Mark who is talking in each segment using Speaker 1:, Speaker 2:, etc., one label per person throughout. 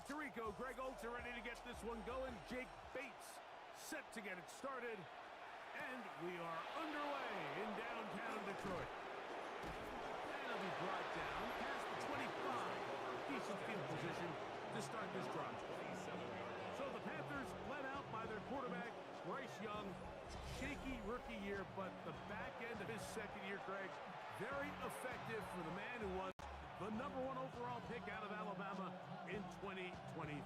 Speaker 1: Tirico, Greg Oates are ready to get this one going. Jake Bates set to get it started. And we are underway in downtown Detroit. And it'll be brought down past the 25. Decent field position to start this drive. So the Panthers led out by their quarterback, Bryce Young. Shaky rookie year, but the back end of his second year, Greg, very effective for the man who was the #1 overall pick out of Alabama in 2023.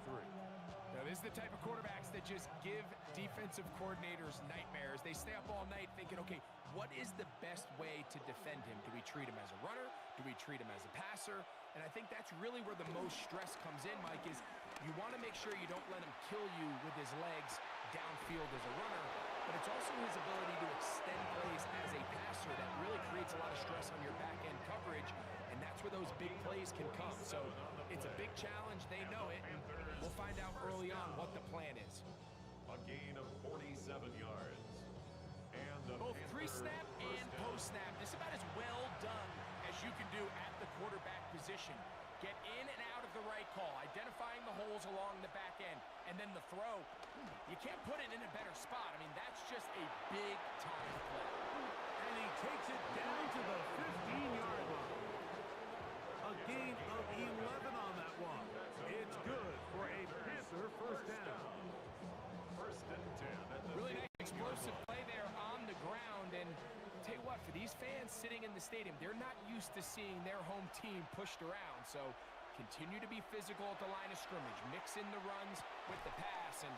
Speaker 2: Now, this is the type of quarterbacks that just give defensive coordinators nightmares. They stay up all night thinking, okay, what is the best way to defend him? Do we treat him as a runner? Do we treat him as a passer? And I think that's really where the most stress comes in, Mike, is you want to make sure you don't let him kill you with his legs downfield as a runner, but it's also his ability to extend plays as a passer that really creates a lot of stress on your back-end coverage, and that's where those big plays can come. So it's a big challenge. They know it. We'll find out early on what the plan is.
Speaker 3: A gain of 47 yards. And
Speaker 2: both pre-snap and post-snap. This is about as well done as you can do at the quarterback position. Get in and out of the right call, identifying the holes along the back end, and then the throw. You can't put it in a better spot. I mean, that's just a big-time play.
Speaker 1: And he takes it down to the 15-yard line. A gain of 11 on that one. It's good for a Panther first down.
Speaker 3: First and 10.
Speaker 2: Really nice explosive play there on the ground. And tell you what, for these fans sitting in the stadium, they're not used to seeing their home team pushed around. So continue to be physical at the line of scrimmage. Mix in the runs with the pass. And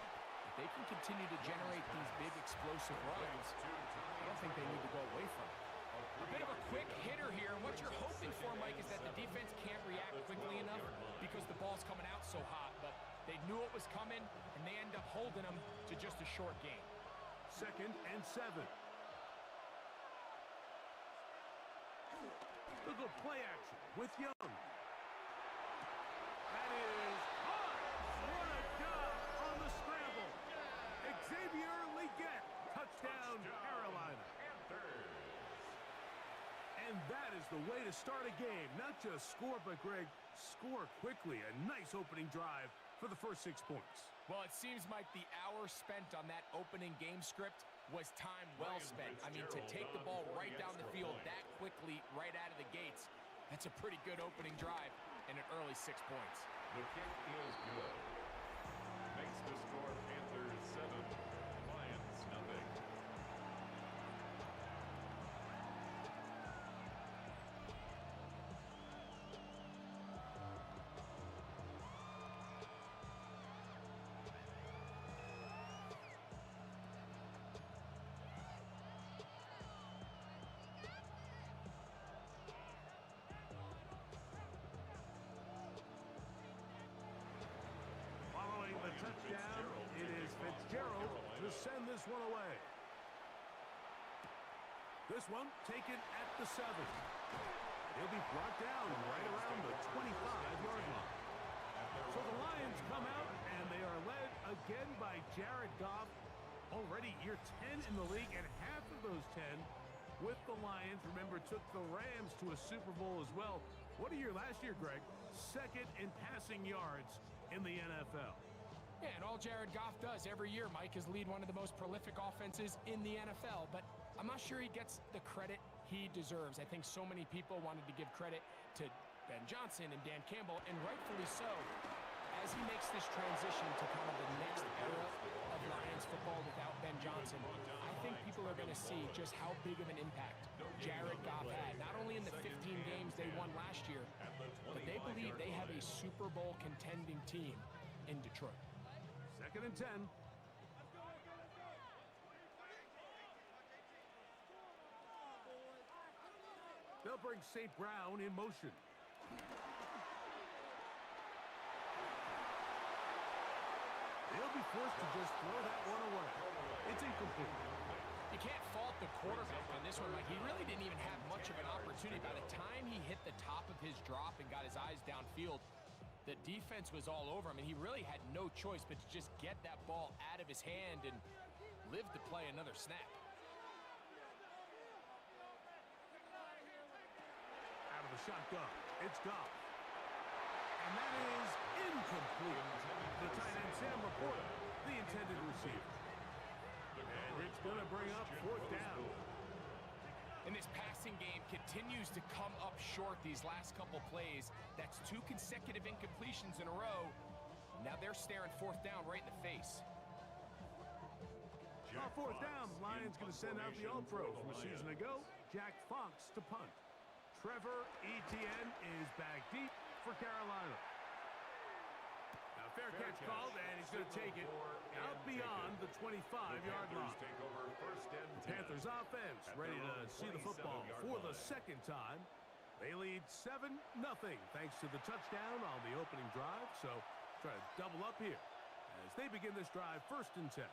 Speaker 2: if they can continue to generate these big explosive runs, I don't think they need to go away from it. A bit of a quick hitter here, and what you're hoping for, Mike, is that the defense can't react quickly enough because the ball's coming out so hot, but they knew it was coming, and they end up holding them to just a short gain.
Speaker 1: 2nd and 7. Look at play action with Young. That is hot. What a job on the scramble. Xavier Legette, touchdown Carolina. And that is the way to start a game. Not just score, but, Greg, score quickly. A nice opening drive for the first 6 points.
Speaker 2: Well, it seems like the hour spent on that opening game script was time well spent. I mean, to take the ball right down the field that quickly right out of the gates, that's a pretty good opening drive and an early 6 points.
Speaker 3: The kick is good. Makes the score Panthers 7, Lions nothing.
Speaker 1: Following the touchdown, it is Fitzgerald to send this one away. This one taken at the 7. He'll be brought down right around the 25-yard line. So the Lions come out, and they are led again by Jared Goff. Already year 10 in the league, and half of those 10 with the Lions. Remember, took the Rams to a Super Bowl as well. What a year last year, Greg. 2nd in passing yards in the NFL.
Speaker 2: Yeah, and all Jared Goff does every year, Mike, is lead one of the most prolific offenses in the NFL. But I'm not sure he gets the credit he deserves. I think so many people wanted to give credit to Ben Johnson and Dan Campbell, and rightfully so, as he makes this transition to kind of the next era of Lions football without Ben Johnson. I think people are going to see just how big of an impact Jared Goff had, not only in the 15 games they won last year, but they believe they have a Super Bowl contending team in Detroit.
Speaker 1: 2nd and 10. They'll bring St. Brown in motion. They'll be forced to just throw that one away. It's incomplete.
Speaker 2: You can't fault the quarterback on this one. Like, he really didn't even have much of an opportunity. By the time he hit the top of his drop and got his eyes downfield, the defense was all over him, and he really had no choice but to just get that ball out of his hand and live to play another snap.
Speaker 1: Out of the shotgun, it's Goff. And that is incomplete. complete. The tight end Sam Laporta, the intended receiver. And it's going to bring up fourth down.
Speaker 2: And this passing game continues to come up short these last couple plays. That's 2 consecutive incompletions in a row. Now they're staring fourth down right in the face.
Speaker 1: On fourth down, Lions going to send out the All-Pro from a season ago, Jack Fox to punt. Trevor Etienne is back deep for Carolina. Now fair catch called, and he's going to take it out beyond the 25-yard line. The Panthers offense ready to see the football for the second time. They lead 7-0 thanks to the touchdown on the opening drive. So try to double up here as they begin this drive first and 10.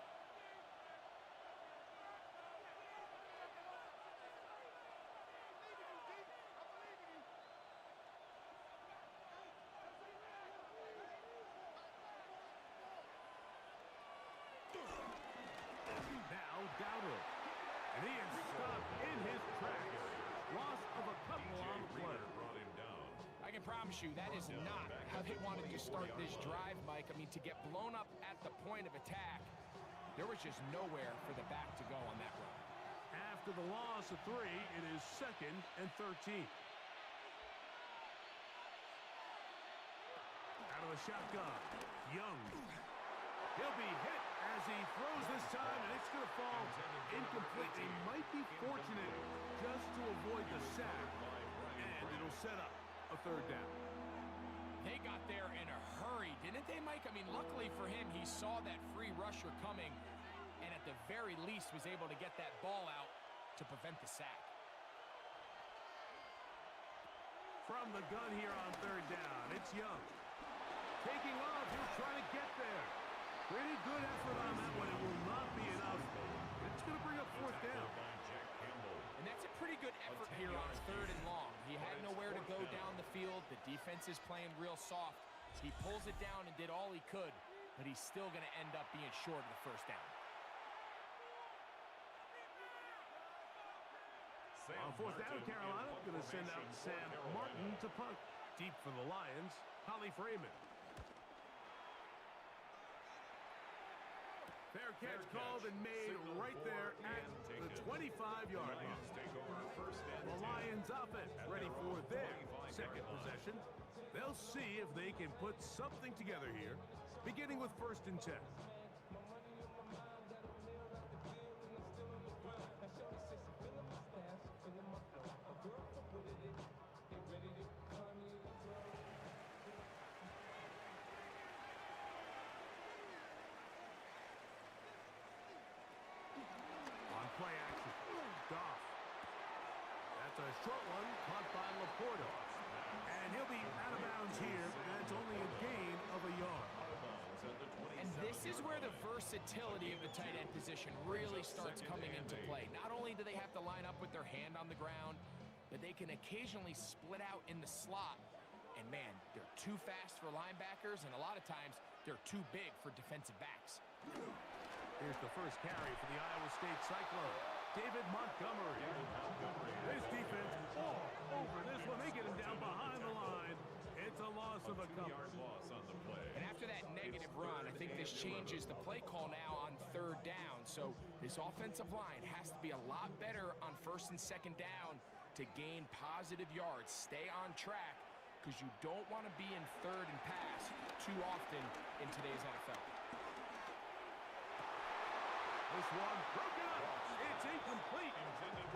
Speaker 1: And he is stopped in his tracks. Loss of a couple on the play.
Speaker 2: I can promise you that is not how they wanted to start this drive, Mike. I mean, to get blown up at the point of attack, there was just nowhere for the back to go on that run.
Speaker 1: After the loss of 3, it is 2nd and 13. Out of the shotgun, Young. He'll be hit as he throws this time, and it's going to fall incomplete. They might be fortunate just to avoid the sack, and it'll set up a third down.
Speaker 2: They got there in a hurry, didn't they, Mike? I mean, luckily for him, he saw that free rusher coming, and at the very least was able to get that ball out to prevent the sack.
Speaker 1: From the gun here on third down, it's Young. Taking off, he'll try to get there. Pretty good effort on that one. It will not be enough. It's going to bring up fourth down.
Speaker 2: And that's a pretty good effort here on 3rd and long. He had nowhere to go down the field. The defense is playing real soft. He pulls it down and did all he could, but he's still going to end up being short of the first down.
Speaker 1: On fourth down, Carolina going to send out Sam Martin to punt. Deep for the Lions, Holly Freeman. Fair catch called and made right there at the 25-yard line. The Lions offense ready for their second possession. They'll see if they can put something together here, beginning with 1st and 10. Play action. Goff. That's a short one caught by Laporta. And he'll be out of bounds here. That's only a gain of a yard.
Speaker 2: And this is where the versatility of the tight end position really starts coming into play. Not only do they have to line up with their hand on the ground, but they can occasionally split out in the slot. And man, they're too fast for linebackers, and a lot of times they're too big for defensive backs.
Speaker 1: Here's the first carry for the Iowa State Cyclone. David Montgomery. This defense all over this one. They get him down behind the line. It's a loss of a couple.
Speaker 2: And after that negative run, I think this changes the play call now on 3rd down. So this offensive line has to be a lot better on 1st and 2nd down to gain positive yards. Stay on track, because you don't want to be in 3rd and pass too often in today's NFL.
Speaker 1: This one broken up. It's incomplete.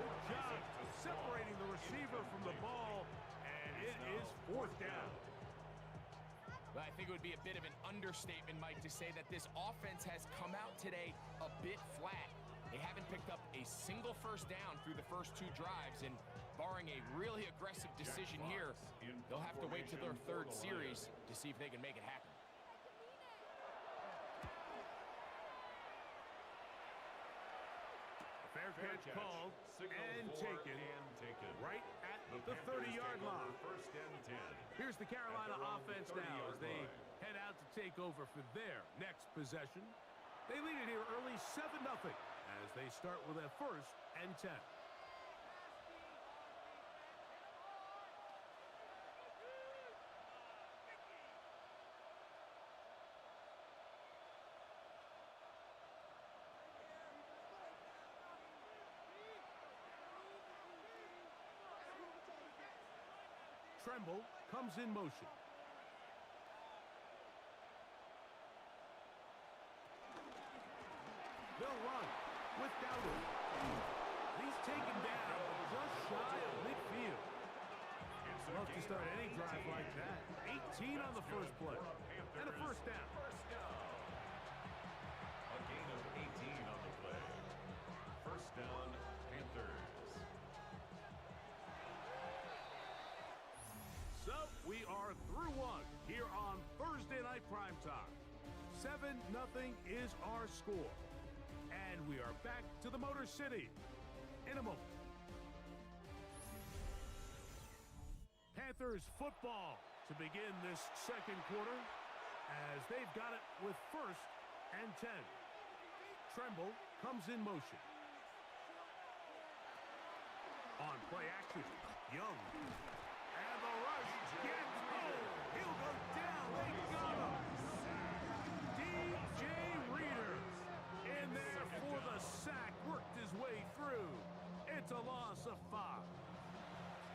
Speaker 1: Good job separating the receiver from the ball, and it is 4th down.
Speaker 2: But I think it would be a bit of an understatement, Mike, to say that this offense has come out today a bit flat. They haven't picked up a single first down through the first 2 drives, and barring a really aggressive decision here, they'll have to wait to their 3rd series to see if they can make it happen.
Speaker 1: Fair catch called and taken right at the 30-yard line. Here's the Carolina offense now as they head out to take over for their next possession. They lead it here early 7-0 as they start with a 1st and 10. Tremble comes in motion. They'll run with Dowdle. He's taken down just shy of midfield. Love to start any drive like that. 18 on the first play. And a first down.
Speaker 3: A gain of 18 on the play. First down, Panthers.
Speaker 1: So we are through one here on Thursday Night Primetime. 7-0 is our score. And we are back to the Motor City in a moment. Panthers football to begin this second quarter as they've got it with first and 10. Tremble comes in motion. On play action, Young. And the rush gets home. He'll go down. They got him. DJ Reader in there for the sack. Worked his way through. It's a loss of 5.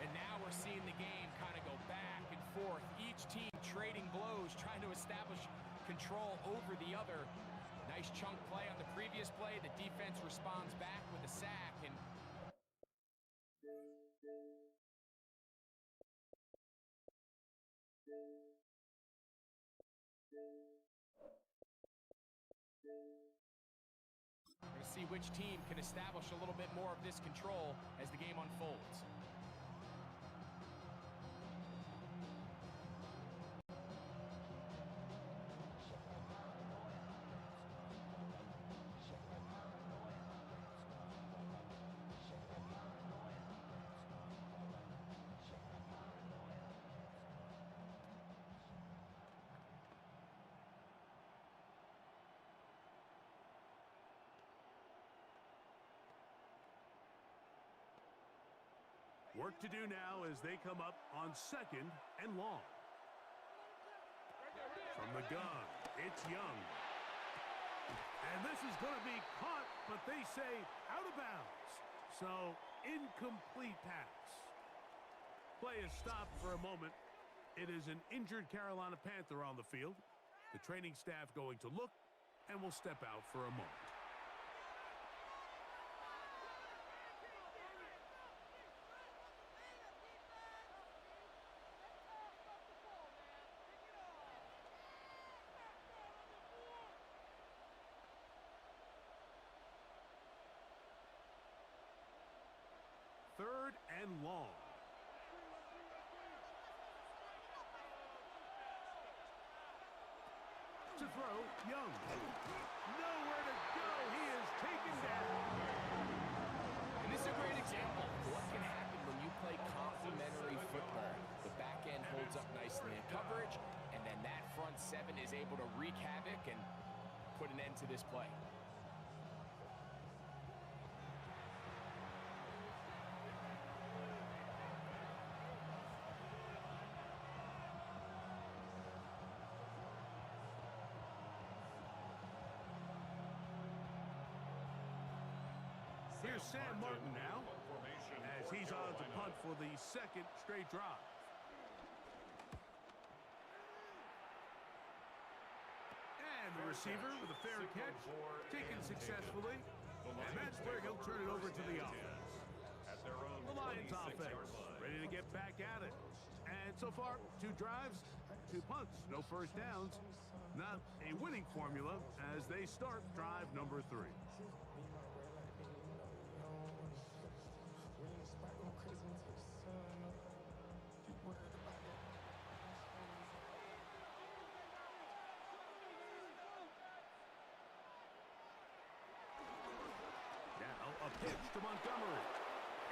Speaker 2: And now we're seeing the game kind of go back and forth. Each team trading blows, trying to establish control over the other. Nice chunk play on the previous play. The defense responds back with a sack. And we're going to see which team can establish a little bit more of this control as the game unfolds.
Speaker 1: Work to do now as they come up on second and long. From the gun, it's Young. And this is going to be caught, but they say out of bounds. So, incomplete pass. Play is stopped for a moment. It is an injured Carolina Panther on the field. The training staff going to look and will step out for a moment. Third and long. To throw, Young. Nowhere to go. He is taken down.
Speaker 2: And this is a great example of what can happen when you play complementary football. The back end holds up nicely in coverage, and then that front seven is able to wreak havoc and put an end to this play.
Speaker 1: Here's Sam Martin now, as he's on to punt for the second straight drive. And the receiver with a fair catch, taken successfully, and that's where he'll turn it over to the offense. The Lions offense, ready to get back at it. And so far, 2 drives, 2 punts, no first downs. Not a winning formula as they start drive number 3. A pitch to Montgomery.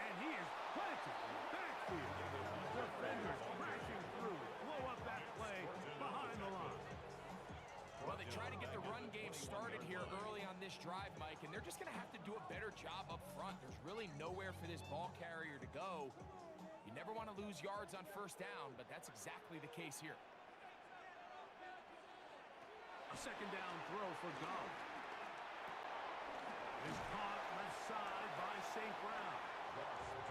Speaker 1: And he is planted in the backfield. Defenders crashing through. Blow up that play behind the line.
Speaker 2: Well, they try to get the run game started here early on this drive, Mike, and they're just going to have to do a better job up front. There's really nowhere for this ball carrier to go. You never want to lose yards on first down, but that's exactly the case here.
Speaker 1: A second down throw for Goff. Is caught left side by St. Brown.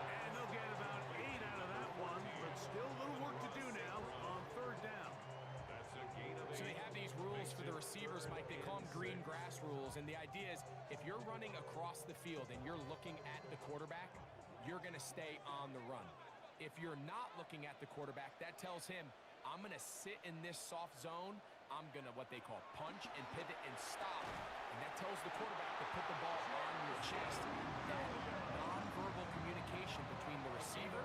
Speaker 1: And they'll get about 8 out of that one. one, but still a little work to do now on third down.
Speaker 3: That's a gain of 8.
Speaker 2: So they have these rules for the receivers, Mike. They call them green grass rules. And the idea is if you're running across the field and you're looking at the quarterback, you're going to stay on the run. If you're not looking at the quarterback, that tells him, I'm going to sit in this soft zone. I'm going to what they call punch and pivot and stop. And that tells the quarterback to put the ball on your chest. That nonverbal communication between the receiver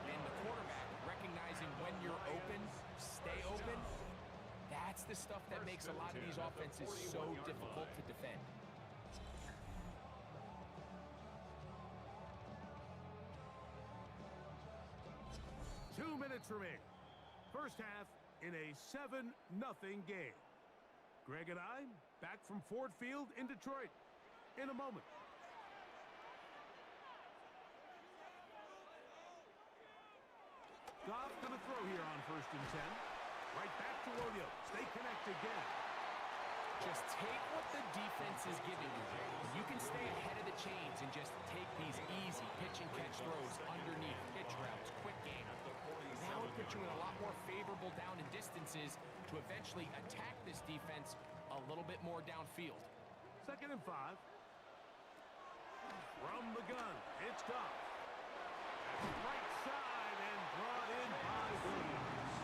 Speaker 2: and the quarterback, recognizing when you're open, stay open, that's the stuff that makes a lot of these offenses so difficult to defend.
Speaker 1: 2 minutes remaining. First half in a 7-0 game. Greg and I back from Ford Field in Detroit in a moment. Goff going to throw here on 1st and 10. Right back to Williams. They connect again.
Speaker 2: Just take what the defense is giving you. You can stay ahead of the chains and just take these easy pitch and catch throws underneath, pitch routes, quick game. Now it puts you in a lot more favorable down and distances to eventually attack this defense a little bit more downfield.
Speaker 1: 2nd and 5. From the gun, it's Goff. Right side and brought in by Williams.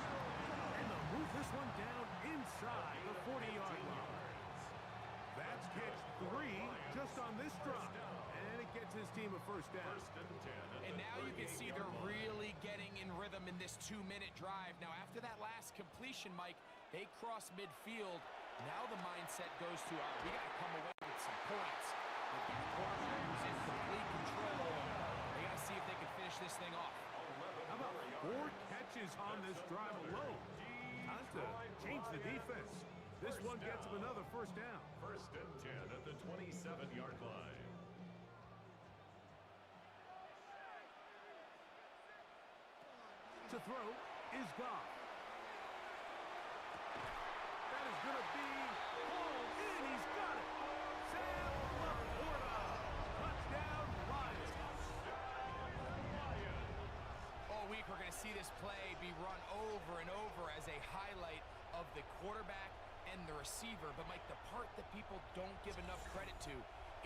Speaker 1: And they'll move this one down inside the 40-yard line. That's catch 3 just on this drop. And it gets his team a first down.
Speaker 2: And now you can see they're really getting in rhythm in this 2-minute drive. Now, after that last completion, Mike, they cross midfield. Now the mindset goes to, all right, we got to come away with some points. They've got a quarterback who's in complete control. They got to see if they can finish this thing off.
Speaker 1: How about 4 catches on this drive alone? Time to change the defense. This one gets him another first down.
Speaker 3: 1st and 10 at the 27-yard line.
Speaker 1: To throw is Goff. That is going to be pulled in. He's got it. Sam Laporta. Touchdown, Lions.
Speaker 2: All week we're going to see this play be run over and over as a highlight of the quarterback and the receiver. But, Mike, the part that people don't give enough credit to,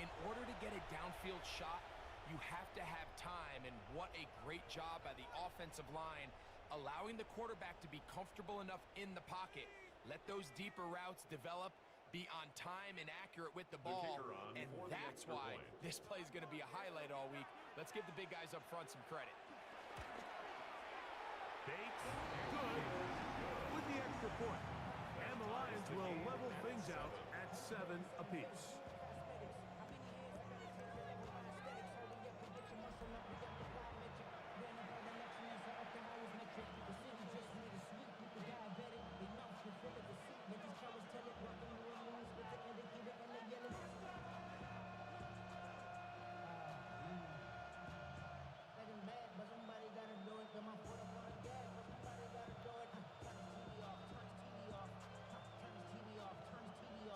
Speaker 2: in order to get a downfield shot, you have to have time, and what a great job by the offensive line, allowing the quarterback to be comfortable enough in the pocket, let those deeper routes develop, be on time and accurate with the ball, and that's why this play is going to be a highlight all week. Let's give the big guys up front some credit.
Speaker 1: Bates, good, with the extra point. And the Lions will level things out at 7 apiece.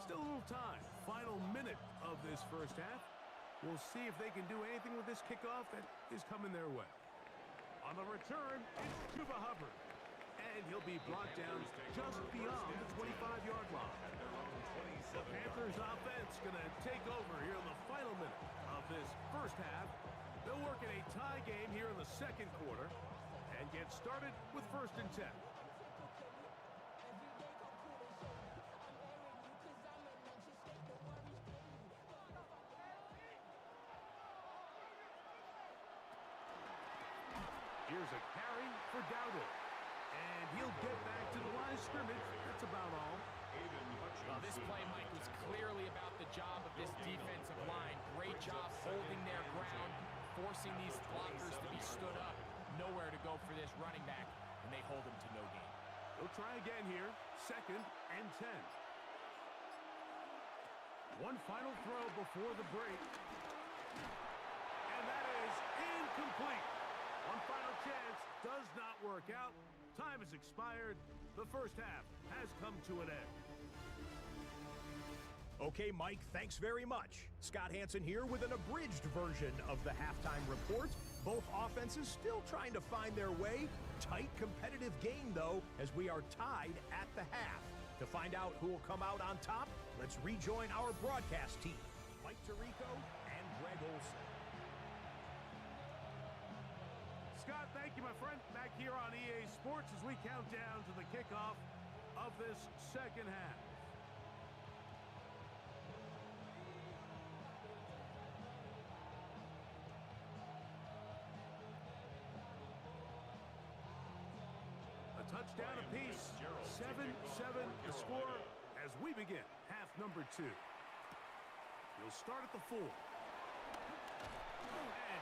Speaker 1: Still a little time. Final minute of this first half. We'll see if they can do anything with this kickoff that is coming their way. On the return, it's Chuba Hubbard. And he'll be brought down just beyond the 25-yard line. The Panthers offense going to take over here in the final minute of this first half. They'll work in a tie game here in the second quarter and get started with 1st and 10. Here's a carry for Dowdle. And he'll get back to the line of scrimmage. That's about all.
Speaker 2: This play, Mike, was clearly about the job of this defensive line. Great job holding their ground, forcing these blockers to be stood up. Nowhere to go for this running back, and they hold him to no gain.
Speaker 1: They'll try again here. 2nd and 10. One final throw before the break. And that is incomplete. One final chance does not work out. Time has expired. The first half has come to an end.
Speaker 4: Okay, Mike, thanks very much. Scott Hansen here with an abridged version of the halftime report. Both offenses still trying to find their way. Tight, competitive game, though, as we are tied at the half. To find out who will come out on top, let's rejoin our broadcast team, Mike Tirico and Greg Olson.
Speaker 1: Scott, thank you, my friend. Back here on EA Sports as we count down to the kickoff of this second half. A touchdown apiece. 7-7 the score as we begin half number 2. He'll start at the 4. And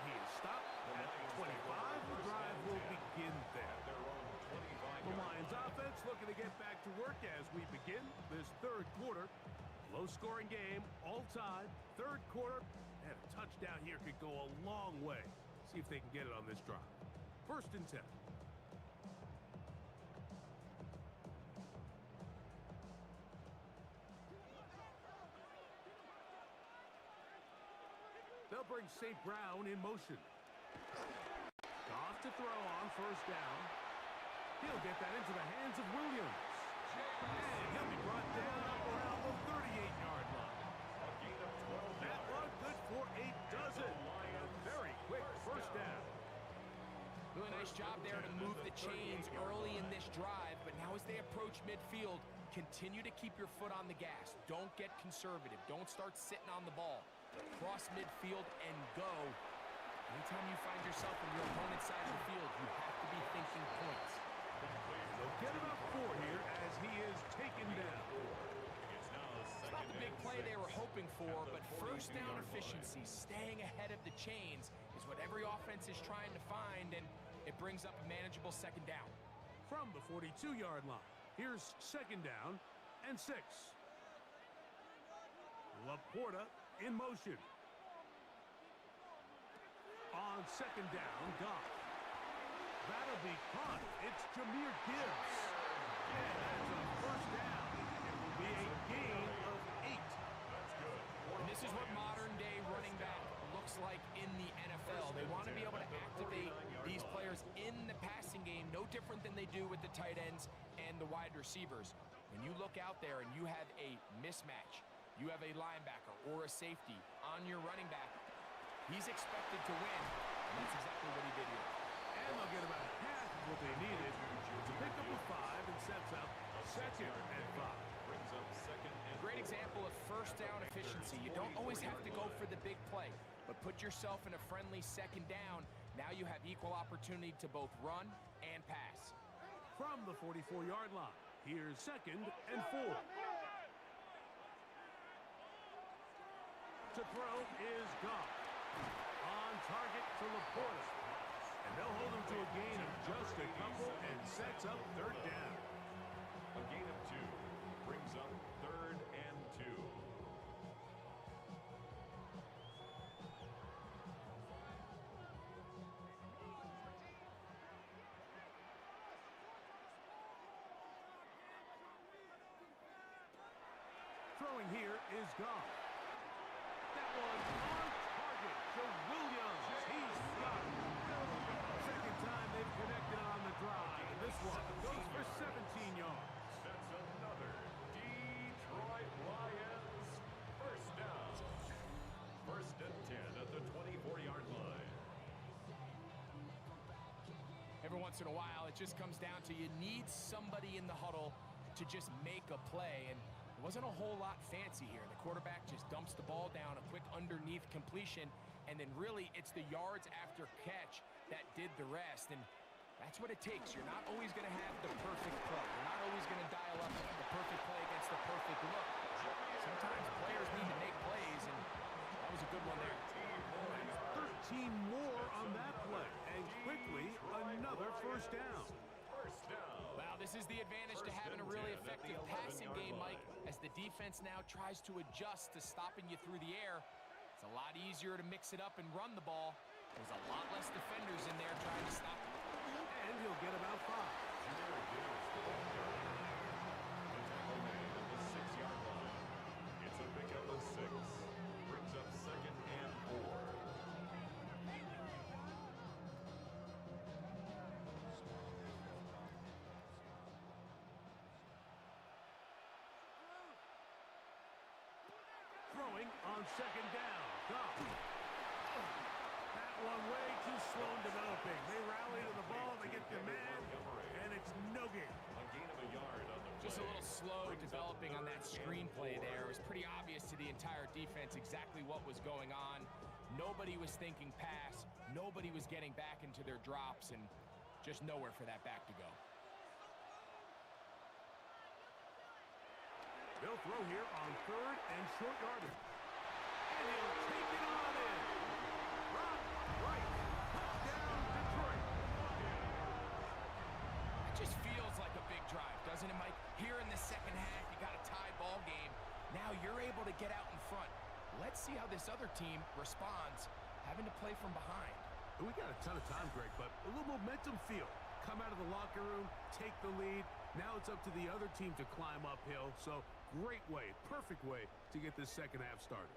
Speaker 1: he is stopped at the 25. The drive will begin there. The Lions offense looking to get back to work as we begin this third quarter. Low-scoring game, all tied. Third quarter, and a touchdown here could go a long way. See if they can get it on this drive. 1st and 10. They'll bring St. Brown in motion. Goff to throw on 1st down. He'll get that into the hands of Williams. And he'll be brought down up around the 38-yard line. That one good for a dozen. A very quick 1st down.
Speaker 2: Really nice job there to move the chains early in this drive, but now as they approach midfield, continue to keep your foot on the gas. Don't get conservative. Don't start sitting on the ball. Cross midfield and go. Anytime you find yourself on your opponent's side of the field, you have to be thinking points.
Speaker 1: They'll get about 4 here as he is taken down.
Speaker 2: It's not the big play they were hoping for, but 1st down efficiency, staying ahead of the chains, is what every offense is trying to find, and it brings up a manageable 2nd down.
Speaker 1: From the 42-yard line, here's 2nd down and 6. Laporta in motion. On 2nd down, Goff. That'll be caught. It's Jahmyr Gibbs. And that's a 1st down. It will be a gain of 8.
Speaker 2: And this is what modern-day running back looks like in the NFL. They want to be able to activate these players in the passing game, no different than they do with the tight ends and the wide receivers. When you look out there and you have a mismatch, you have a linebacker or a safety on your running back, he's expected to win, and that's exactly what he did here.
Speaker 1: And they'll get about half of what they needed to pick up a 5 and sets up 2nd and 5.
Speaker 2: Great example of 1st down efficiency. You don't always have to go for the big play, but put yourself in a friendly 2nd down. Now you have equal opportunity to both run and pass.
Speaker 1: From the 44-yard line, here's 2nd and 4. To throw is Goff. On target to Laporta. And they'll hold him to a gain of just a couple and sets up 3rd down.
Speaker 3: A gain of 2 brings up 3rd and 2.
Speaker 1: Throwing here is Goff. That one on target to Williams. He's got it. 2nd time they've connected on the drive. And this one goes for 17 yards.
Speaker 3: That's another Detroit Lions 1st down. 1st and 10 at the 24-yard line.
Speaker 2: Every once in a while, it just comes down to you need somebody in the huddle to just make a play, and it wasn't a whole lot fancy here. The quarterback just dumps the ball down, a quick underneath completion, and then really it's the yards after catch that did the rest, and that's what it takes. You're not always going to have the perfect play. You're not always going to dial up the perfect play against the perfect look. Sometimes players need to make plays, and that was a good one there.
Speaker 1: 13 more on that play, and quickly another 1st down.
Speaker 2: Wow, this is the advantage to having a really effective passing game, Mike, as the defense now tries to adjust to stopping you through the air. It's a lot easier to mix it up and run the ball. There's a lot less defenders in there trying to stop it.
Speaker 1: And he'll get about 5.
Speaker 3: It's a pickup of 6. Brings up 2nd and 4.
Speaker 1: on second down. Goff. That one way too slow in developing. They rally to the ball, they get the man, and it's no gain.
Speaker 3: A gain of a yard on the play.
Speaker 2: Just a little slow developing on that screenplay there. It was pretty obvious to the entire defense exactly what was going on. Nobody was thinking pass. Nobody was getting back into their drops, and just nowhere for that back to go.
Speaker 1: They'll throw here on third and short yardage. And he'll take it on in. Right. Touchdown, Detroit.
Speaker 2: It just feels like a big drive, doesn't it, Mike? Here in the second half, you got a tie ball game. Now you're able to get out in front. Let's see how this other team responds, having to play from behind.
Speaker 1: We got a ton of time, Greg, but a little momentum feel. Come out of the locker room, take the lead. Now it's up to the other team to climb uphill. So great way, perfect way to get this second half started.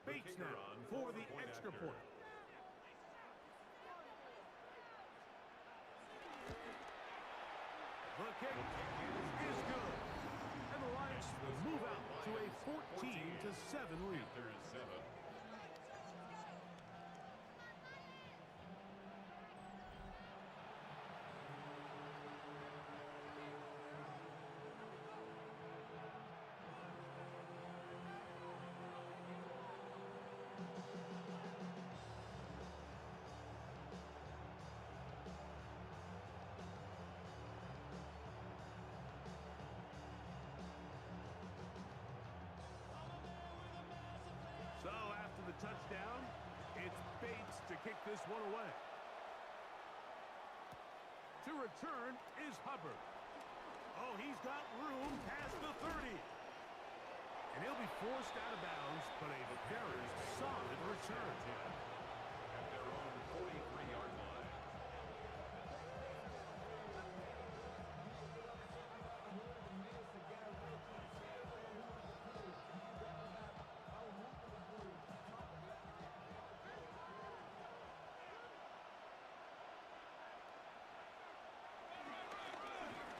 Speaker 1: Bates now for the extra point. The kick is good. And the Lions move out to a 14-7 lead.
Speaker 3: Panthers 7.
Speaker 1: So after the touchdown, it's Bates to kick this one away. To return is Hubbard. Oh, he's got room past the 30. And he'll be forced out of bounds, but a very solid return.
Speaker 3: At their own 43-yard line.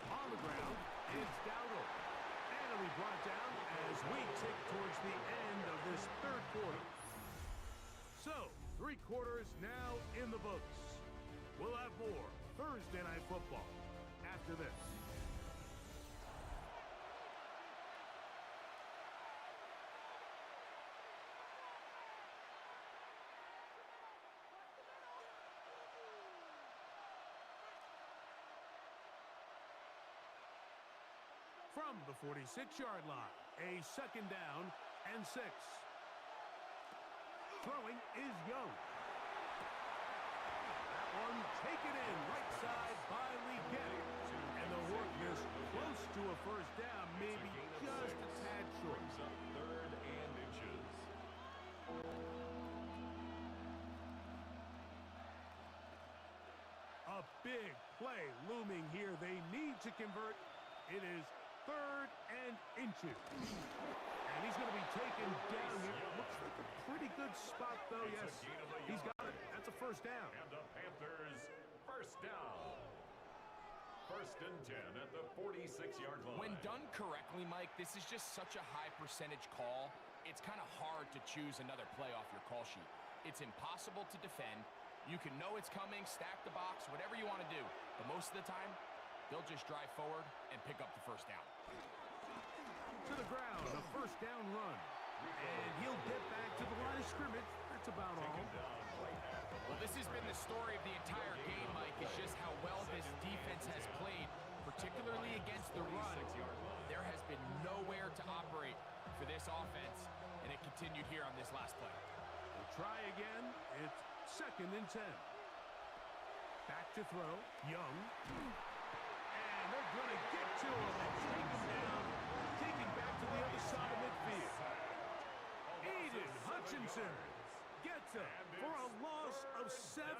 Speaker 1: On the ground, it's Dowdle. And he'll be brought down as we tick towards the end of this third quarter. So, 3 quarters now in the books. We'll have more Thursday Night Football after this. From the 46-yard line, a second down and 6. Throwing is Young. That one taken in right side by Legette. And the work is close to a first down, maybe just a tad short.
Speaker 3: Brings up 3rd and inches.
Speaker 1: A big play looming here. They need to convert. It is 3rd and inches. And he's going to be taken down here. Looks like a pretty good spot, though. Yes, he's got it. That's a first down.
Speaker 3: And the Panthers first down. 1st and 10 at the 46-yard line.
Speaker 2: When done correctly, Mike, this is just such a high percentage call. It's kind of hard to choose another play off your call sheet. It's impossible to defend. You can know it's coming, stack the box, whatever you want to do. But most of the time, they'll just drive forward and pick up the first down.
Speaker 1: To the ground, a first down run. And he'll get back to the line of scrimmage. That's about all.
Speaker 2: Well, this has been the story of the entire game, Mike, is just how well this defense has played, particularly against the run. There has been nowhere to operate for this offense, and it continued here on this last play.
Speaker 1: We'll try again. It's 2nd and 10. Back to throw. Young. And they're going to get to him and take him down. Taking back to the other side of midfield. Aiden Hutchinson gets him for a loss of 7.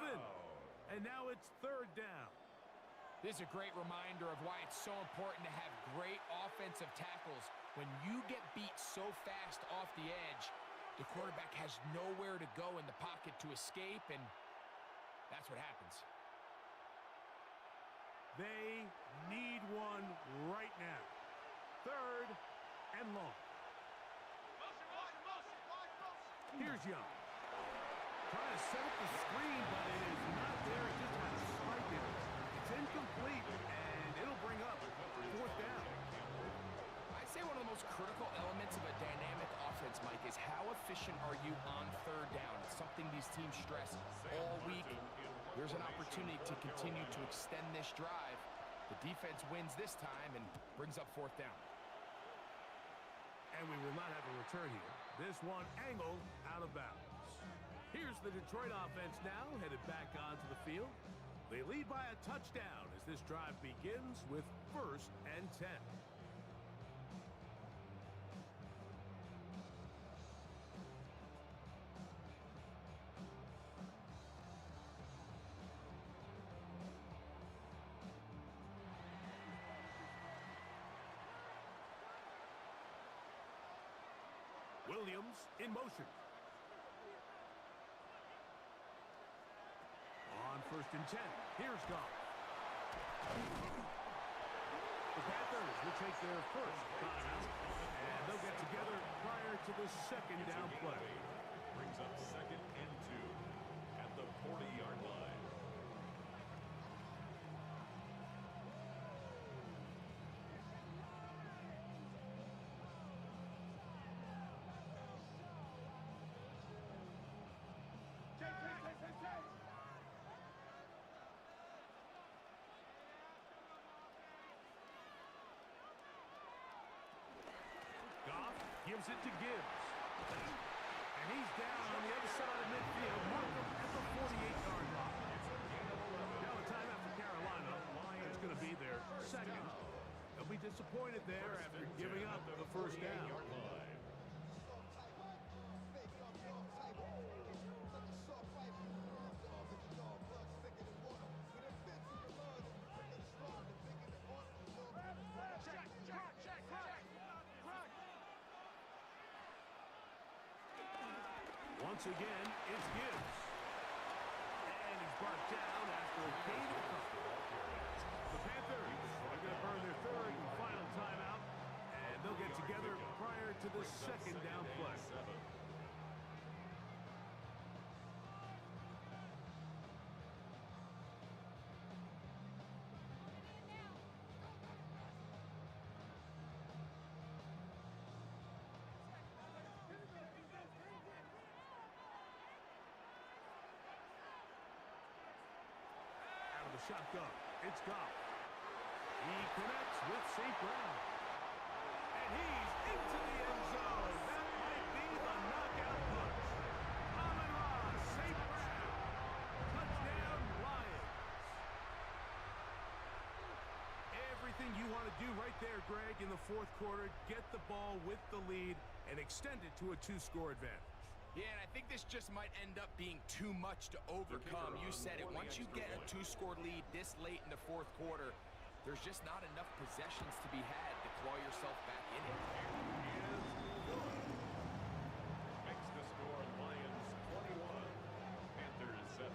Speaker 1: And now it's 3rd down.
Speaker 2: This is a great reminder of why it's so important to have great offensive tackles. When you get beat so fast off the edge, the quarterback has nowhere to go in the pocket to escape, and that's what happens.
Speaker 1: They need one right now. Third and long. Here's Young. Trying to set up the screen, but it is not there. It just has a spike in it. It's incomplete, and it'll bring up fourth down.
Speaker 2: I'd say one of the most critical elements of a dynamic offense, Mike, is how efficient are you on third down. It's something these teams stress all week. Here's an opportunity to continue to extend this drive. The defense wins this time and brings up fourth down.
Speaker 1: And we will not have a return here. This one angled out of bounds. Here's the Detroit offense now, headed back onto the field. They lead by a touchdown as this drive begins with 1st and 10. Williams in motion. On 1st and 10, here's Goff. The Panthers will take their first timeout, and they'll get together prior to the second down play.
Speaker 3: Brings up 2nd and 2 at the 40-yard line.
Speaker 1: Goff gives it to Gibbs. And he's down on the other side of midfield, Markham at the 48-yard line. Now a timeout for Carolina. It's going to be their second. They'll be disappointed there after giving up the first down. Once again, it's Gibbs. And he's brought down after a gain of couple. The Panthers are going to burn their third and final timeout, and they'll get together prior to the second down play. Shotgun. It's Goff. He connects with St. Brown. And he's into the end zone. That might be the knockout punch. Amon-Ra, St. Brown. Touchdown, Lions. Everything you want to do right there, Greg, in the fourth quarter. Get the ball with the lead and extend it to a 2-score advantage.
Speaker 2: Yeah, and I think this just might end up being too much to overcome. You said it. Once you get a 2-score lead this late in the fourth quarter, there's just not enough possessions to be had to claw yourself back in it.
Speaker 3: Makes the score Lions 21, Panthers 7.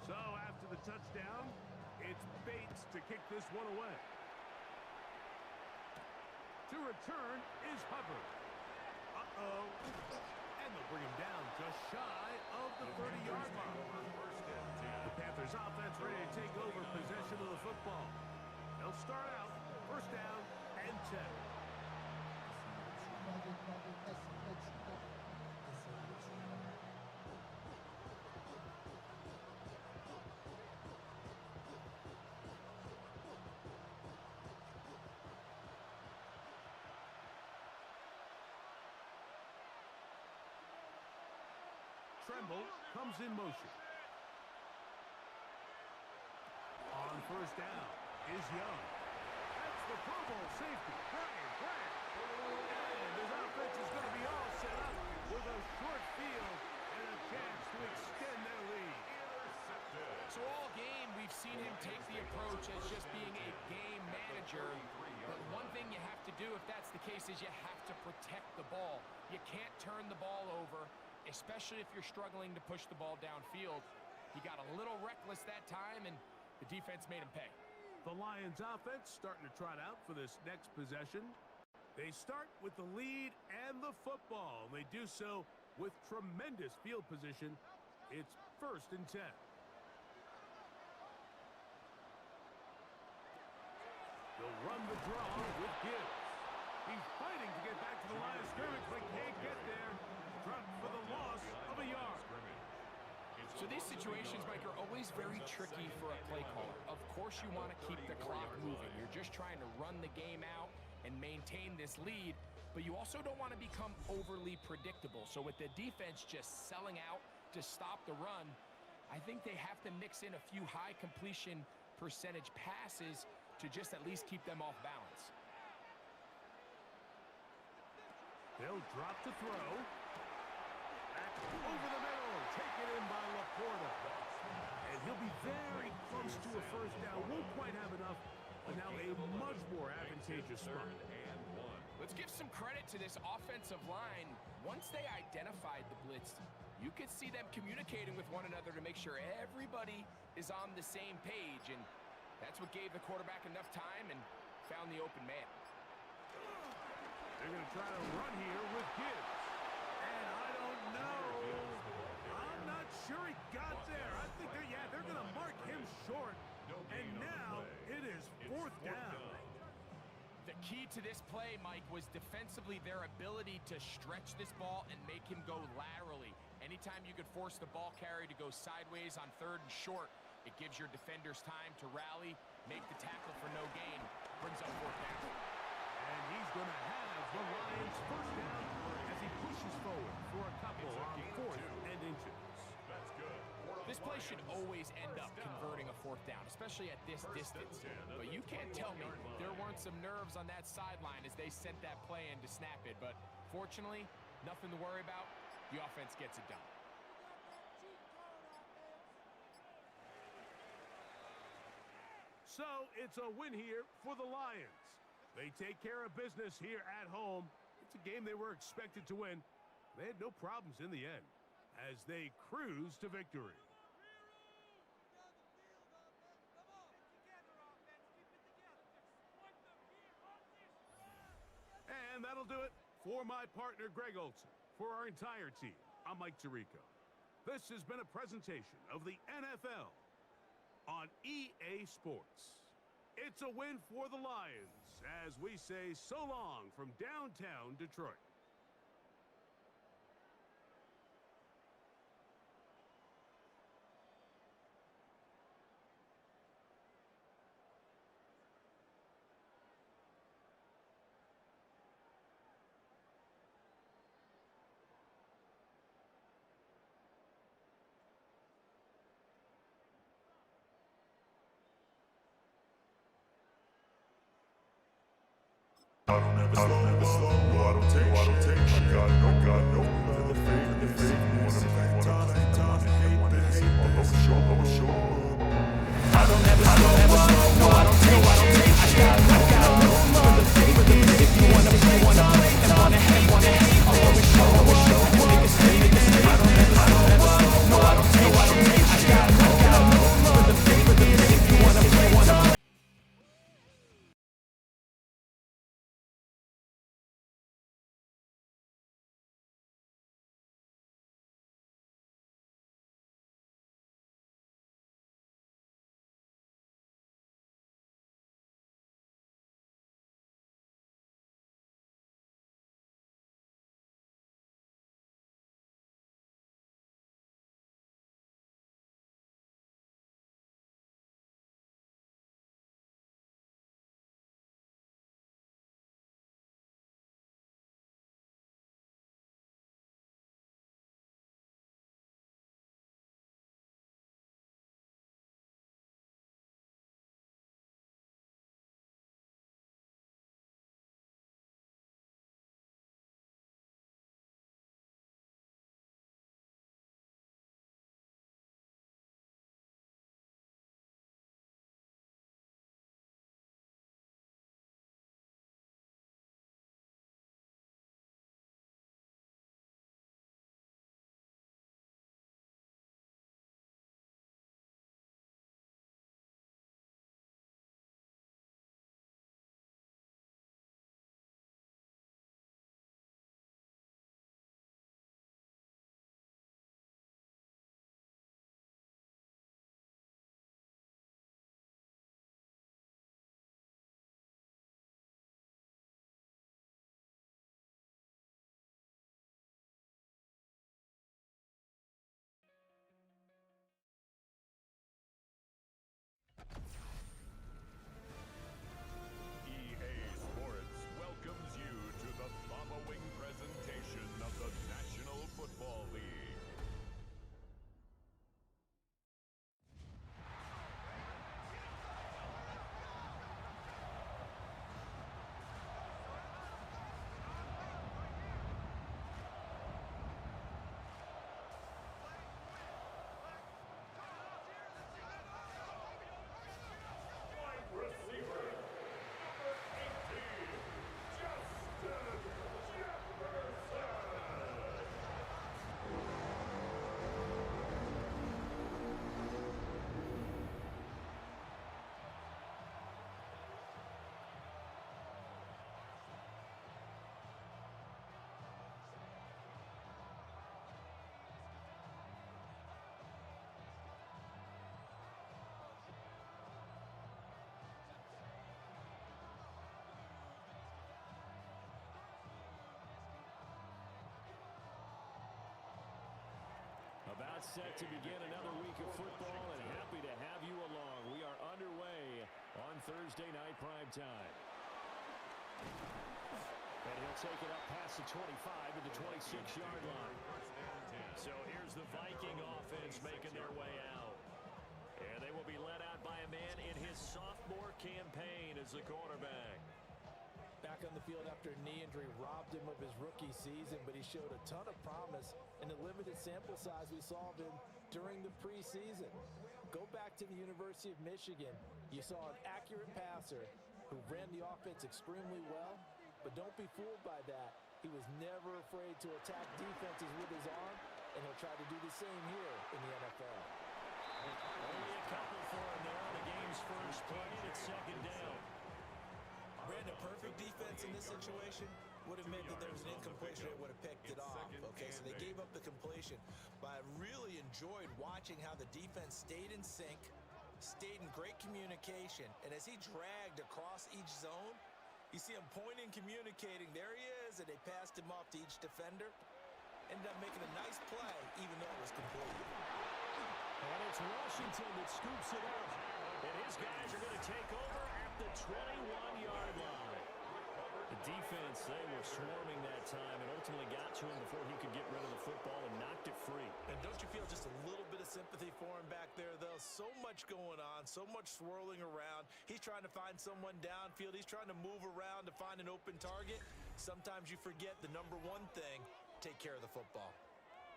Speaker 1: So after the touchdown, it's Bates to kick this one away. To return is Hubbard. Uh-oh. And they'll bring him down just shy of the 30-yard line. The Panthers offense ready to take over possession of the football. They'll start out 1st down and 10. Tremble comes in motion. On 1st down is Young. That's the Pro Bowl safety, Brian Grant. And his offense is going to be all set up with a short field
Speaker 2: seen him take the approach as just being a game manager. But one thing you have to do if that's the case is you have to protect the ball. You can't turn the ball over, especially if you're struggling to push the ball downfield. He got a little reckless that time, and the defense made him pay.
Speaker 1: The Lions offense starting to trot out for this next possession. They start with the lead and the football. They do so with tremendous field position. It's 1st and 10. They'll run the draw with Gibbs. He's fighting to get back to the line of scrimmage, but can't get there. Dropped for the loss of a yard.
Speaker 2: So these situations, Mike, are always very tricky for a play caller. Of course you want to keep the clock moving. You're just trying to run the game out and maintain this lead, but you also don't want to become overly predictable. So with the defense just selling out to stop the run, I think they have to mix in a few high completion percentage passes to just at least keep them off balance.
Speaker 1: They'll drop to throw. Back over the middle. Taken in by Laporta. And he'll be very close to a first down. Won't quite have enough, but now a much more advantageous spot.
Speaker 2: Let's give some credit to this offensive line. Once they identified the blitz, you could see them communicating with one another to make sure everybody is on the same page, and that's what gave the quarterback enough time and found the open man.
Speaker 1: They're going to try to run here with Gibbs. And I don't know. I'm not sure he got there. I think they're going to mark him short. And now it is 4th down.
Speaker 2: The key to this play, Mike, was defensively their ability to stretch this ball and make him go laterally. Anytime you could force the ball carrier to go sideways on 3rd and short, it gives your defenders time to rally, make the tackle for no gain, brings up 4th down.
Speaker 1: And he's going to have the Lions 1st down as he pushes forward for a couple on 4th and inches.
Speaker 3: That's good.
Speaker 2: This play should always end up converting a 4th down, especially at this distance. But you can't tell me there weren't some nerves on that sideline as they sent that play in to snap it. But fortunately, nothing to worry about. The offense gets it done.
Speaker 1: So it's a win here for the Lions. They take care of business here at home. It's a game they were expected to win. They had no problems in the end as they cruise to victory. And that'll do it for my partner, Greg Olson. For our entire team, I'm Mike Tirico. This has been a presentation of the NFL on EA Sports. It's a win for the Lions as we say so long from downtown Detroit.
Speaker 5: I don't ever slow, no, I don't take shit. I got no, for the faith, wanna hate, I don't ever slow, no, I don't take shit. I got no, for the faith, if you wanna play, and wanna hate, I'll always show, and make a statement. I don't ever slow, no, I don't take shit. I got no, for the faith, if you wanna play,
Speaker 6: about set to begin another week of football, and happy to have you along. We are underway on Thursday night prime time. And he'll take it up past the 25 to the 26-yard line. So here's the Viking offense making their way out. And they will be led out by a man in his sophomore campaign as the quarterback.
Speaker 7: Back on the field after a knee injury robbed him of his rookie season, but he showed a ton of promise in the limited sample size we saw of him during the preseason. Go back to the University of Michigan. You saw an accurate passer who ran the offense extremely well, but don't be fooled by that. He was never afraid to attack defenses with his arm, and he'll try to do the same here in the NFL.
Speaker 6: Only a couple for him there on the game's first play. It's second down.
Speaker 7: Ran a perfect defense in this situation. Would have meant that there was an incompletion that would have picked it off. Okay, so they gave up the completion. But I really enjoyed watching how the defense stayed in sync, stayed in great communication, and as he dragged across each zone, you see him pointing, communicating. There he is, and they passed him off to each defender. Ended up making a nice play, even though it was complete.
Speaker 6: And it's Washington that scoops it up. And his guys are going to take over at the 21-yard line. The defense, they were swarming that time and ultimately got to him before he could get rid of the football and knocked it free.
Speaker 7: And don't you feel just a little bit of sympathy for him back there, though? So much going on, so much swirling around. He's trying to find someone downfield. He's trying to move around to find an open target. Sometimes you forget the number one thing, take care of the football.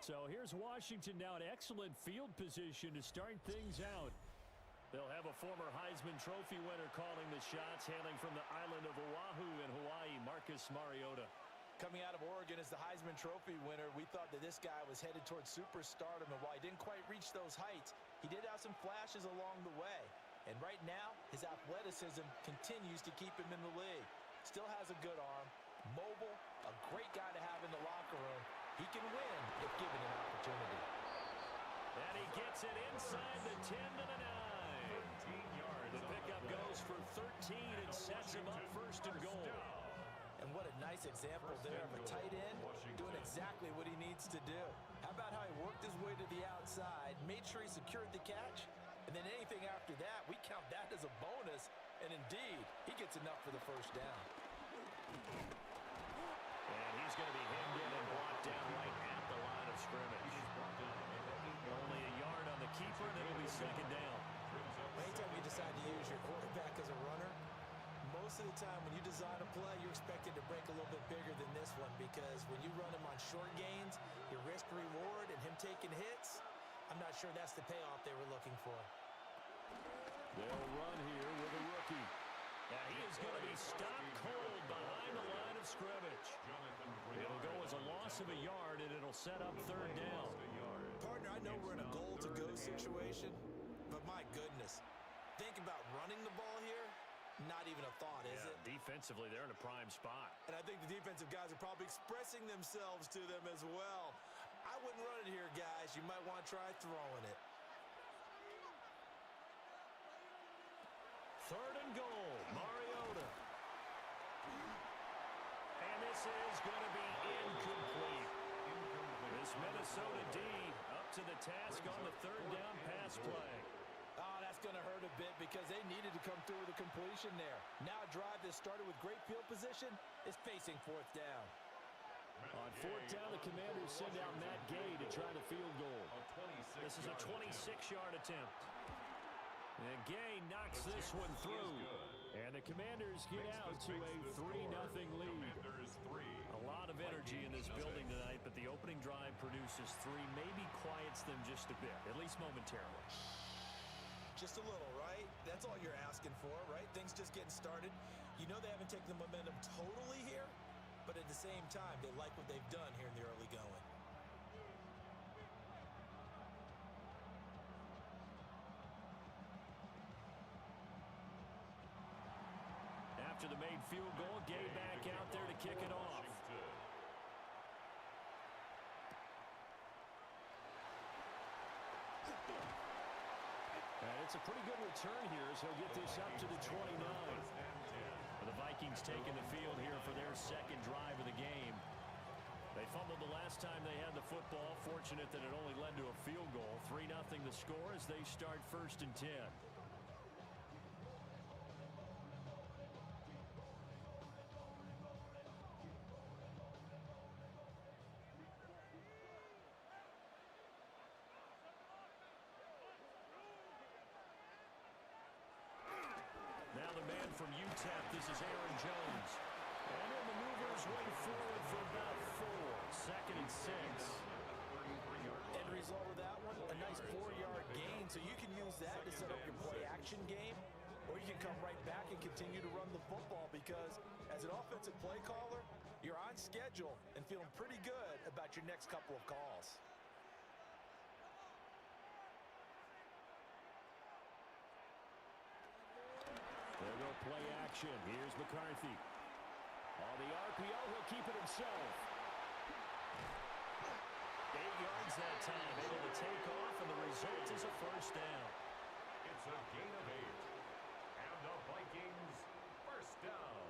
Speaker 6: So here's Washington now in excellent field position to start things out. They'll have a former Heisman Trophy winner calling the shots, hailing from the island of Oahu in Hawaii, Marcus Mariota.
Speaker 7: Coming out of Oregon as the Heisman Trophy winner, we thought that this guy was headed towards superstardom, and while he didn't quite reach those heights, he did have some flashes along the way. And right now, his athleticism continues to keep him in the league. Still has a good arm, mobile, a great guy to have in the locker room. He can win if given an opportunity.
Speaker 6: And he gets it inside the 10 to the 9. The pickup goes for 13 and sets him up first and goal.
Speaker 7: And what a nice example there of a tight end doing exactly what he needs to do. How about how he worked his way to the outside, made sure he secured the catch, and then anything after that, we count that as a bonus. And indeed, he gets enough for the first down.
Speaker 6: And he's going to be hemmed in and brought down right at the line of scrimmage. Only a yard on the keeper, and it'll be second down.
Speaker 7: Anytime you decide to use your quarterback as a runner, most of the time when you design a play, you're expected to break a little bit bigger than this one, because when you run him on short gains, your risk-reward and him taking hits, I'm not sure that's the payoff they were looking for.
Speaker 6: They'll run here with a rookie. And he is going to be stopped cold behind the line of scrimmage. It'll go as a loss of a yard, and it'll set up third down.
Speaker 7: Partner, I know we're in a goal-to-go situation, but my goodness, think about running the ball here. Not even a thought, is it?
Speaker 6: Defensively, they're in a prime spot.
Speaker 7: And I think the defensive guys are probably expressing themselves to them as well. I wouldn't run it here, guys. You might want to try throwing it.
Speaker 6: Third and goal, Mariota. And this is going to be incomplete. This Minnesota D up to the task on the third down pass play.
Speaker 7: Oh, that's going to hurt a bit because they needed to come through with a completion there. Now a drive that started with great field position is facing fourth down.
Speaker 6: On fourth down, the Commanders send out Matt Gay to try the field goal. This is a 26-yard attempt. And Gay knocks this one through. And the Commanders get out to a 3-0 lead. A lot of energy in this building tonight, but the opening drive produces 3, maybe quiets them just a bit, at least momentarily.
Speaker 7: Just a little, right? That's all you're asking for, right? Things just getting started. You know they haven't taken the momentum totally here, but at the same time, they like what they've done here in the early going.
Speaker 6: After the made field goal, Gay back out there to kick it off. And it's a pretty good return here as he'll get this up to the 29. The Vikings taking the field here for their second drive of the game. They fumbled the last time they had the football. Fortunate that it only led to a field goal. 3-0 the score as they start 1st and 10. Now the man from UTEP, this is Aaron Jones. And he maneuvers way forward for about 4. 2nd and 6.
Speaker 7: End result of that one, a nice 4-yard gain. So you can use that to set up your play-action game, or you can come right back and continue to run the football because as an offensive play caller, you're on schedule and feeling pretty good about your next couple of calls.
Speaker 6: They'll go play action. Here's McCarthy. On the RPO, he'll keep it himself. 8 yards that time, able to take off, and the result is a 1st down.
Speaker 3: It's a gain of 8. And the Vikings, 1st down.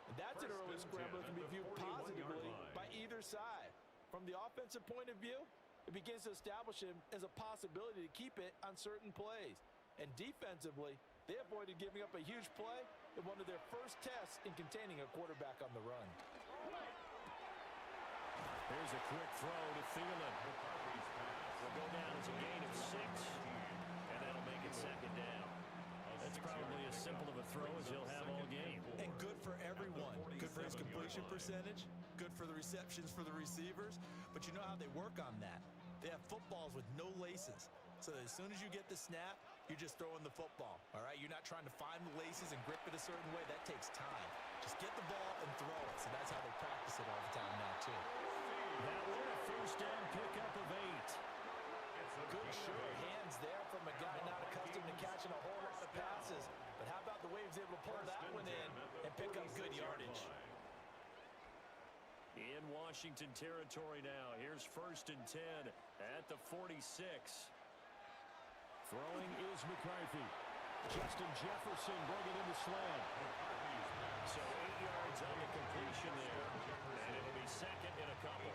Speaker 7: And that's an early scramble that can be viewed positively by either side. From the offensive point of view, it begins to establish him as a possibility to keep it on certain plays. And defensively, they avoided giving up a huge play in one of their first tests in containing a quarterback on the run.
Speaker 6: Here's a quick throw to Thielen. Will go down as a gain of 6, and that'll make it 2nd down. That's probably as simple of a throw as he'll have all game.
Speaker 7: And good for everyone. Good for his completion percentage, good for the receptions for the receivers. But you know how they work on that. They have footballs with no laces. So that as soon as you get the snap, you're just throwing the football, all right? You're not trying to find the laces and grip it a certain way. That takes time. Just get the ball and throw it. So that's how they practice it all the time now, too.
Speaker 6: That one a 1st down pickup of 8.
Speaker 7: Good sure hands there from a guy not accustomed to catching a whole lot of passes. But how about the way he was able to pull that one in and pick up good yardage?
Speaker 6: In Washington territory now. Here's 1st and 10 at the 46. Throwing is McCarthy. Justin Jefferson bringing in the slam. So 8 yards on the completion there. And it'll be 2nd and a couple.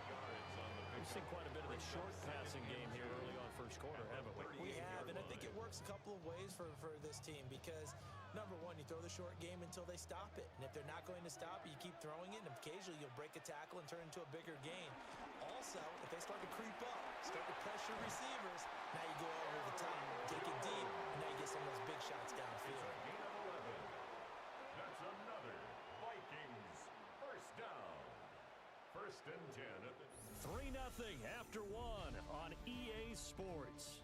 Speaker 6: We've seen quite a bit of the short passing game here early on 1st quarter, haven't we?
Speaker 7: We have, and I think it works a couple of ways for this team because, number one, you throw the short game until they stop it. And if they're not going to stop it, you keep throwing it, and occasionally you'll break a tackle and turn it into a bigger gain. Also, if they start to creep up, start to pressure receivers, now you go over the top, take it deep, and now you get some of those big shots downfield.
Speaker 3: That's another Vikings 1st down. 1st and 10 at the
Speaker 6: 3-0 after 1 on EA Sports.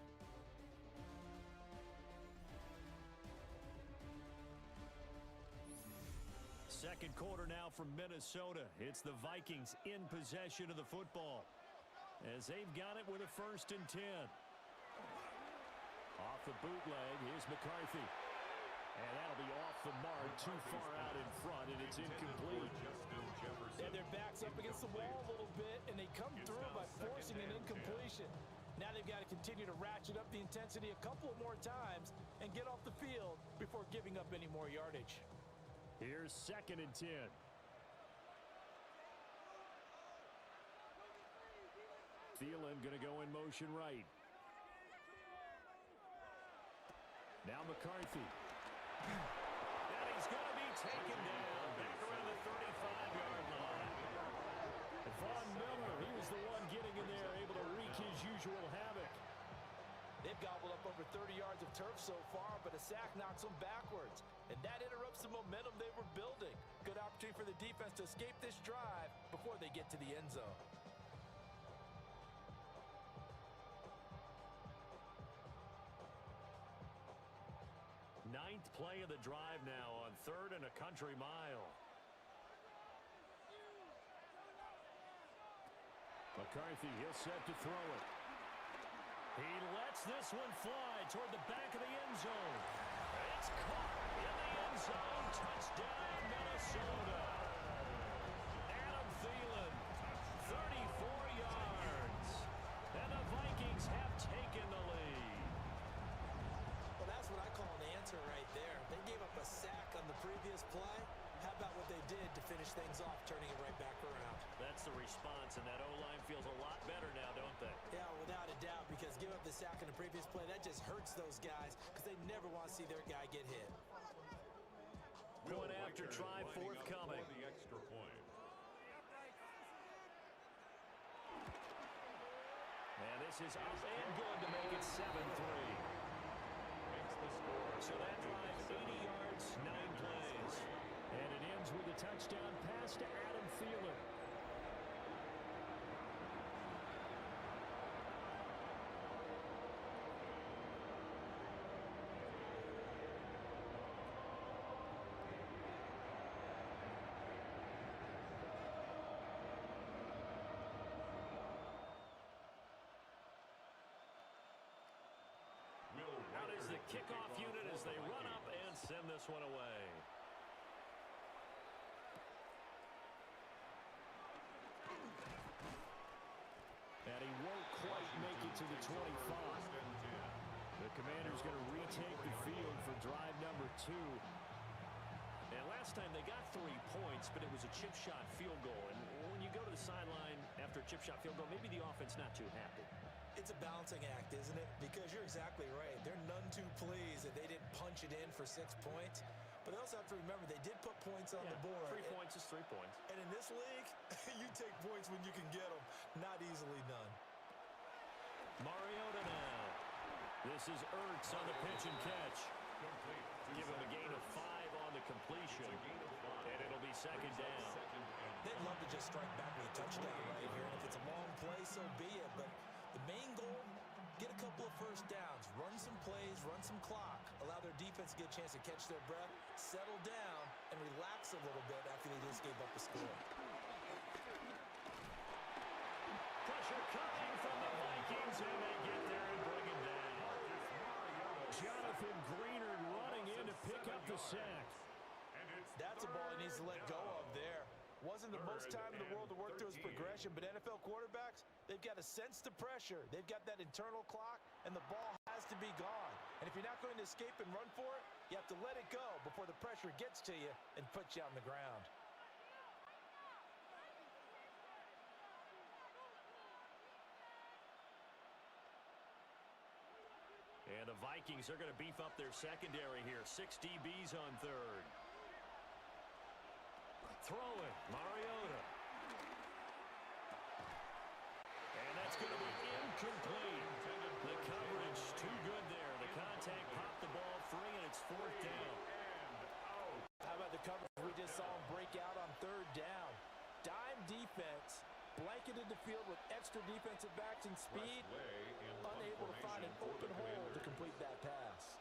Speaker 6: Second quarter now from Minnesota. It's the Vikings in possession of the football as they've got it with a 1st and 10. Off the bootleg, here's McCarthy. And that'll be off the mark, too far out in front, and it's incomplete.
Speaker 7: And their backs up against the wall a little bit, and they come through by forcing an incompletion. Now they've got to continue to ratchet up the intensity a couple of more times and get off the field before giving up any more yardage.
Speaker 6: Here's 2nd and 10. Thielen going to go in motion right. Now McCarthy. And he's going to be taken down back around the 35-yard line. Von Miller, he was the one getting in there, able to wreak his usual havoc.
Speaker 7: They've gobbled up over 30 yards of turf so far, but a sack knocks them backwards. And that interrupts the momentum they were building. Good opportunity for the defense to escape this drive before they get to the end zone.
Speaker 6: Ninth play of the drive now on 3rd and a country mile. McCarthy, he'll set to throw it. He lets this one fly toward the back of the end zone. It's caught in the end zone. Touchdown, Minnesota. Adam Thielen, 34 yards. And the Vikings have taken the lead.
Speaker 7: Well, that's what I call an answer right there. They gave up a sack on the previous play. How about what they did to finish things off, turning it right back around?
Speaker 6: That's the response, and that O-line feels a lot better now, don't they?
Speaker 7: Yeah, without a doubt, because give up the sack in the previous play, that just hurts those guys because they never want to see their guy get hit.
Speaker 6: Point after try forthcoming.
Speaker 3: The extra point.
Speaker 6: And this is up and good to make it 7-3. So that drive, 80 yards, 9 plays. And it ends with a touchdown pass to Adam Thielen. Out is the kickoff unit as they run up and send this one away. And he won't quite make it to the 25. The Commanders going to retake the field for drive number 2. And last time they got 3 points, but it was a chip shot field goal. And when you go to the sideline after a chip shot field goal, maybe the offense not too happy.
Speaker 7: It's a balancing act, isn't it? Because you're exactly right. They're none too pleased that they didn't punch it in for 6 points. But they also have to remember they did put points on the board.
Speaker 6: 3 points is 3 points.
Speaker 7: And in this league, you take points when you can get them. Not easily done.
Speaker 6: Mariota now. This is Ertz on the pitch and catch. Give him a gain of 5 on the completion. And it'll be second down.
Speaker 7: They'd love to just strike back with a touchdown right here. And if it's a long play, so be it. But the main goal, get a couple of first downs, run some plays, run some clock, allow their defense to get a chance to catch their breath, settle down, and relax a little bit after they just gave up a score.
Speaker 6: Pressure coming from the Vikings, and they get there and bring him down. Jonathan Greenard running in to pick up the sack.
Speaker 7: That's a ball he needs to let go of there. Wasn't the most time in the world to work through his progression, but NFL quarterbacks, they've got to sense the pressure. They've got that internal clock, and the ball has to be gone. And if you're not going to escape and run for it, you have to let it go before the pressure gets to you and puts you on the ground.
Speaker 6: And the Vikings are going to beef up their secondary here. 6 DBs on third. Throwing, Mariota. And that's going to be incomplete. The coverage too good there. The contact popped the ball free, and it's 4th down.
Speaker 7: How about the coverage we just saw him break out on 3rd down? Dime defense, blanketed the field with extra defensive backs and speed, unable to find an open hole to complete that pass.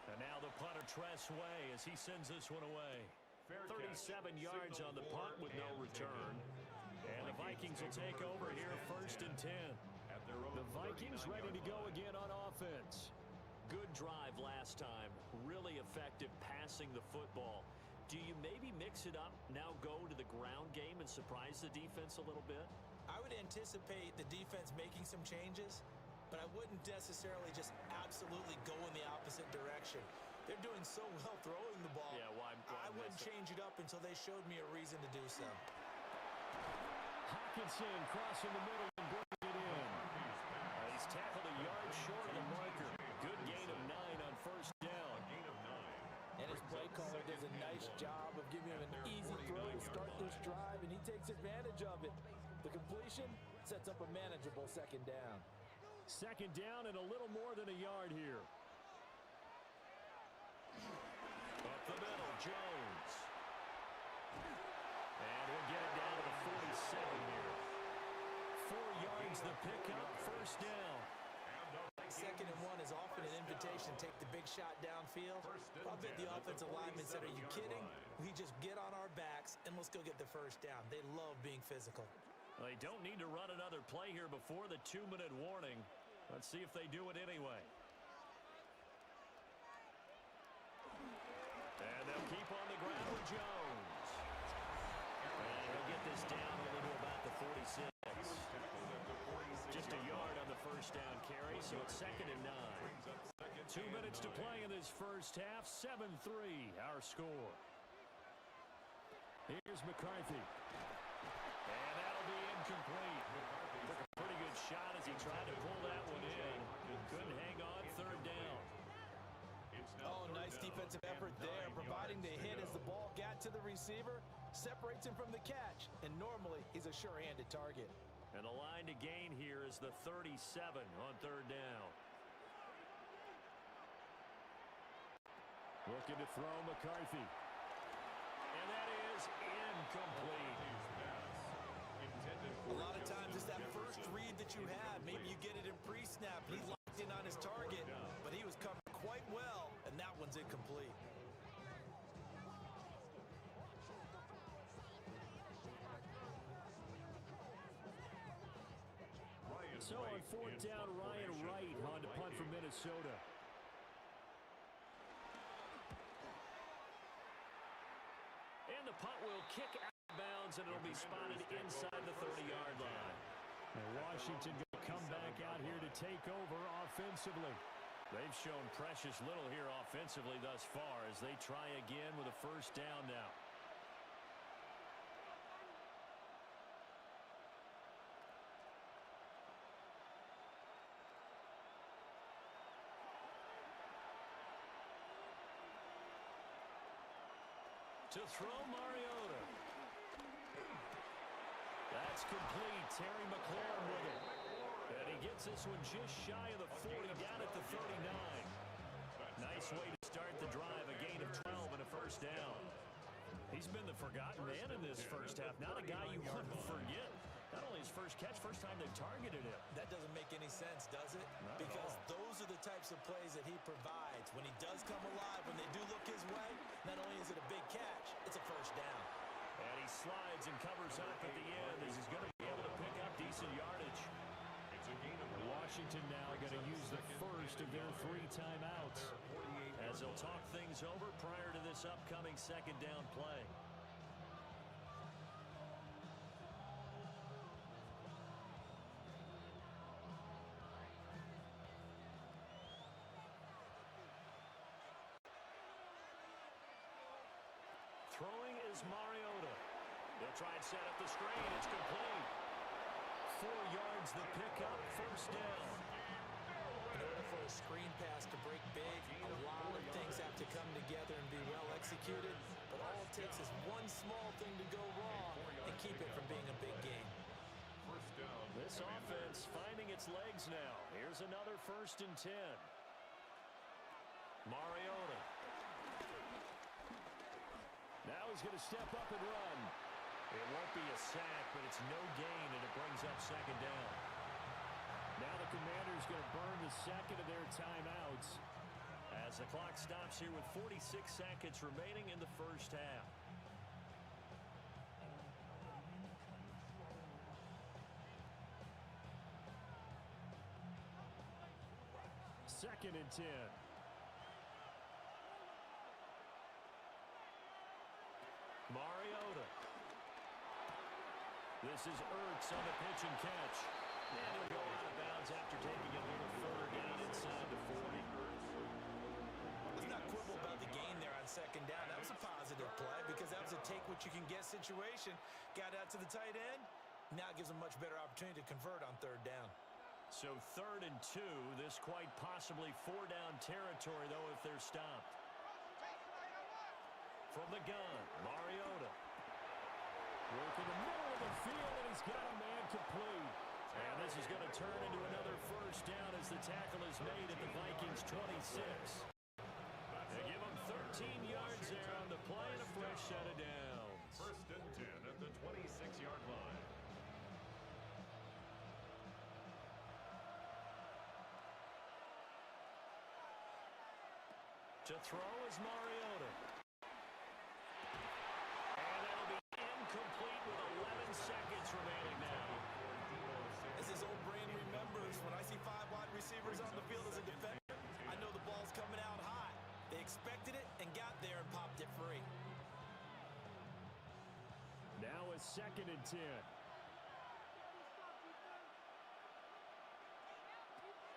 Speaker 6: And now the punter Tress Way as he sends this one away. 37 yards on the punt with no return. And the Vikings will take over here 1st and 10. The Vikings ready to go again on offense. Good drive last time. Really effective passing the football. Do you maybe mix it up, now go to the ground game and surprise the defense a little bit?
Speaker 7: I would anticipate the defense making some changes, but I wouldn't necessarily just absolutely go in the opposite direction. They're doing so well throwing the ball.
Speaker 6: Yeah, why
Speaker 7: I wouldn't change it up until they showed me a reason to do so.
Speaker 6: Hawkinson crossing the middle and bringing it in. He's tackled a yard short of the marker. Good gain of 9 on 1st down.
Speaker 7: And his play caller does a nice job of giving him an easy throw to start this drive, and he takes advantage of it. The completion sets up a manageable 2nd down.
Speaker 6: 2nd down and a little more than a yard here. Up the middle, Jones. And we'll get it down to the 47 here. 4 yards the pickup, 1st down.
Speaker 7: 2nd and 1 is often an invitation to take the big shot downfield. I'll bet the offensive lineman said, are you kidding? We just get on our backs and let's go get the 1st down. They love being physical.
Speaker 6: Well, they don't need to run another play here before the 2-minute warning. Let's see if they do it anyway. And they'll keep on the ground with Jones. And they'll get this down over to about the 46. Just a yard on the 1st down carry, so it's 2nd and 9. 2 minutes to play in this 1st half. 7-3, our score. Here's McCarthy. And that'll be incomplete. Took a pretty good shot as he tried to pull that one in. Couldn't hang on. Third down.
Speaker 7: Oh, nice defensive effort there, providing the hit as the ball got to the receiver, separates him from the catch, and normally he's a sure-handed target.
Speaker 6: And the line to gain here is the 37 on third down. Looking to throw McCarthy. And that is incomplete.
Speaker 7: A lot of times it's that first read that you have. Maybe you get it in pre-snap. He locked in on his target, but he was covered quite well, and that one's incomplete.
Speaker 6: So on fourth down, Ryan Wright on to punt for Minnesota. And the punt will kick out of bounds, and it'll be spotted inside the 30-yard line. And Washington going to come back out here to take over offensively. They've shown precious little here offensively thus far as they try again with a first down now. To throw Mariota. That's complete. Terry McLaurin with it. And he gets this one just shy of the 40, down at the 39. Nice way to start the drive. A gain of 12 and a first down. He's been the forgotten man in this first half. Not a guy you want to forget. Not only his first catch, first time they've targeted him.
Speaker 7: That doesn't make any sense, does it? Because those are the types of plays that he provides. When he does come alive, when they do look his way, not only is it a big catch, it's a first down.
Speaker 6: And he slides and covers up at the end as he's going to be able to pick up decent yardage. Washington now going to use the first of their 3 timeouts as they'll talk things over prior to this upcoming second down play. Throwing is Mariota. They'll try and set up the screen. It's complete. 4 yards the pickup, first down.
Speaker 7: In order for a screen pass to break big, a lot of things have to come together and be well executed. But all it takes is one small thing to go wrong and keep it from being a big game.
Speaker 6: This offense finding its legs now. Here's another 1st and 10. Mariota. Now he's going to step up and run. It won't be a sack, but it's no gain, and it brings up second down. Now the Commanders going to burn the second of their timeouts as the clock stops here with 46 seconds remaining in the first half. Second and 10. Mariota. This is Ertz on the pitch and catch. And he'll go out of bounds after taking a little further down inside the 40.
Speaker 7: Let's not quibble about the gain there on second down. That was a positive play because that was a take-what-you-can-get situation. Got out to the tight end. Now it gives them much better opportunity to convert on third down.
Speaker 6: So 3rd and 2. This quite possibly 4-down territory, though, if they're stopped. From the gun, Mariota. Work in the middle of the field, and he's got a man complete. And this is going to turn into another first down as the tackle is made at the Vikings 26. They give him 13 yards there on the play and a fresh set of downs.
Speaker 3: 1st and 10 at the 26-yard line.
Speaker 6: To throw is Mariota. And that'll be incomplete with 11 seconds remaining now.
Speaker 7: As his old brain remembers, when I see 5 wide receivers on the field as a defender, I know the ball's coming out high. They expected it and got there and popped it free.
Speaker 6: Now a 2nd and 10.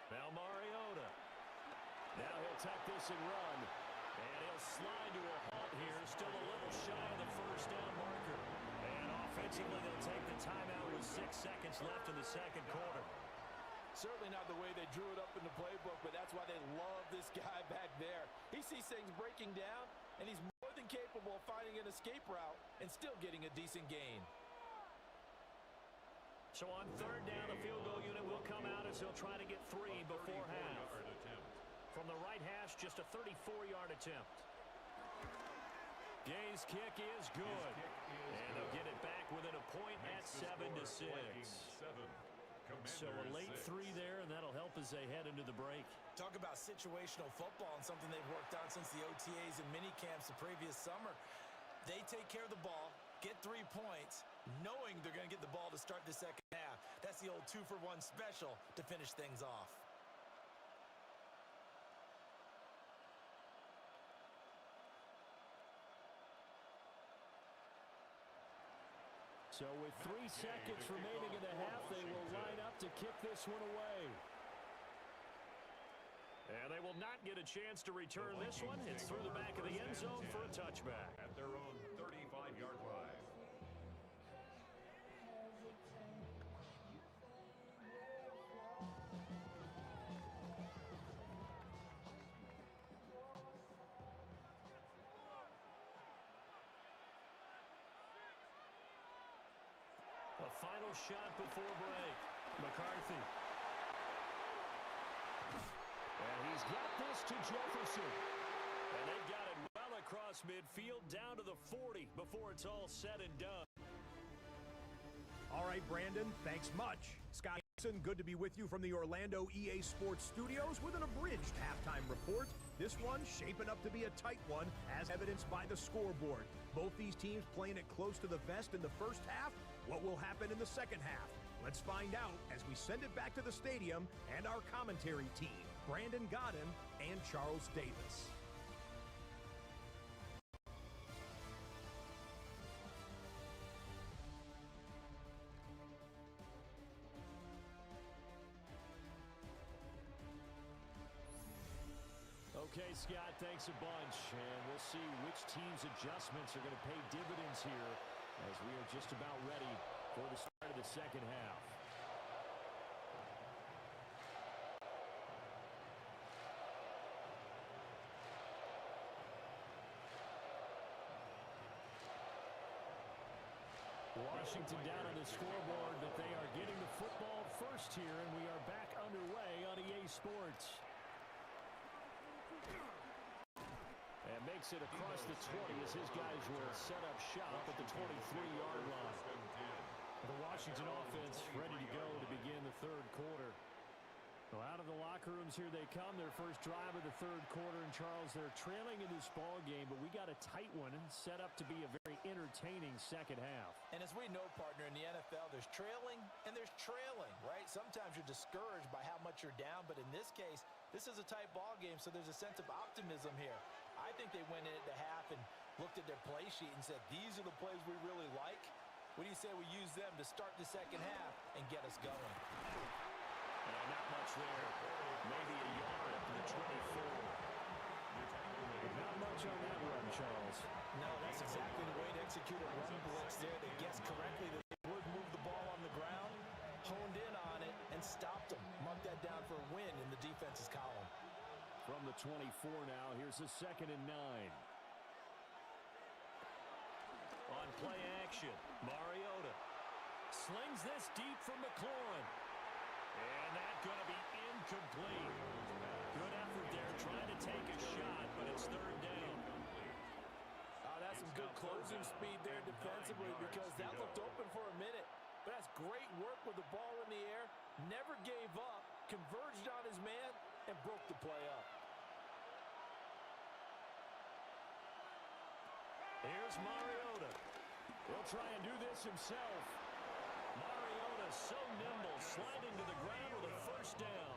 Speaker 6: Now Mariota. Now he'll tuck this and run. And he'll slide to a halt here. Still a little shy of the first down marker. And off Offensively, they'll take the timeout with 6 seconds left in the second quarter.
Speaker 7: Certainly not the way they drew it up in the playbook, but that's why they love this guy back there. He sees things breaking down, and he's more than capable of finding an escape route and still getting a decent gain.
Speaker 6: So on third down, the field goal unit will come out as they'll try to get 3 before half. From the right hash, just a 34-yard attempt. Gay's kick is good. And they'll get it back within a point at 7-6. So a late 3 there, and that'll help as they head into the break.
Speaker 7: Talk about situational football and something they've worked on since the OTAs and mini camps the previous summer. They take care of the ball, get 3 points, knowing they're going to get the ball to start the second half. That's the old 2-for-1 special to finish things off.
Speaker 6: So with 3 seconds remaining in the half, they will line up to kick this one away. And they will not get a chance to return this one. It's through the back of the end zone for a touchback.
Speaker 3: At their own 35-yard line.
Speaker 6: A final shot before break. McCarthy. And he's got this to Jefferson. And they've got it well across midfield down to the 40 before it's all said and done.
Speaker 4: All right, Brandon, thanks much. Scott Hanson, good to be with you from the Orlando EA Sports Studios with an abridged halftime report. This one shaping up to be a tight one, as evidenced by the scoreboard. Both these teams playing it close to the vest in the first half. What will happen in the second half? Let's find out as we send it back to the stadium and our commentary team, Brandon Godden and Charles Davis.
Speaker 6: Okay, Scott, thanks a bunch. And we'll see which team's adjustments are going to pay dividends here as we are just about ready for the start of the second half. Washington down on the scoreboard, but they are getting the football first here, and we are back underway on EA Sports. And makes it across the 20 as his guys will set up shop at the 23-yard line. The Washington offense ready to go to begin the third quarter. Well, out of the locker rooms here they come. Their first drive of the third quarter. And, Charles, they're trailing in this ball game, but we got a tight one set up to be a very entertaining second half.
Speaker 7: And as we know, partner, in the NFL, there's trailing and there's trailing, right? Sometimes you're discouraged by how much you're down, but in this case, this is a tight ball game, so there's a sense of optimism here. I think they went in at the half and looked at their play sheet and said, these are the plays we really like. What do you say we use them to start the second half and get us going?
Speaker 6: Not much there. Maybe a yard up to the 24. Not much on that run, Charles.
Speaker 7: No, that's exactly the way to execute a run blitz there. They guessed correctly that they would move the ball on the ground, honed in on it, and stopped them. Mark that down for a win in the defense's column.
Speaker 6: From the 24 now, here's a 2nd and 9. On play action, Mariota slings this deep from McLaurin. And that's going to be incomplete. Good effort there, trying to take a shot, but it's third down.
Speaker 7: That's some good closing speed there defensively because that looked open for a minute. But that's great work with the ball in the air. Never gave up, converged on his man, and broke the play up.
Speaker 6: Here's Mariota. He'll try and do this himself. Mariota so nimble, sliding to the ground with a first down.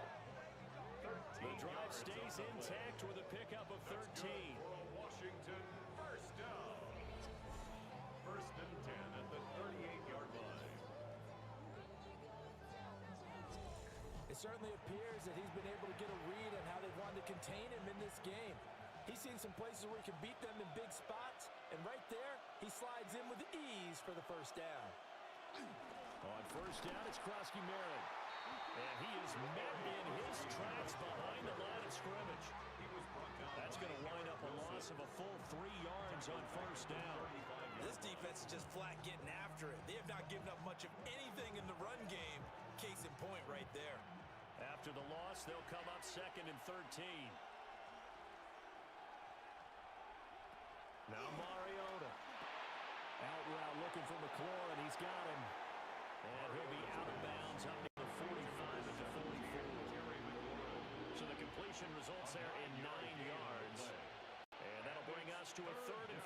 Speaker 6: The drive stays intact with a pickup of 13.
Speaker 3: Washington first down. 1st and 10 at the 38-yard line.
Speaker 7: It certainly appears that he's been able to get a read on how they wanted to contain him in this game. He's seen some places where he can beat them in big spots, and right there, He slides in with ease for the first down.
Speaker 6: On first down, it's Krosky-Merritt. And he is met in his tracks behind the line of scrimmage. That's going to wind up a loss of a full 3 yards on first down.
Speaker 7: This defense is just flat getting after it. They have not given up much of anything in the run game. Case in point right there.
Speaker 6: After the loss, they'll come up 2nd and 13. Now Mariota. Out route looking for McLaurin. He's got him. And he'll be out of bounds up near the 45 at the 44. So the completion results there in 9 yards. And that'll bring us to a 3rd and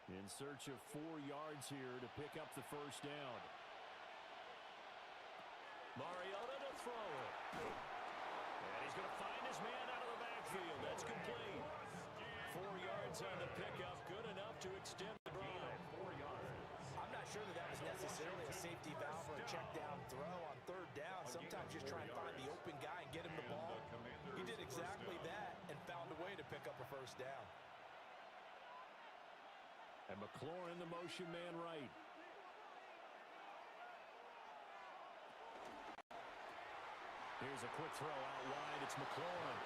Speaker 6: 4. In search of 4 yards here to pick up the first down. Mariota to throw it. And he's going to find his man out of the backfield. That's complete. 4 yards on the pickup. Good enough to extend the drive. 4 yards.
Speaker 7: I'm not sure that was necessarily a safety valve or a check down throw on 3rd down. Sometimes just try and find the open guy and get him the ball. He did exactly that and found a way to pick up a first down.
Speaker 6: And McLaurin, the motion man right. Here's a quick throw out wide. It's McLaurin.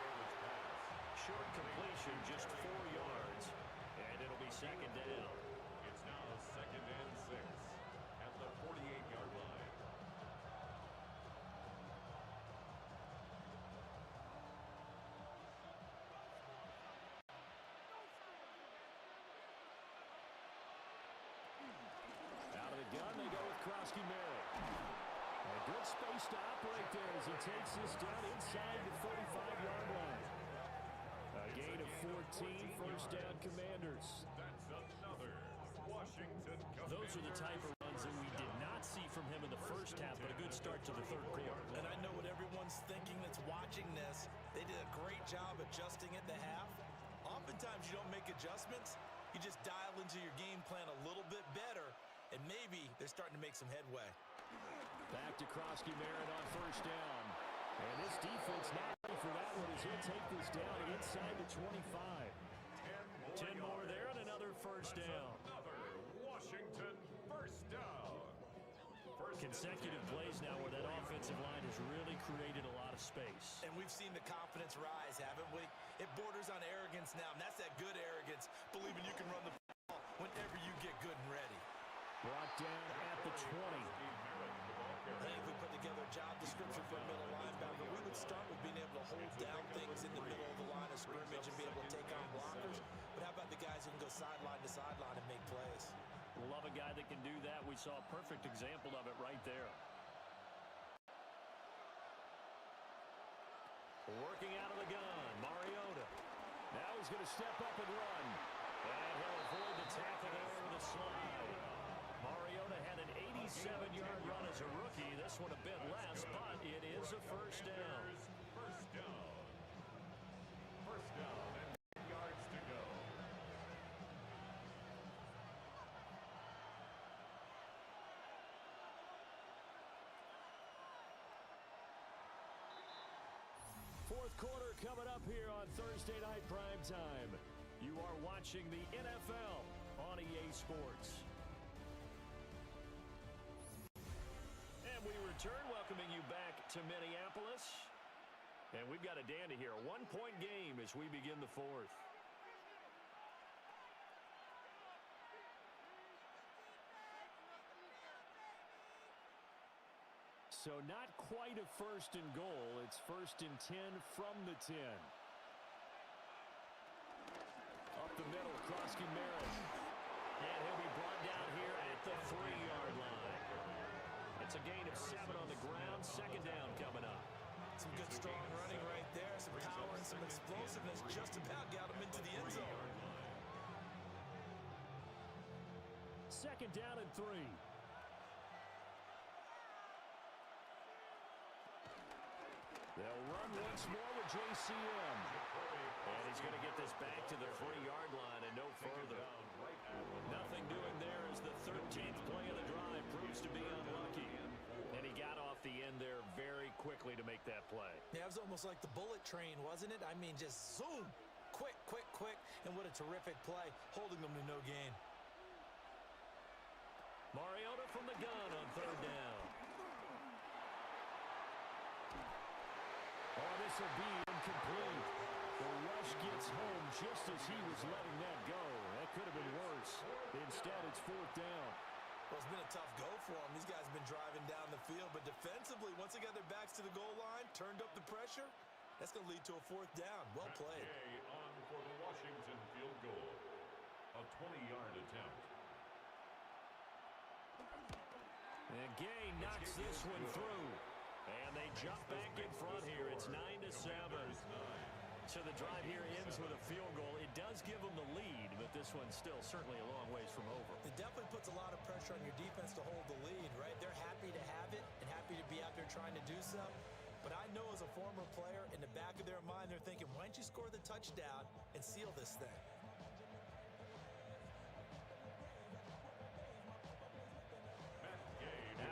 Speaker 6: Short completion, just 4 yards. And it'll be 2nd down.
Speaker 3: It's now 2nd and 6 at the 48-yard line.
Speaker 6: Out of the gun, they go with Krosky-Merritt. A good space to operate there as he takes this down inside the 45-yard line. A gain of 14, first down Commanders.
Speaker 3: That's another Washington command.
Speaker 6: Those are the type of runs that we did not see from him in the first half, but a good start to the 3rd quarter.
Speaker 7: And I know what everyone's thinking that's watching this. They did a great job adjusting at the half. Oftentimes you don't make adjustments. You just dial into your game plan a little bit better, and maybe they're starting to make some headway.
Speaker 6: Back to Krosky-Merritt on first down. And this defense not ready for that one as he'll take this down inside the 25. 10 more there and another first down.
Speaker 3: Another Washington first down.
Speaker 6: Consecutive plays now where that offensive line has really created a lot of space.
Speaker 7: And we've seen the confidence rise, haven't we? It borders on arrogance now, and that's that good arrogance, believing you can run the ball whenever you get good and ready.
Speaker 6: Brought down at the 20.
Speaker 7: I think if we put together a job description for a middle linebacker, we would start with being able to hold down things in the middle of the line of scrimmage and be able to take on blockers. But how about the guys who can go sideline to sideline and make plays?
Speaker 6: Love a guy that can do that. We saw a perfect example of it right there. Working out of the gun, Mariota. Now he's going to step up and run. And he'll avoid the tackle there with a slide. Mariota had an 87-yard run as a rookie. This one a bit less, but it is a first down.
Speaker 3: First down. First down and 10 yards to go.
Speaker 6: Fourth quarter coming up here on Thursday Night Primetime. You are watching the NFL on EA Sports. And we return, welcoming you back to Minneapolis. And we've got a dandy here, a one-point game as we begin the 4th. So not quite a 1st and goal. It's 1st and 10 from the 10. Up the middle, Krosky-Merritt. And he'll be brought down here at the 3-yard line. It's a gain of 7 on the ground. 2nd down coming up.
Speaker 7: Some good, strong running right there. Some power and some explosiveness. Just about got him into the end zone.
Speaker 6: 2nd down and 3. They'll run once more with JCM. And he's going to get this back to the 3-yard line and no further. Nothing doing there as the 13th play of the drive proves to be unlucky. And he got off the end there very quickly to make that play.
Speaker 7: Yeah, it was almost like the bullet train, wasn't it? I mean, just zoom. Quick, quick, quick, and what a terrific play, holding them to no gain.
Speaker 6: Mariota from the gun on third down. Oh, this will be incomplete. The rush gets home just as he was letting that go. That could have been worse. Instead, it's fourth down.
Speaker 7: Well, it's been a tough go for them. These guys have been driving down the field, but defensively, once they got their backs to the goal line, turned up the pressure, that's going to lead to a fourth down. Well played.
Speaker 3: Gay on for the Washington field goal. A 20-yard attempt.
Speaker 6: And Gay knocks this one through. And they jump back in front here. It's 9-7. So the drive here ends with a field goal. It does give them the lead, but this one's still certainly a long ways from over.
Speaker 7: It definitely puts a lot of pressure on your defense to hold the lead, right? They're happy to have it and happy to be out there trying to do so. But I know as a former player, in the back of their mind, they're thinking, why don't you score the touchdown and seal this thing?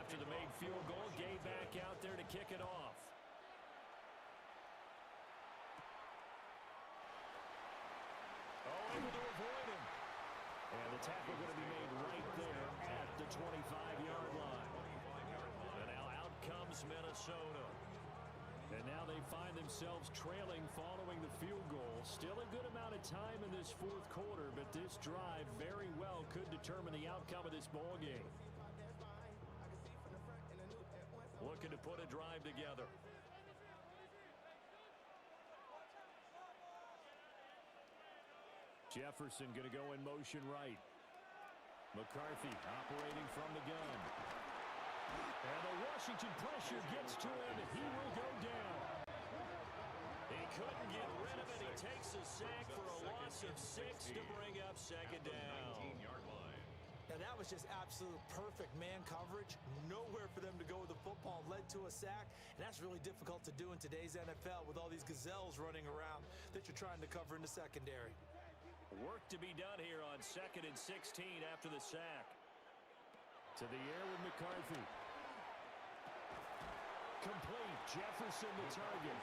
Speaker 6: After the made field goal, Gay back out there to kick it off. Oh, able to avoid him. And the tackle going to be made right there at the 25-yard line. And now out comes Minnesota. And now they find themselves trailing following the field goal. Still a good amount of time in this fourth quarter, but this drive very well could determine the outcome of this ball game. Looking to put a drive together. Jefferson going to go in motion right. McCarthy operating from the gun. And the Washington pressure gets to him, and he will go down. He couldn't get rid of it. He takes a sack for a loss of 6 to bring up second down.
Speaker 7: Now that was just absolute perfect man coverage. Nowhere for them to go with the football. Led to a sack, and that's really difficult to do in today's NFL with all these gazelles running around that you're trying to cover in the secondary.
Speaker 6: Work to be done here on 2nd and 16 after the sack. To the air with McCarthy. Complete. Jefferson the target.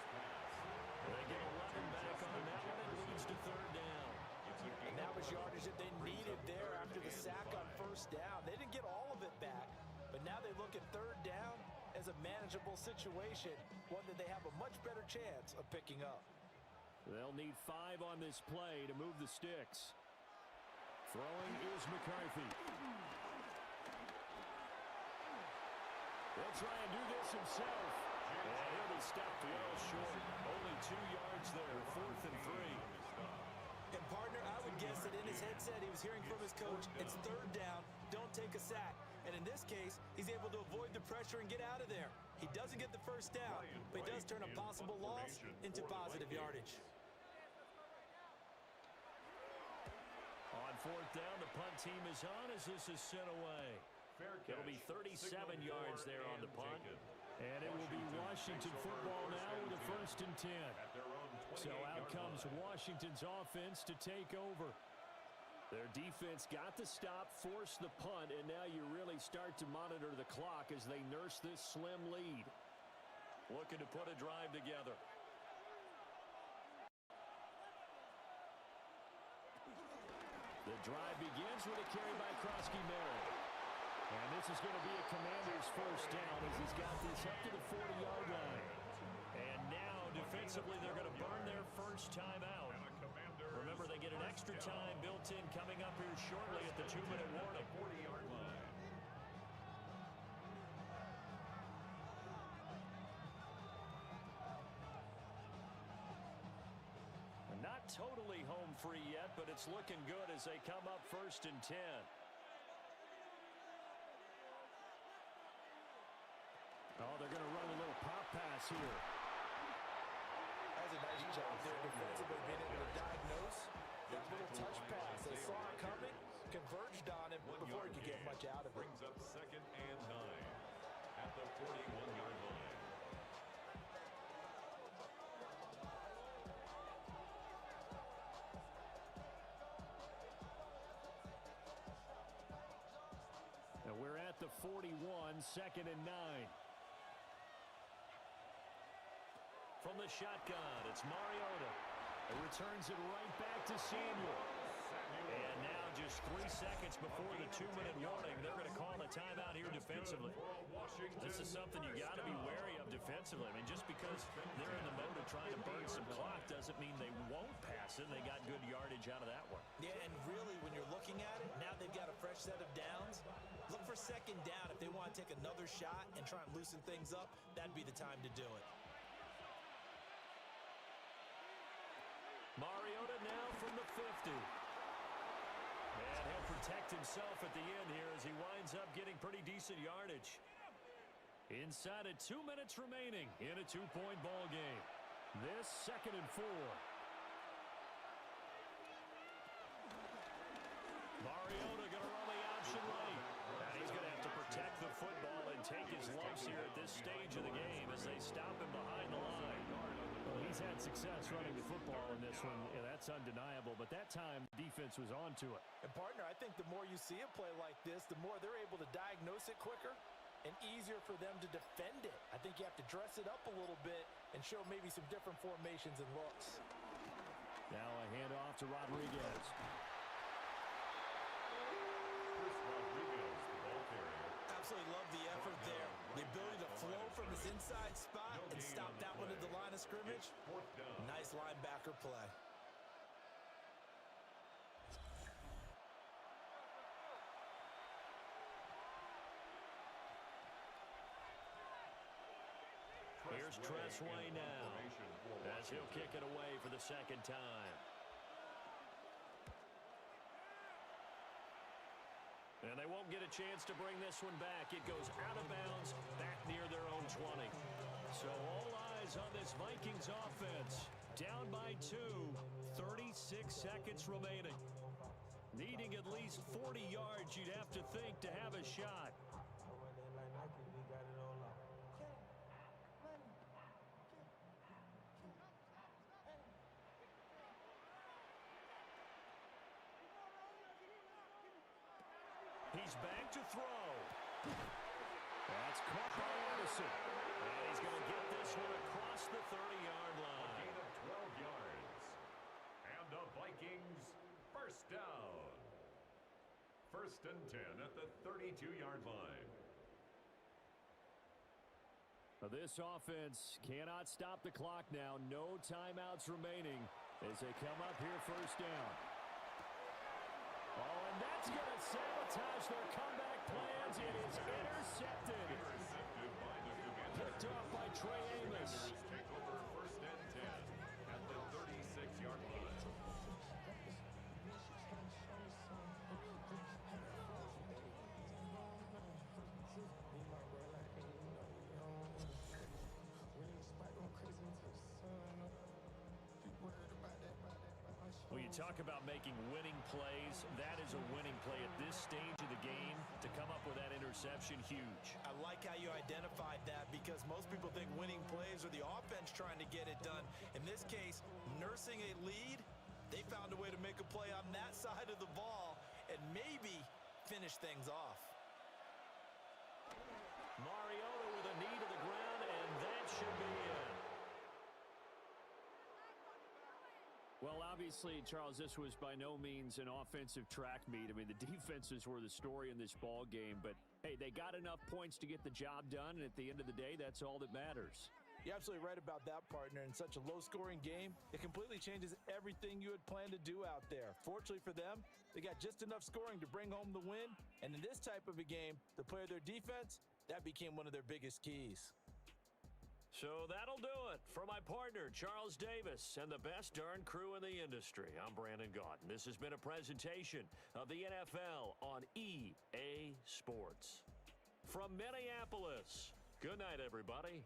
Speaker 6: They get 11 back on that one. It leads to third down.
Speaker 7: And that was yardage that they needed there after the sack on first down. They didn't get all of it back, but now they look at third down as a manageable situation, one that they have a much better chance of picking up.
Speaker 6: They'll need 5 on this play to move the sticks. Throwing is McCarthy. They'll try and do this himself. And he'll be stopped well short. Only 2 yards there, 4th and 3.
Speaker 7: And partner, I would guess that in his headset he was hearing from his coach, it's third down, don't take a sack. And in this case, he's able to avoid the pressure and get out of there. He doesn't get the first down, but he does turn a possible loss into positive yardage.
Speaker 6: On 4th down, the punt team is on as this is sent away. It'll be 37 yards there on the punt. And it will be Washington football now with a 1st and 10. So out comes Washington's offense to take over. Their defense got the stop, forced the punt, and now you really start to monitor the clock as they nurse this slim lead. Looking to put a drive together. The drive begins with a carry by Krosky-Merritt. And this is going to be a Commander's first down as he's got this up to the 40-yard line. And now, defensively, they're going to burn their first time out. Remember, they get an extra time built in coming up here shortly at the 2-minute warning.
Speaker 3: 40-yard line.
Speaker 6: Not totally home free yet, but it's looking good as they come up 1st and 10. Oh, they're going to run a little pop pass here.
Speaker 7: That's a nice job there defensively, being able to diagnose that little touch pass. They saw it coming, converged on it before he could get much out of it.
Speaker 3: Brings up 2nd and 9 at the 41-yard line.
Speaker 6: And we're at the 41, 2nd and 9. From the shotgun, it's Mariota. Returns it right back to Samuel. And now just 3 seconds before the 2-minute warning, they're going to call a timeout here defensively. This is something you got to be wary of defensively. I mean, just because they're in the mode of trying to burn some clock doesn't mean they won't pass it. They got good yardage out of that one.
Speaker 7: Yeah, and really, when you're looking at it, now they've got a fresh set of downs. Look for second down. If they want to take another shot and try and loosen things up, that'd be the time to do it.
Speaker 6: Mariota now from the 50. And he'll protect himself at the end here as he winds up getting pretty decent yardage. Inside of 2 minutes remaining in a 2-point ball game. This 2nd and 4. Mariota going to run the option right. And he's going to have to protect the football and take his lumps here at this stage of the game as they stop him behind the line.
Speaker 5: Well, he's had success running the football in this one. Yeah, that's undeniable. But that time, defense was onto it.
Speaker 7: And, partner, I think the more you see a play like this, the more they're able to diagnose it quicker and easier for them to defend it. I think you have to dress it up a little bit and show maybe some different formations and looks.
Speaker 5: Now a handoff to Rodriguez.
Speaker 7: Absolutely love the effort there. The ability to flow from his inside spot and stop that one at the line of scrimmage. Nice linebacker play.
Speaker 6: Here's Tressway now as he'll kick it away for the 2nd time. And they won't get a chance to bring this one back. It goes out of bounds back near their own 20. So all eyes on this Vikings offense. Down by 2, 36 seconds remaining. Needing at least 40 yards, you'd have to think, to have a shot. He's back to throw. That's caught by Anderson. And he's going to get this one across the 30-yard line.
Speaker 3: Gain of 12 yards. And the Vikings first down. 1st and 10 at the 32-yard line.
Speaker 5: This offense cannot stop the clock now. No timeouts remaining as they come up here 1st down. Oh, and that's going to sabotage their comeback plans. It is intercepted. Picked off by Trey Amos.
Speaker 3: Take over 1st and 10 at the 36-yard line.
Speaker 6: When you talk about making winning plays, that is a winning play at this stage of the game. To come up with that interception, huge.
Speaker 7: I like how you identified that because most people think winning plays are the offense trying to get it done. In this case, nursing a lead, they found a way to make a play on that side of the ball and maybe finish things off.
Speaker 6: Mariota with a knee to the ground, and that should be it.
Speaker 5: Well, obviously, Charles, this was by no means an offensive track meet. I mean, the defenses were the story in this ball game, but hey, they got enough points to get the job done, and at the end of the day, that's all that matters.
Speaker 7: You're absolutely right about that, partner. In such a low-scoring game, it completely changes everything you had planned to do out there. Fortunately for them, they got just enough scoring to bring home the win, and in this type of a game, to play their defense, that became one of their biggest keys.
Speaker 6: So that'll do it for my partner, Charles Davis, and the best darn crew in the industry. I'm Brandon Gaudin. This has been a presentation of the NFL on EA Sports. From Minneapolis, good night, everybody.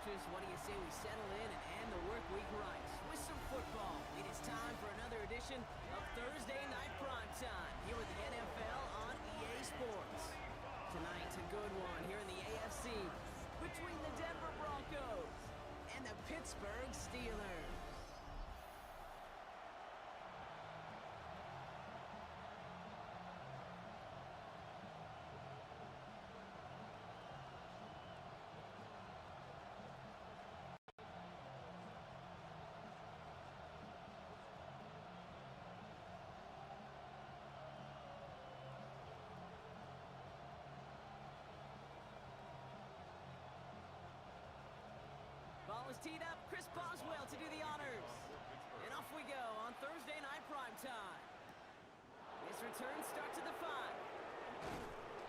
Speaker 8: coaches, what do you say we settle in and end the work week right with some football? It is time for another edition of Thursday Night Primetime here with the NFL on EA Sports. Tonight's a good one here in the AFC between the Denver Broncos and the Pittsburgh Steelers. Ball is teed up. Chris Boswell to do the honors. And off we go on Thursday Night Primetime. His return starts at the 5.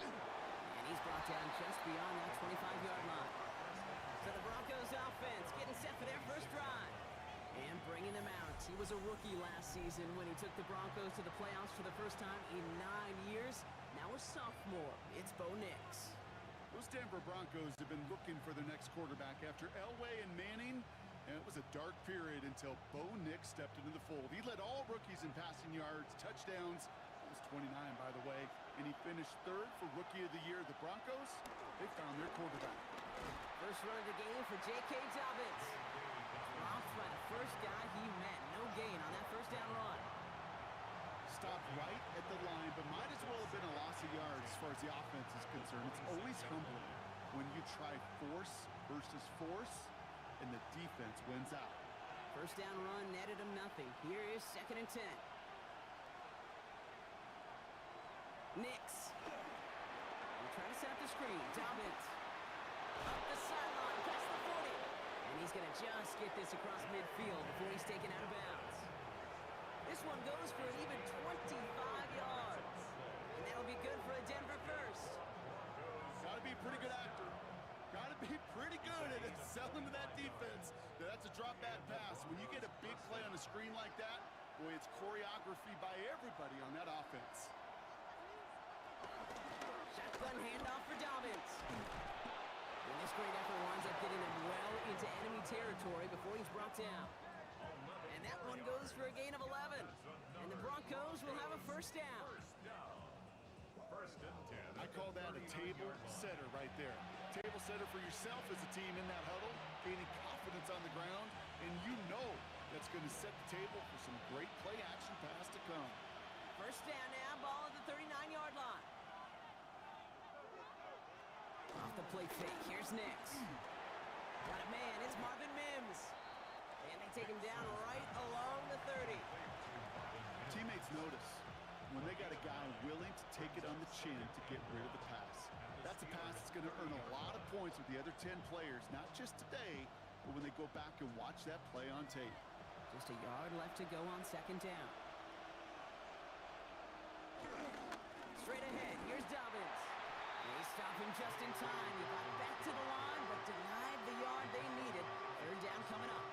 Speaker 8: And he's brought down just beyond that 25-yard line. So the Broncos offense getting set for their first drive. And bringing them out. He was a rookie last season when he took the Broncos to the playoffs for the first time in 9 years. Now a sophomore. It's Bo Nix.
Speaker 9: Those Denver Broncos have been looking for their next quarterback after Elway and Manning, and it was a dark period until Bo Nix stepped into the fold. He led all rookies in passing yards, touchdowns. It was 29, by the way, and he finished 3rd for Rookie of the Year. The Broncos, they found their quarterback.
Speaker 8: First run of the game for J.K. Dobbins. Dropped by the first guy he met. No gain on that first down run.
Speaker 9: Stopped right at the line, but might as well have been a loss of yards as far as the offense is concerned. It's always humbling when you try force versus force, and the defense wins out.
Speaker 8: First down run netted him nothing. Here is 2nd and 10. Nix. We're trying to set up the screen. Dobbins. Up the sideline, past the 40. And he's going to just get this across midfield before he's taken out of bounds. This one goes for an even 25 yards. And that'll be good for a Denver first.
Speaker 9: Got to be a pretty good actor. Got to be pretty good at selling to that defense. That's a drop back pass. When you get a big play on a screen like that, boy, it's choreography by everybody on that offense.
Speaker 8: Shotgun handoff for Dobbins. And this great effort winds up getting him well into enemy territory before he's brought down. And that one goes for a gain of 11. And the Broncos will have a first down.
Speaker 3: First and 10.
Speaker 9: I call that a table setter right there. Table setter for yourself as a team in that huddle, gaining confidence on the ground, and you know that's going to set the table for some great play action pass to come.
Speaker 8: First down now, ball at the 39-yard line. Off the play fake, here's Nix. Got a man, it's Marvin Mims. And they take him down right along the 30.
Speaker 9: Teammates notice when they got a guy willing to take it on the chin to get rid of the pass. That's a pass that's going to earn a lot of points with the other 10 players, not just today, but when they go back and watch that play on tape.
Speaker 8: Just a yard left to go on 2nd down. Straight ahead, here's Dobbins. They stop him just in time. He got back to the line, but denied the yard they needed. 3rd down coming up.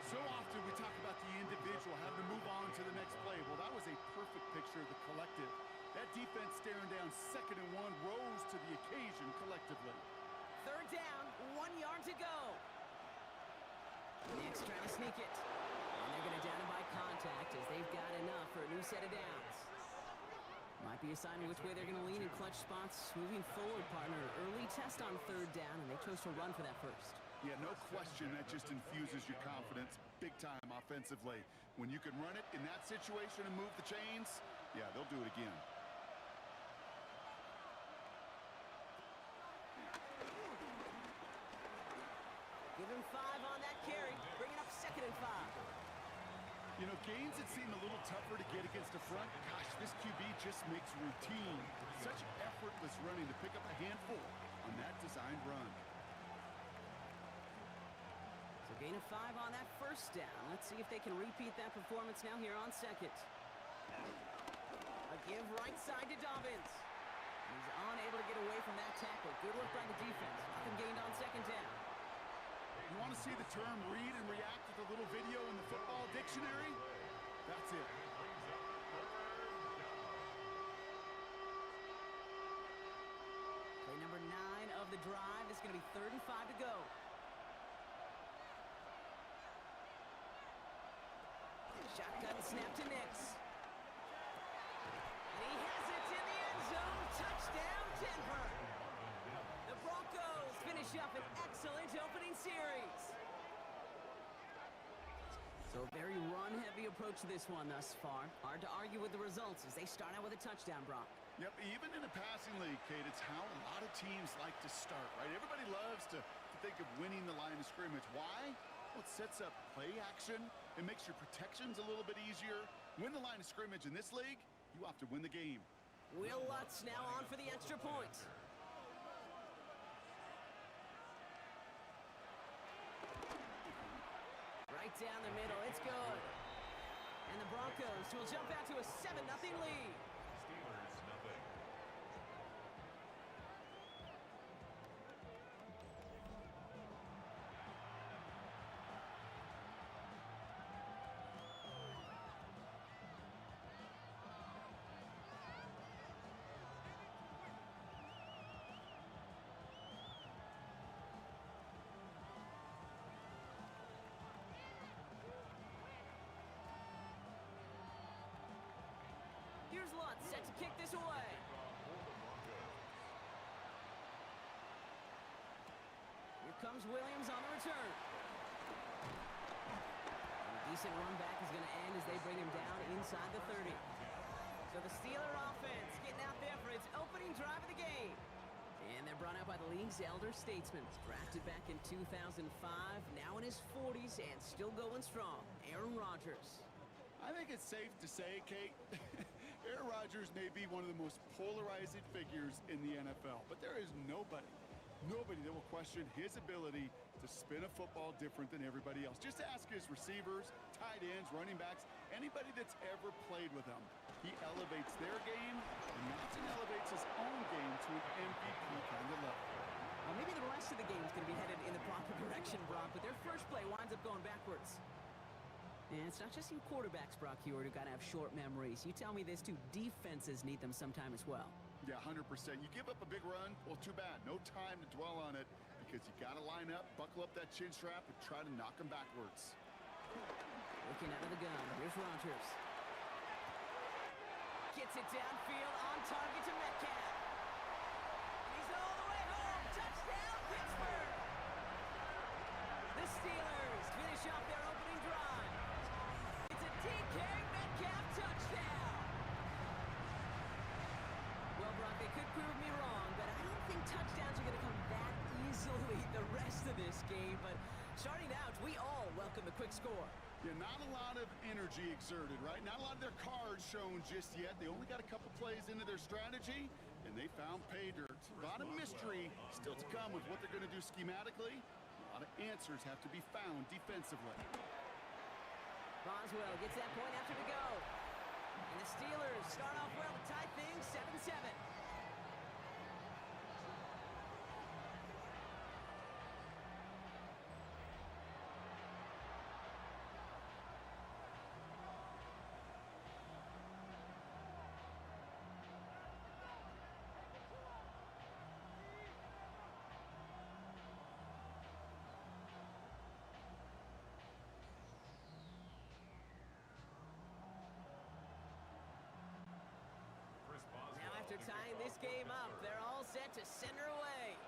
Speaker 9: So often we talk about the individual having to move on to the next play. Well, that was a perfect picture of the collective. That defense staring down 2nd and 1 rose to the occasion collectively.
Speaker 8: 3rd down, 1 yard to go. Nix trying to sneak it. And they're going to down him by contact as they've got enough for a new set of downs. Might be a sign of which way they're going to lean in clutch spots moving forward, partner. Early test on 3rd down, and they chose to run for that first.
Speaker 9: Yeah, no question, that just infuses your confidence big time offensively. When you can run it in that situation and move the chains, yeah, they'll do it again.
Speaker 8: Give him 5 on that carry, bringing up 2nd and 5.
Speaker 9: You know, gains that seem a little tougher to get against the front, gosh, this QB just makes routine. Such effortless running to pick up a handful on that designed run.
Speaker 8: So gain of 5 on that first down. Let's see if they can repeat that performance now here on 2nd. A give right side to Dobbins. He's unable to get away from that tackle. Good work by the defense. Nothing gained on 2nd down.
Speaker 9: You want to see the term read and react with a little video in the football dictionary? That's it.
Speaker 8: Play number 9 of the drive. It's going to be 3rd and 5 to go. Shotgun snap to Nix. And he has it in the end zone. Touchdown, Denver. The Broncos finish up an excellent opening series. So a very run-heavy approach to this one thus far. Hard to argue with the results as they start out with a touchdown, Brock.
Speaker 9: Yep, even in a passing league, Kate, it's how a lot of teams like to start, right? Everybody loves to think of winning the line of scrimmage. Why? Well, it sets up play action. It makes your protections a little bit easier. Win the line of scrimmage in this league, you have to win the game.
Speaker 8: Will Lutz now on for the extra point. Right down the middle, it's good. And the Broncos will jump out to a 7-0 lead.
Speaker 3: Steelers, nothing.
Speaker 8: Here's Lutz set to kick this away. Here comes Williams on the return. And a decent run back is going to end as they bring him down inside the 30. So the Steeler offense getting out there for its opening drive of the game. And they're brought out by the league's elder statesman. Drafted back in 2005, now in his 40s and still going strong. Aaron Rodgers.
Speaker 9: I think it's safe to say, Kate, Aaron Rodgers may be one of the most polarizing figures in the NFL, but there is nobody that will question his ability to spin a football different than everybody else. Just ask his receivers, tight ends, running backs, anybody that's ever played with him. He elevates their game, and Madden elevates his own game to an MVP kind of level.
Speaker 8: Well, maybe the rest of the game is going to be headed in the proper direction, Brock, but their first play winds up going backwards. And it's not just you quarterbacks, Brock Hewitt, who got to have short memories. You tell me this too, defenses need them sometime as well.
Speaker 9: Yeah, 100%. You give up a big run, well, too bad. No time to dwell on it because you got to line up, buckle up that chin strap, and try to knock them backwards.
Speaker 8: Looking out of the gun, here's Rodgers. Gets it downfield, on target to Metcalf. And he's all the way home. Touchdown, Pittsburgh! The Steelers finish off their opening drive. It's a DK Metcalf touchdown! Well, Brock, they could prove me wrong, but I don't think touchdowns are going to come that easily the rest of this game. But starting out, we all welcome the quick score.
Speaker 9: Yeah, not a lot of energy exerted, right? Not a lot of their cards shown just yet. They only got a couple plays into their strategy, and they found pay dirt. A lot of mystery still to come with what they're going to do schematically. A lot of answers have to be found defensively.
Speaker 8: Boswell gets that point after to go. And the Steelers start off well to tie things 7-7. After tying this game up, they're all set to send her away.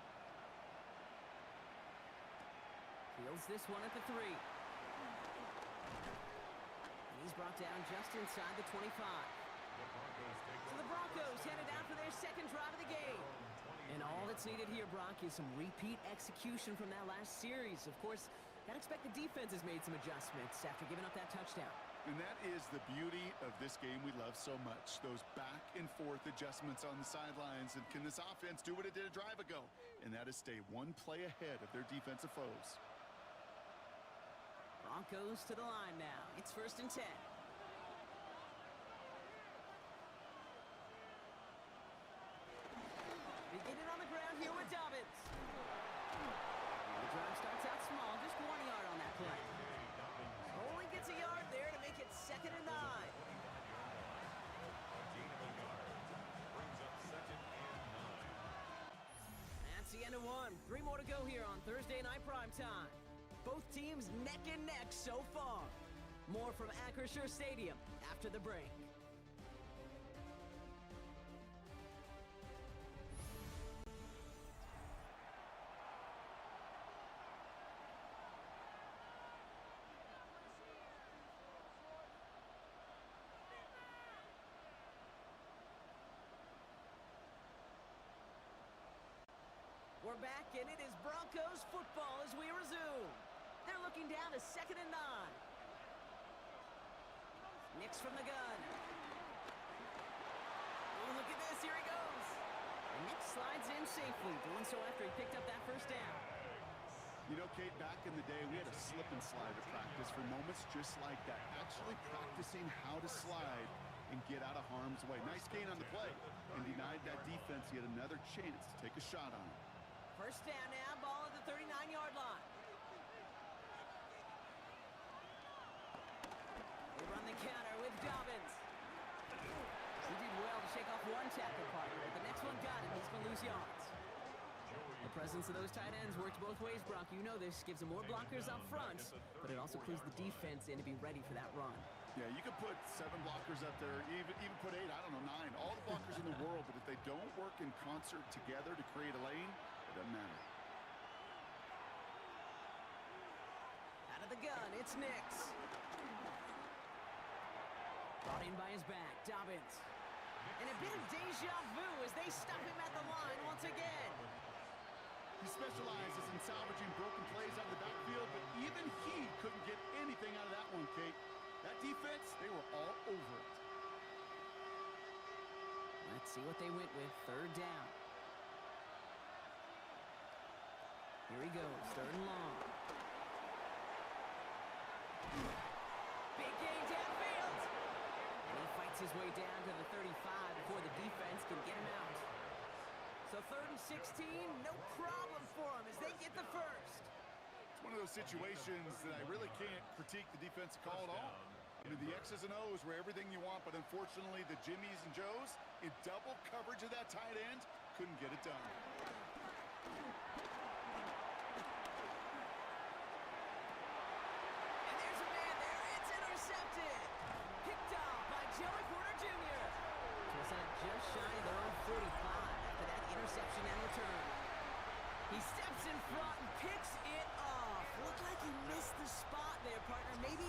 Speaker 8: Fields this one at the 3. And he's brought down just inside the 25. So the Broncos headed out for their second drive of the game. And all that's needed here, Brock, is some repeat execution from that last series. Of course, I'd expect the defense has made some adjustments after giving up that touchdown.
Speaker 9: And that is the beauty of this game we love so much. Those back and forth adjustments on the sidelines. And can this offense do what it did a drive ago? And that is stay one play ahead of their defensive foes.
Speaker 8: Broncos to the line now. It's 1st and 10. Beginning on the ground here with Dobbins. The drive starts out small, just 1 yard on that play. Only gets a yard there to make it 2nd and 9. That's the end of one. 3 more to go here on Thursday night primetime. Both teams neck and neck so far. More from Acrisure Stadium after the break. We're back, and it is Broncos football as we resume. They're looking down to 2nd and 9. Nix from the gun. Oh, look at this. Here he goes. And Nix slides in safely, doing so after he picked up that first down.
Speaker 9: You know, Kate, back in the day, we had a slip and slide to practice for moments just like that. Actually practicing how to slide and get out of harm's way. Nice gain on the play, and denied that defense yet another chance to take a shot on it.
Speaker 8: First down now, ball at the 39-yard line. They run the counter with Dobbins. He did well to shake off one tackle partner, but the next one got him. He's going to lose yards. The presence of those tight ends works both ways, Bronco. You know this. Gives them more blockers up front, but it also clues the defense in to be ready for that run.
Speaker 9: Yeah, you can put 7 blockers up there, even put 8, I don't know, 9. All the blockers in the world, but if they don't work in concert together to create a lane, it doesn't matter.
Speaker 8: Out of the gun, it's Nix. Brought in by his back, Dobbins. And a bit of deja vu as they stop him at the line once again.
Speaker 9: He specializes in salvaging broken plays out of the backfield, but even he couldn't get anything out of that one, Kate. That defense, they were all over it.
Speaker 8: Let's see what they went with. 3rd down. Here he goes, 3rd and long. Big gain downfield. And he fights his way down to the 35 before the defense can get him out. So 3rd and 16, no problem for him as they get the first.
Speaker 9: It's one of those situations that I really can't critique the defensive call at all. I mean, the X's and O's were everything you want, but unfortunately the Jimmies and Joes in double coverage of that tight end couldn't get it done.
Speaker 8: And there's a man there. It's intercepted. Picked off by Joey Porter Jr. Just shy of their own 45 after that interception and return. He steps in front and picks it off. Looked like he missed the spot there, partner. Maybe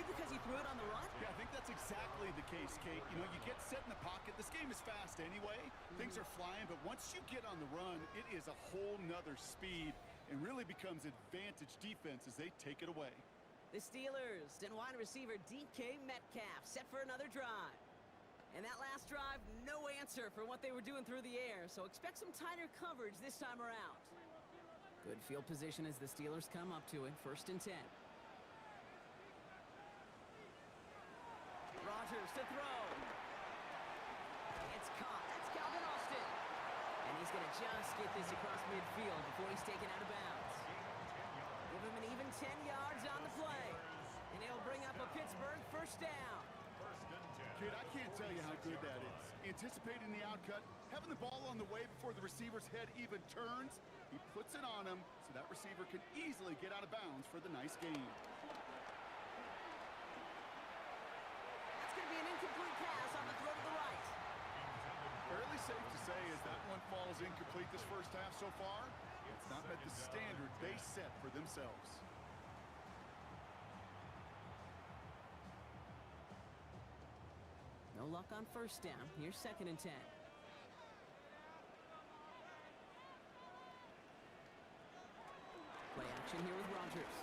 Speaker 8: because he threw it on the run?
Speaker 9: Yeah, I think that's exactly the case, Kate. You know, you get set in the pocket. This game is fast anyway. Things are flying, but once you get on the run, it is a whole nother speed and really becomes advantage defense as they take it away.
Speaker 8: The Steelers and wide receiver DK Metcalf set for another drive. And that last drive, no answer for what they were doing through the air, so expect some tighter coverage this time around. Good field position as the Steelers come up to it. 1st and 10. Rodgers to throw. It's caught. That's Calvin Austin. And he's going to just get this across midfield before he's taken out of bounds. Give him an even 10 yards on the play. And it'll bring up a Pittsburgh first down.
Speaker 9: Kid, I can't tell you how good that is. Anticipating the outcut, having the ball on the way before the receiver's head even turns, he puts it on him so that receiver can easily get out of bounds for the nice gain.
Speaker 8: That's going to be an incomplete pass on the throw to the right.
Speaker 9: Fairly safe to say as that one falls incomplete this first half so far, it's not met the standard they set for themselves.
Speaker 8: No luck on first down. Here's 2nd and 10. Play action here with Rodgers.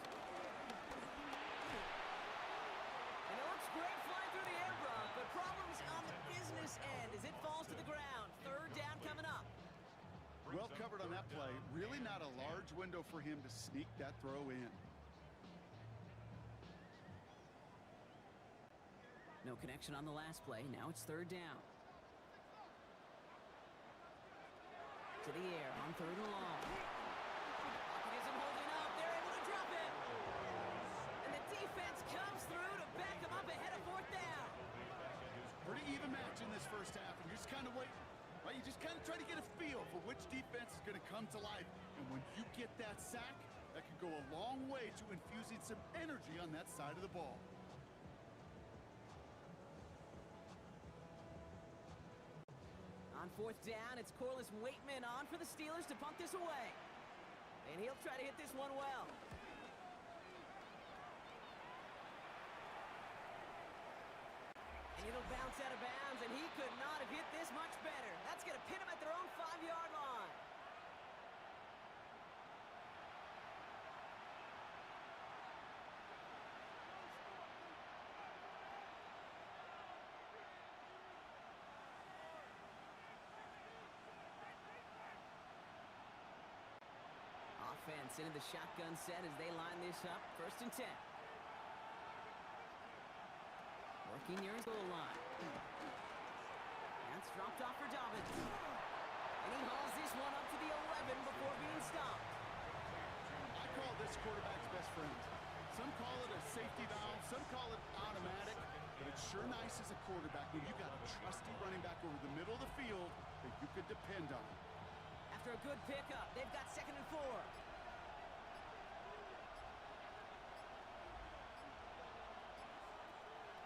Speaker 8: And it looks great flying through the air, Brock, but problems on the business end as it falls to the ground. 3rd down coming up.
Speaker 9: Well covered on that play. Really not a large window for him to sneak that throw in.
Speaker 8: No connection on the last play. Now it's 3rd down. To the air on 3rd and long. Pocket isn't holding up. They're able to drop it. And the defense comes through to back them up ahead of 4th down.
Speaker 9: Pretty even match in this first half, and you're just kind of waiting. Right? You just kind of try to get a feel for which defense is going to come to life. And when you get that sack, that can go a long way to infusing some energy on that side of the ball.
Speaker 8: On fourth down, it's Corliss Waitman on for the Steelers to punt this away. And he'll try to hit this one well. And it'll bounce out of bounds, and he could not have hit this much better. That's going to pin him at their own 5-yard line. Offense into the shotgun set as they line this up. 1st and 10. Working near his goal line. That's dropped off for Dobbins. And he hauls this one up to the 11 before being stopped.
Speaker 9: I call this quarterback's best friend. Some call it a safety valve, some call it automatic, but it's sure nice as a quarterback when you got a trusty running back over the middle of the field that you could depend on.
Speaker 8: After a good pickup, they've got 2nd and 4.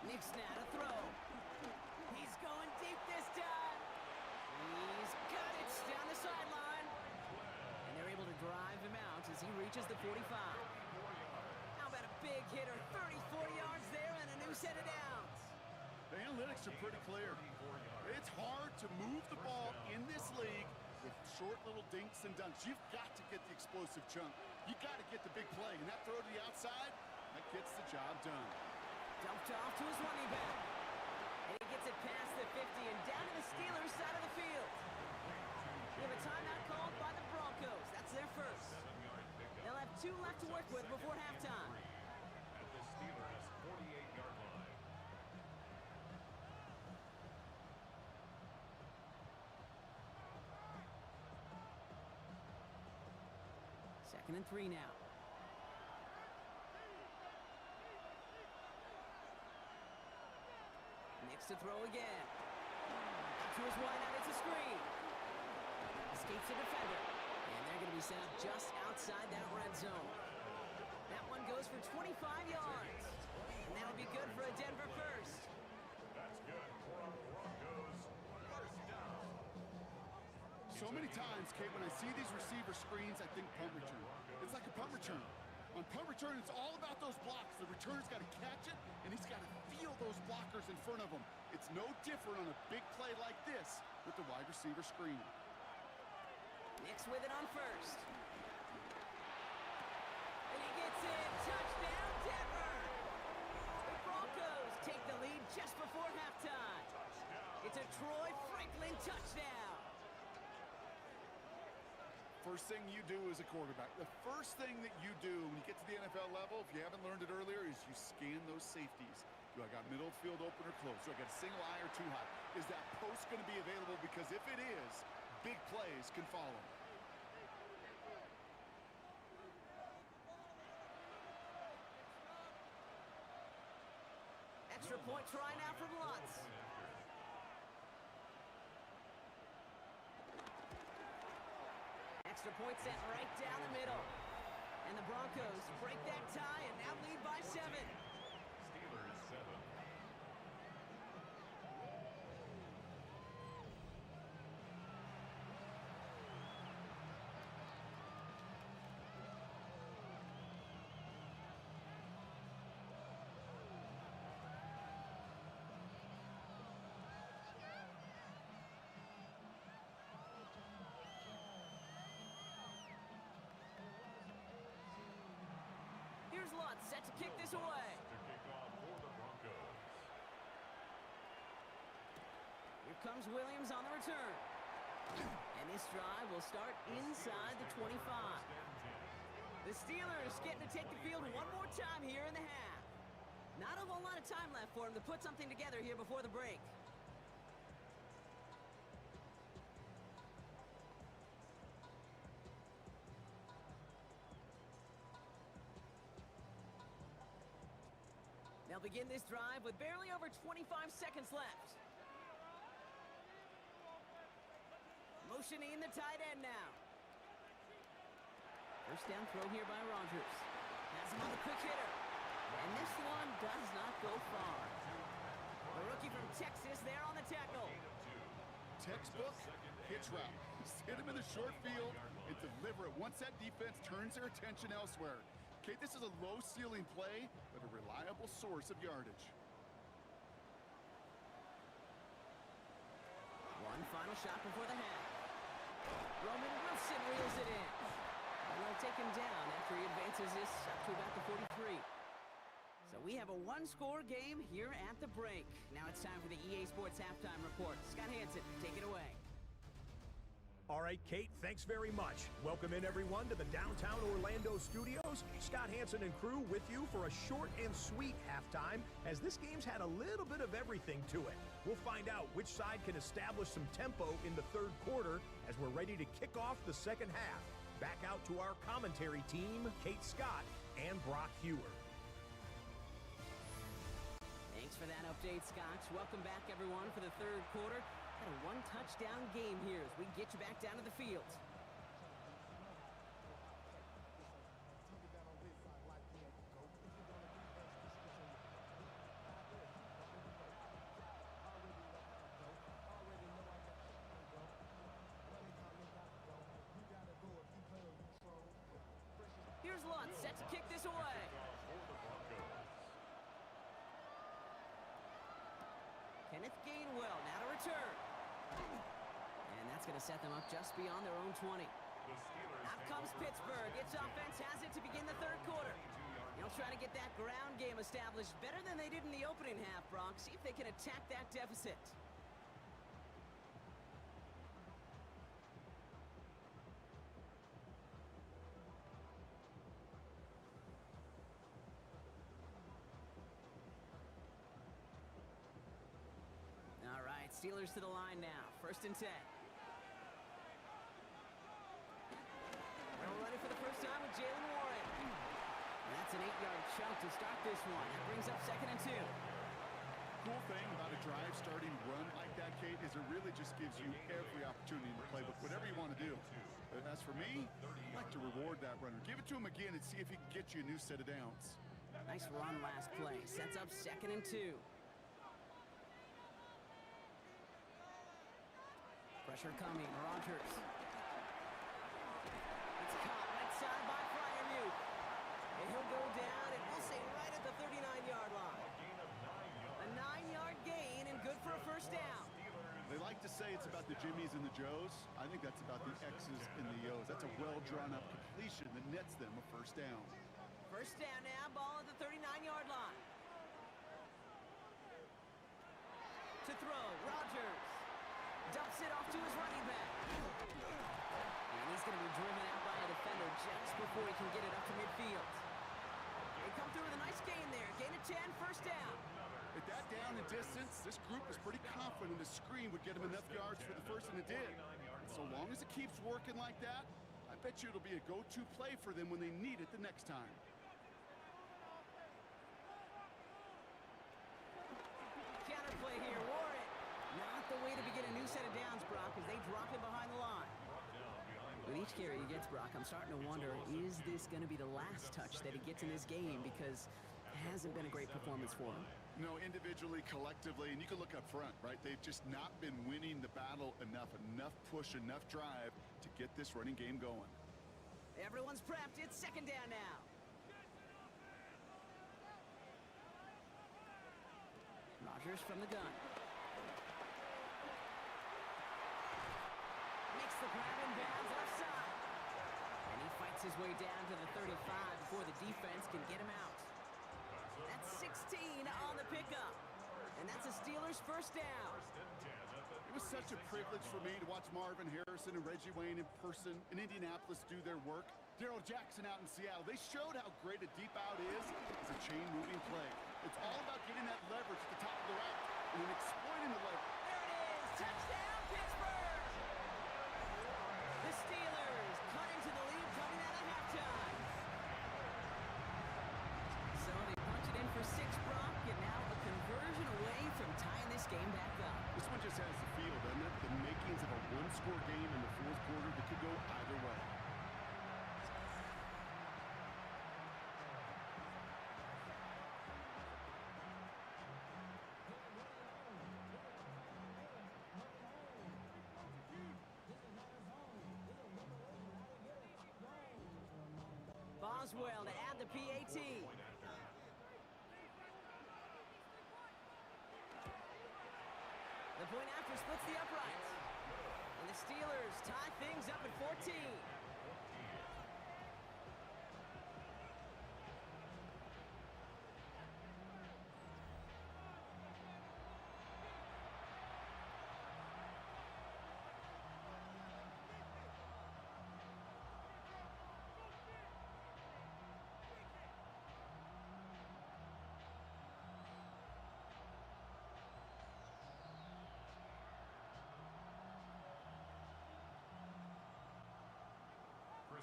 Speaker 8: Nick's now to throw. He's going deep this time. He's got it down the sideline. And they're able to drive him out as he reaches the 45. How about a big hitter? 34 yards there and a new set of downs.
Speaker 9: The analytics are pretty clear. It's hard to move the ball in this league with short little dinks and dunks. You've got to get the explosive chunk. You got to get the big play. And that throw to the outside, that gets the job done.
Speaker 8: Dumped off to his running back. And he gets it past the 50 and down to the Steelers' side of the field. We have a timeout called by the Broncos. That's their first. They'll have 2 left to work with before halftime.
Speaker 3: At the Steelers' 48-yard line.
Speaker 8: Second and 3 now. To throw again. To his wide out, it's a screen. Escapes the defender. And they're going to be sent up just outside that red zone. That one goes for 25 yards. And that'll be good for a Denver first.
Speaker 3: That's good for the Broncos. First down.
Speaker 9: So many times, Kate, when I see these receiver screens, I think punt return. It's like a punt return. On punt return, it's all about those blocks. The returner's got to catch it, and he's got to feel those blockers in front of him. It's no different on a big play like this with the wide receiver screen.
Speaker 8: Nick's with it on first. And he gets it. Touchdown, Denver! The Broncos take the lead just before halftime. It's a Troy Franklin touchdown.
Speaker 9: First thing you do as a quarterback, the first thing that you do when you get to the NFL level, if you haven't learned it earlier, is you scan those safeties. Do I got middle field open or close? Do I got a single eye or 2 high? Is that post going to be available? Because if it is, big plays can follow.
Speaker 8: Extra point try now from Lutz. Extra point sent right down the middle. And the Broncos break that tie and now lead by 7.
Speaker 3: Steelers 7.
Speaker 8: Here's Lutz set to kick this away.
Speaker 3: To kick off for the Broncos.
Speaker 8: Here comes Williams on the return. And this drive will start inside the 25. The Steelers getting to take the field one more time here in the half. Not a whole lot of time left for them to put something together here before the break. They'll begin this drive with barely over 25 seconds left. Motioning the tight end now. First down throw here by Rodgers. Has him on the quick hitter. And this one does not go far. The rookie from Texas there on the tackle.
Speaker 9: textbook hitch route. Just hit him in the short field and deliver it once that defense turns their attention elsewhere. Okay, this is a low-ceiling play, but a reliable source of yardage.
Speaker 8: One final shot before the half. Roman Wilson reels it in. And they'll take him down after he advances this up to about the 43. So we have a one-score game here at the break. Now it's time for the EA Sports Halftime Report. Scott Hansen, take it away.
Speaker 4: All right, Kate, thanks very much. Welcome in, everyone, to the downtown Orlando studios. Scott Hansen and crew with you for a short and sweet halftime, as this game's had a little bit of everything to it. We'll find out which side can establish some tempo in the third quarter as we're ready to kick off the second half. Back out to our commentary team, Kate Scott and Brock Hewer.
Speaker 8: Thanks for that update, Scott. Welcome back, everyone, for the third quarter. Got a one-touchdown game here as we get you back down to the field. Here's Lutz, set to kick this away. Kenneth Gainwell now to return. And that's going to set them up just beyond their own 20. Out comes Pittsburgh. Its offense has it to begin the third quarter. They'll try to get that ground game established better than they did in the opening half, Brock. See if they can attack that deficit. All right, Steelers to the line now. 1st and 10. They're running for the first time with Jalen Warren. And that's an 8-yard chunk to start this one. That brings up 2nd and 2.
Speaker 9: Cool thing about a drive starting run like that, Kate, is it really just gives you every opportunity in the playbook, whatever you want to do. But as for me, I like to reward that runner. Give it to him again and see if he can get you a new set of downs.
Speaker 8: Nice run last play. Sets up 2nd and 2. Pressure coming. Rodgers. It's caught right side by Freiermuth. And he'll go down, and we'll say right at the 39-yard line. A 9-yard gain and good for a first down.
Speaker 9: They like to say it's about the Jimmies and the Joes. I think that's about the X's and the O's. That's a well-drawn-up completion that nets them a first down.
Speaker 8: First down now, ball at the 39-yard line. To throw, Rodgers. Dumps it off to his running back. And he's going to be driven out by a defender just before he can get it up to midfield. They come through with a nice gain there. Gain of 10, first down.
Speaker 9: At that down and distance, this group was pretty confident the screen would get him enough yards for the first, and it did. And so long as it keeps working like that, I bet you it'll be a go-to play for them when they need it the next time.
Speaker 8: Counterplay here, Warren. Not the way to begin a new set of downs, Brock, as they drop him behind the line. With each carry he gets, Brock, I'm starting to wonder, is this going to be the last touch that he gets in this game? Because it hasn't been a great performance for him.
Speaker 9: No, individually, collectively, and you can look up front, right? They've just not been winning the battle enough push, enough drive to get this running game going.
Speaker 8: Everyone's prepped. It's 2nd down now. Rodgers from the gun. Makes the grab and bounds left side. And he fights his way down to the 35 before the defense can get him out. That's 16 on the pickup. And that's a Steelers first down.
Speaker 9: It was such a privilege for me to watch Marvin Harrison and Reggie Wayne in person in Indianapolis do their work. Darrell Jackson out in Seattle. They showed how great a deep out is as a chain-moving play. It's all about getting that leverage at the top of the route and then exploiting the leverage.
Speaker 8: There it is. Touchdown, Pittsburgh. The Steelers cut into the lead coming out of halftime. So they punch it in for 6, Brock, and now a conversion away from tying this game back up.
Speaker 9: This one just has the feel, doesn't it? The makings of a one-score game in the fourth quarter that could go either way.
Speaker 8: does well to add the PAT. The point after splits the uprights. And the Steelers tie things up at 14.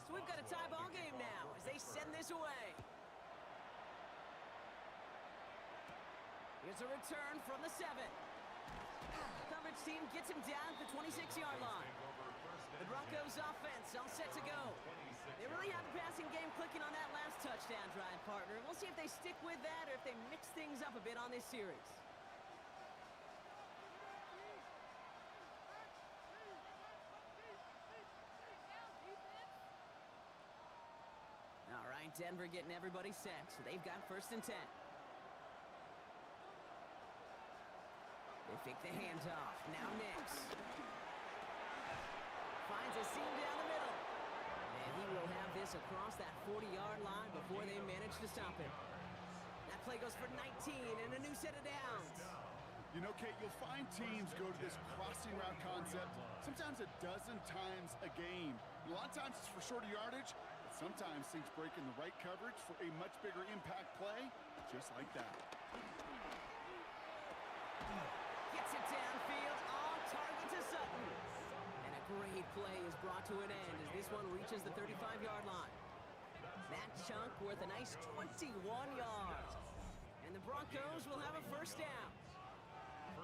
Speaker 8: So we've got a tie ball game now as they send this away. Here's a return from the 7. Coverage team gets him down at the 26-yard line. The Broncos offense all set to go. They really have the passing game clicking on that last touchdown drive, partner. We'll see if they stick with that or if they mix things up a bit on this series. All right, Denver getting everybody set, so they've got 1st and 10. They fake the handoff. Now Nix. Finds a seam down the middle. And he will have this across that 40-yard line before they manage to stop him. That play goes for 19 and a new set of downs.
Speaker 9: You know, Kate, you'll find teams go to this crossing route concept sometimes a dozen times a game. A lot of times it's for shorter yardage, but sometimes things break in the right coverage for a much bigger impact play, just like that.
Speaker 8: Gets it downfield, on target to Sutton. And a great play is brought to an end as this one reaches the 35-yard line. That chunk worth a nice 21 yards. And the Broncos will have a 1st down.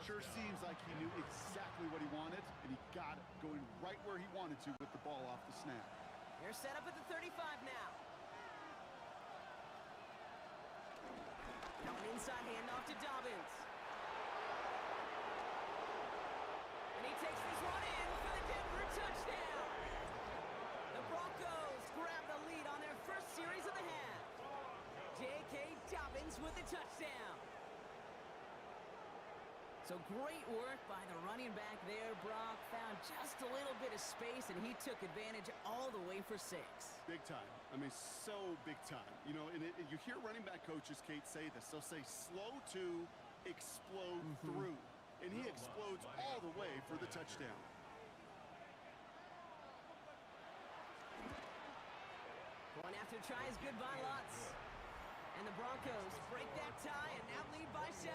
Speaker 9: Sure seems like he knew exactly what he wanted, and he got it, going right where he wanted to with the ball off the snap.
Speaker 8: They're set up at the 35 now. Now an inside handoff to Dobbins. And he takes this one in for the Denver touchdown. The Broncos grab the lead on their 1st series of the half. J.K. Dobbins with the touchdown. So great work by the running back there, Brock. Found just a little bit of space, and he took advantage all the way for 6.
Speaker 9: Big time. I mean, so big time. You know, and you hear running back coaches, Kate, say this. They'll say slow to explode through. And he explodes all the way for the touchdown.
Speaker 8: Going after try is good by Lutz. And the Broncos break that tie and now lead by 7.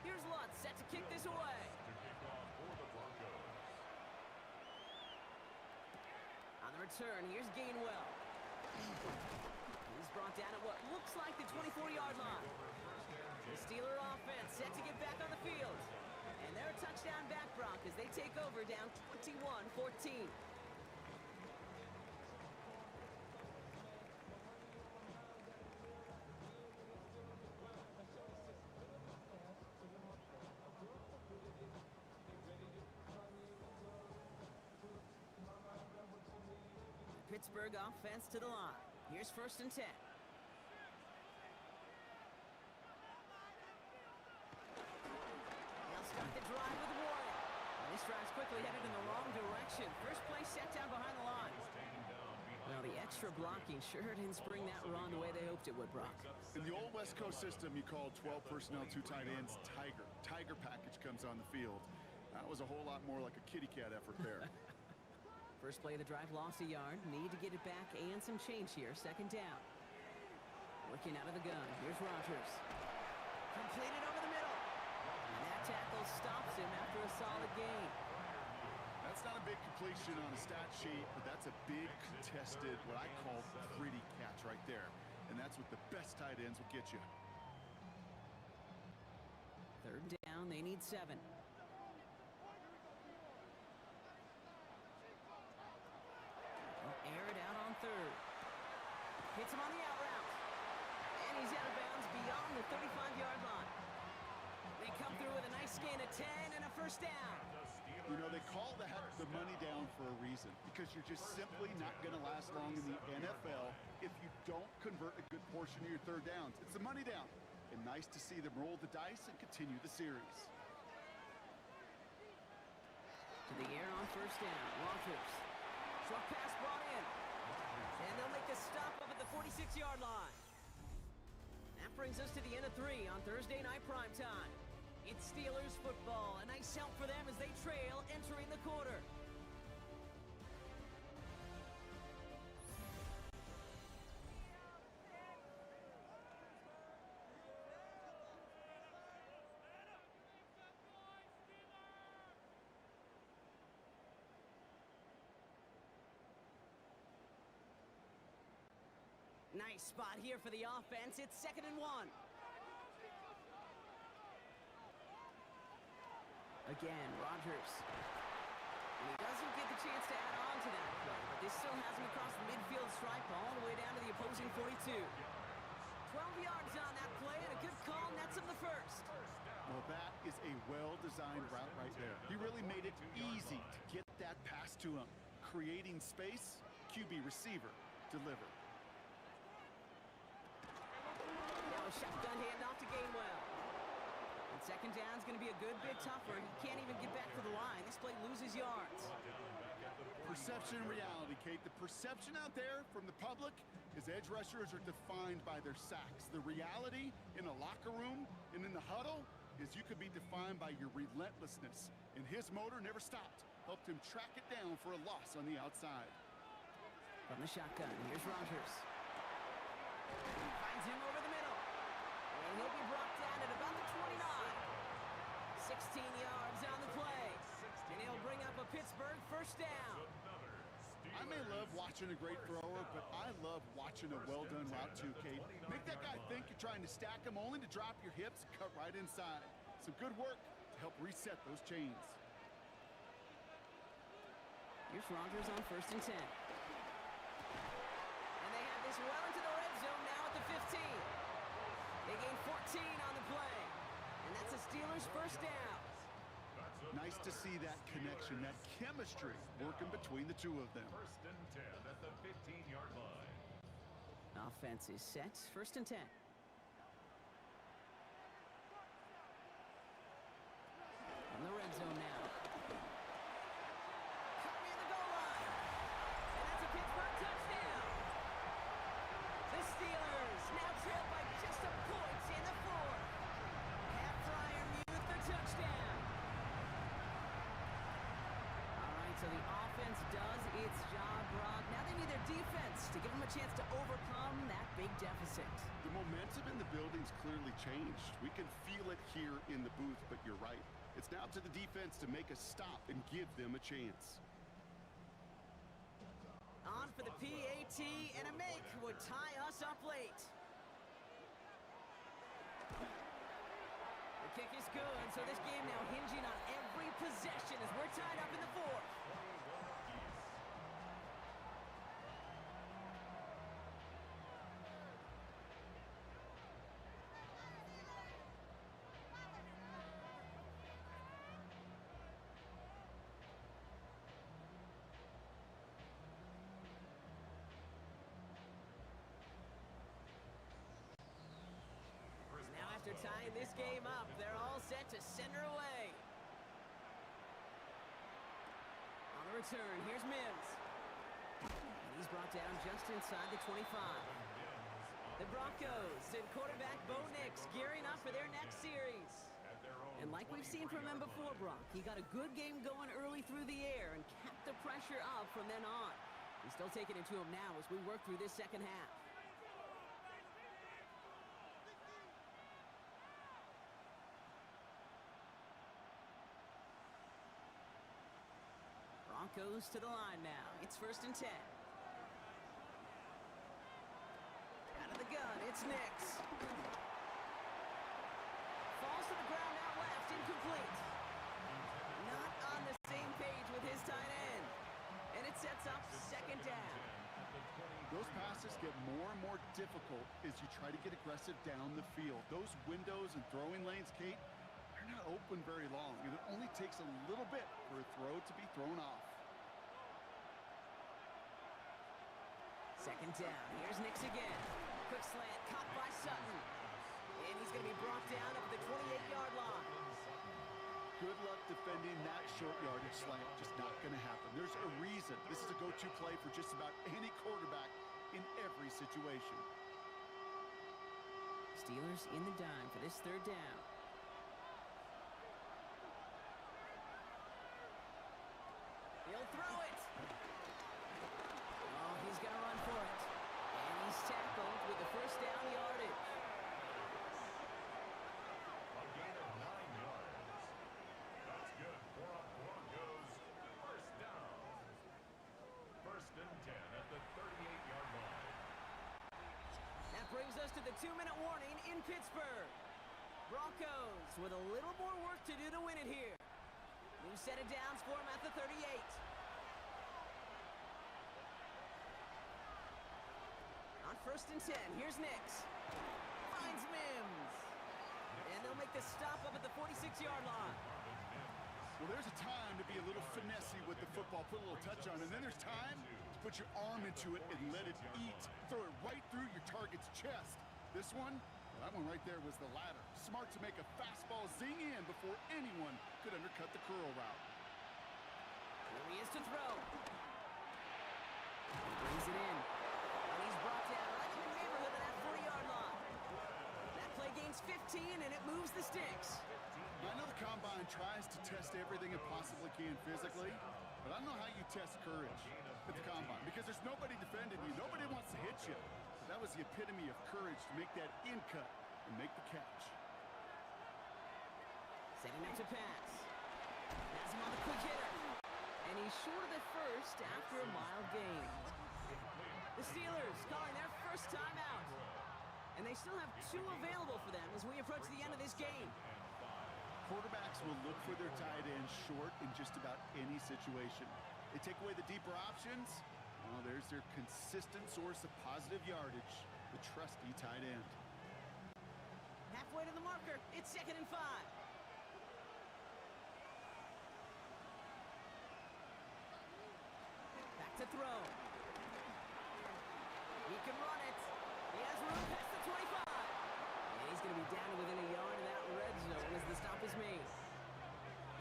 Speaker 8: Here's Lutz set to kick this away. On the return, here's Gainwell. He's brought down at what looks like the 24-yard line. The Steeler offense set to get back on the field. And they're a touchdown back, Brock, as they take over down 21-14. Pittsburgh offense to the line. Here's 1st and 10. They'll start the drive with Warren. And this drive's quickly headed in the wrong direction. First play set down behind the line. Well, the extra blocking sure didn't spring that run the way they hoped it would, Brock.
Speaker 9: In the old West Coast system, you called 12 personnel, 2 tight ends, Tiger. Tiger package comes on the field. That was a whole lot more like a kitty cat effort there.
Speaker 8: First play of the drive lost a yard. Need to get it back and some change here. 2nd down. Working out of the gun. Here's Rodgers. Completed over the middle. And that tackle stops him after a solid gain.
Speaker 9: That's not a big completion on a stat sheet, but that's a big contested, what I call pretty catch right there. And that's what the best tight ends will get you.
Speaker 8: Third down, they need 7. They'll air it out on third. Hits him on the out route. And he's out of bounds beyond the 35-yard line. They come through with a nice gain of 10 and a first down.
Speaker 9: You know, they call that the money down for a reason, because you're just simply not going to last long in the NFL if you don't convert a good portion of your third downs. It's the money down. And nice to see them roll the dice and continue the series.
Speaker 8: To the air on first down. Walters. Short pass brought in. And they'll make the stop up at the 46-yard line. That brings us to the end of 3 on Thursday night primetime. It's Steelers football. A nice help for them as they trail entering the quarter. Nice spot here for the offense. It's 2nd and 1. Again, Rodgers. And he doesn't get the chance to add on to that play, but this still has him across the midfield stripe all the way down to the opposing 42. 12 yards on that play, and a good call nets him the first.
Speaker 9: Well, that is a well-designed route right there. He really made it easy to get that pass to him. Creating space, QB receiver, deliver.
Speaker 8: Now a shotgun handoff to Gainwell. And second down's going to be a good bit tougher. He can't even get back to the line. This play loses yards.
Speaker 9: Perception and reality, Kate. The perception out there from the public is edge rushers are defined by their sacks. The reality in a locker room and in the huddle is you could be defined by your relentlessness. And his motor never stopped. Helped him track it down for a loss on the outside.
Speaker 8: From the shotgun, here's Rodgers. Finds him over the middle. And he'll be brought down at about the 29. 16 yards on the play. And he'll bring up a Pittsburgh first down.
Speaker 9: I may love watching a great thrower, but I love watching a well-done route too, Kate. Make that guy think you're trying to stack him only to drop your hips and cut right inside. Some good work to help reset those chains.
Speaker 8: Here's Rodgers on 1st and 10. And they have this well into the red zone now at the 15. They gain 14 on the play. And that's a Steelers first down.
Speaker 9: Nice to see that connection, that chemistry working between the two of them.
Speaker 3: 1st and 10 at the 15-yard line.
Speaker 8: Offense is set. 1st and 10. On the red zone now. Caught near the goal line. And that's a Pittsburgh touchdown. The Steelers now trail by just a point in the 4th. Pat Fryermuth the touchdown. All right, so the offense does its job, Brock. Now they need their defense to give them a chance to overcome that big deficit.
Speaker 9: The momentum in the building's clearly changed. We can feel it here in the booth, but you're right. It's now to the defense to make a stop and give them a chance.
Speaker 8: On for the PAT, and a make would tie us up late. The kick is good, so this game now hinging on every possession as we're tied up in the 4th. After tying this game up, they're all set to center away. On the return, here's Mims. And he's brought down just inside the 25. The Broncos and quarterback Bo Nix gearing up for their next series. And like we've seen from him before, Brock, he got a good game going early through the air and kept the pressure up from then on. He's still taking it to him now as we work through this second half. Broncos to the line now. It's 1st and 10. Out of the gun, it's Here's Nix. Falls to the ground out left, incomplete. Not on the same page with his tight end. And it sets up second down.
Speaker 9: Those passes get more and more difficult as you try to get aggressive down the field. Those windows and throwing lanes, Kate, they're not open very long, and it only takes a little bit for a throw to be thrown off.
Speaker 8: Second down. Here's Nix again. Quick slant, caught by Sutton. And he's going to be brought down up at the 28-yard line.
Speaker 9: Good luck defending that short yardage slant. Just not going to happen. There's a reason this is a go-to play for just about any quarterback in every situation.
Speaker 8: Steelers in the dime for this third down. He'll throw it. Oh, he's going to run for it. And he's tackled with the first down yardage.
Speaker 3: A gain of 9 yards. That's good for a Broncos first down. First and 10 at the 38-yard line.
Speaker 8: That brings us to the 2-minute warning in Pittsburgh. Broncos with a little more work to do to win it here. New set of downs for him at the 38. On first and 10, here's Nix. Finds Mims. And they'll make the stop up at the 46-yard line.
Speaker 9: Well, there's a time to be a little finessey with the football, put a little touch on, and then there's time to put your arm into it and let it eat. Throw it right through your target's chest. This one, well, that one right there was the latter. Smart to make a fastball zing in before anyone could undercut the curl route.
Speaker 8: Here he is to throw. He brings it in. And he's brought down right in the neighborhood of that 40-yard line. That play gains 15, and it moves the sticks.
Speaker 9: I know the Combine tries to test everything it possibly can physically, but I don't know how you test courage at the Combine because there's nobody defending you. Nobody wants to hit you. But that was the epitome of courage to make that in cut and make the catch.
Speaker 8: Setting up to pass. Has him on the quick hitter. And he's short of the first after a mild gain. The Steelers calling their first timeout. And they still have 2 available for them as we approach the end of this game.
Speaker 9: Quarterbacks will look for their tight end short in just about any situation. They take away the deeper options. Well, there's their consistent source of positive yardage, the trusty tight end.
Speaker 8: Halfway to the marker. It's 2nd and 5. Back to throw. He can run it. He has room past the 25. And he's going to be down to within a yard of that red zone as the stop is made.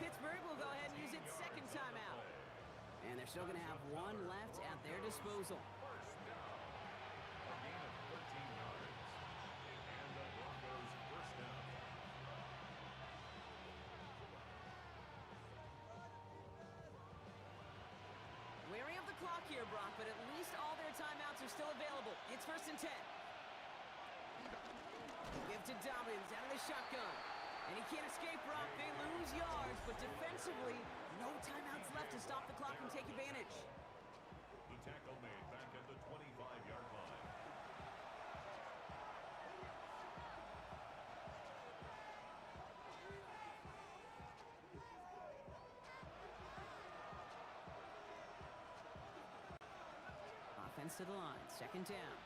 Speaker 8: Pittsburgh will go ahead and use its second timeout. And they're still going to have 1 left at their disposal.
Speaker 3: First down. A gain of 13 yards. And the Broncos first down.
Speaker 8: Wary of the clock here, Brock, but at least all their timeouts are still available. It's 1st and 10. Give to Dobbins out of the shotgun. And he can't escape, Brock. They lose yards, but defensively, no timeouts left to stop the clock and take advantage.
Speaker 3: The tackle made back at the 25-yard line.
Speaker 8: Offense to the line, 2nd down.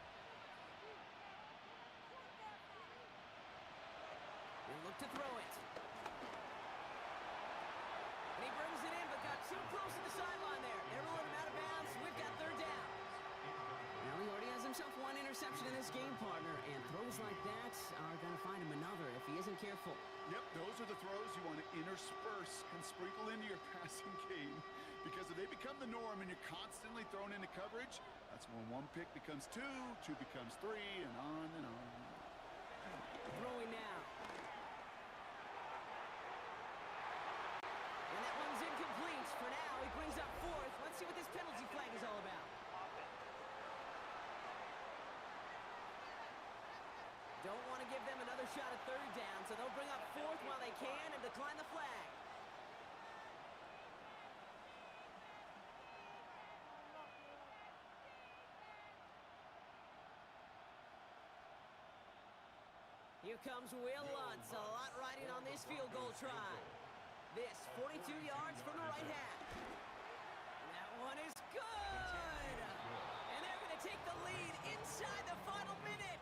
Speaker 8: He'll look to throw it. And he brings it in, but got too close to the sideline there. They're rolling him out of bounds. We've got 3rd down. Now he already has himself 1 interception in this game, partner, and throws like that are going to find him another if he isn't careful.
Speaker 9: Yep, those are the throws you want to intersperse and sprinkle into your passing game. Because if they become the norm and you're constantly thrown into coverage, that's when 1 pick becomes 2, 2 becomes 3, and on and on.
Speaker 8: Throwing now. And that one's incomplete. For now, he brings up 4th. Let's see what this penalty flag is all about. Don't want to give them another shot at 3rd down, so they'll bring up 4th while they can and decline the flag. Here comes Will Lutz. A lot riding on this field goal try. This 42 yards from the right half. And that one is good. And they're going to take the lead inside the final minute.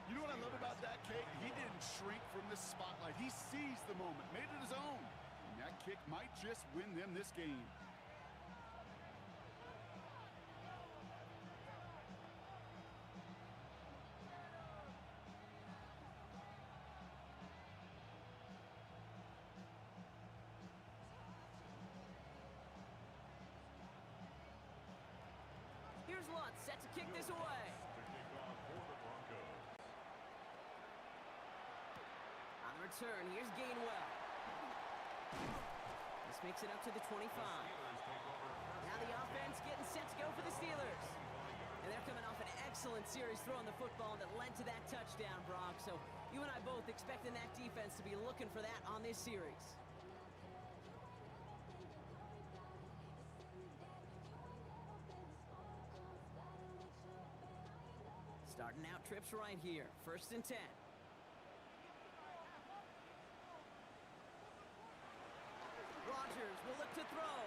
Speaker 9: You know what I love about that kick? He didn't shrink from the spotlight. He seized the moment, made it his own. And that kick might just win them this game.
Speaker 8: Here's Lutz set to kick this away. On the return, here's Gainwell. This makes it up to the 25. Now the offense getting set to go for the Steelers. And they're coming off an excellent series throwing the football that led to that touchdown, Brock. So you and I both expecting that defense to be looking for that on this series. Starting out trips right here. 1st and 10. Rodgers will look to throw.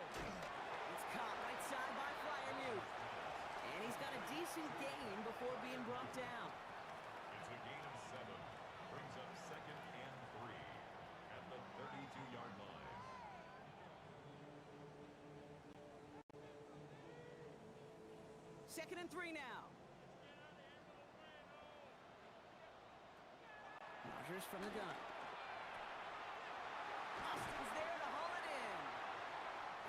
Speaker 8: It's caught right side by Freiermuth. And he's got a decent gain before being brought down.
Speaker 3: It's a gain of 7. Brings up 2nd and 3 at the 32-yard line.
Speaker 8: Second and 3 now. Rodgers from the gun. Austin's there to haul it in.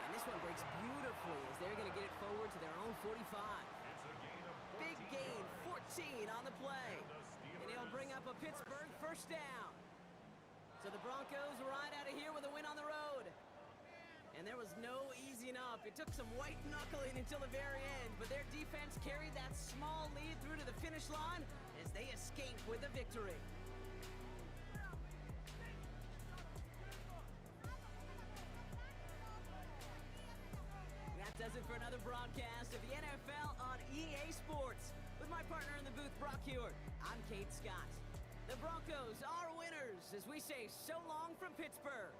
Speaker 8: And this one breaks beautifully as they're going to get it forward to their own 45.
Speaker 3: It's a gain of 14.
Speaker 8: Big gain, 14 on the play. And he'll bring up a Pittsburgh 1st down. So the Broncos ride out of here with a win on the road. And there was no easing up. It took some white knuckling until the very end, but their defense carried that small lead through to the finish line as they escape with a victory. Does it for another broadcast of the NFL on EA Sports. With my partner in the booth, Brock Hewitt, I'm Kate Scott. The Broncos are winners as we say so long from Pittsburgh.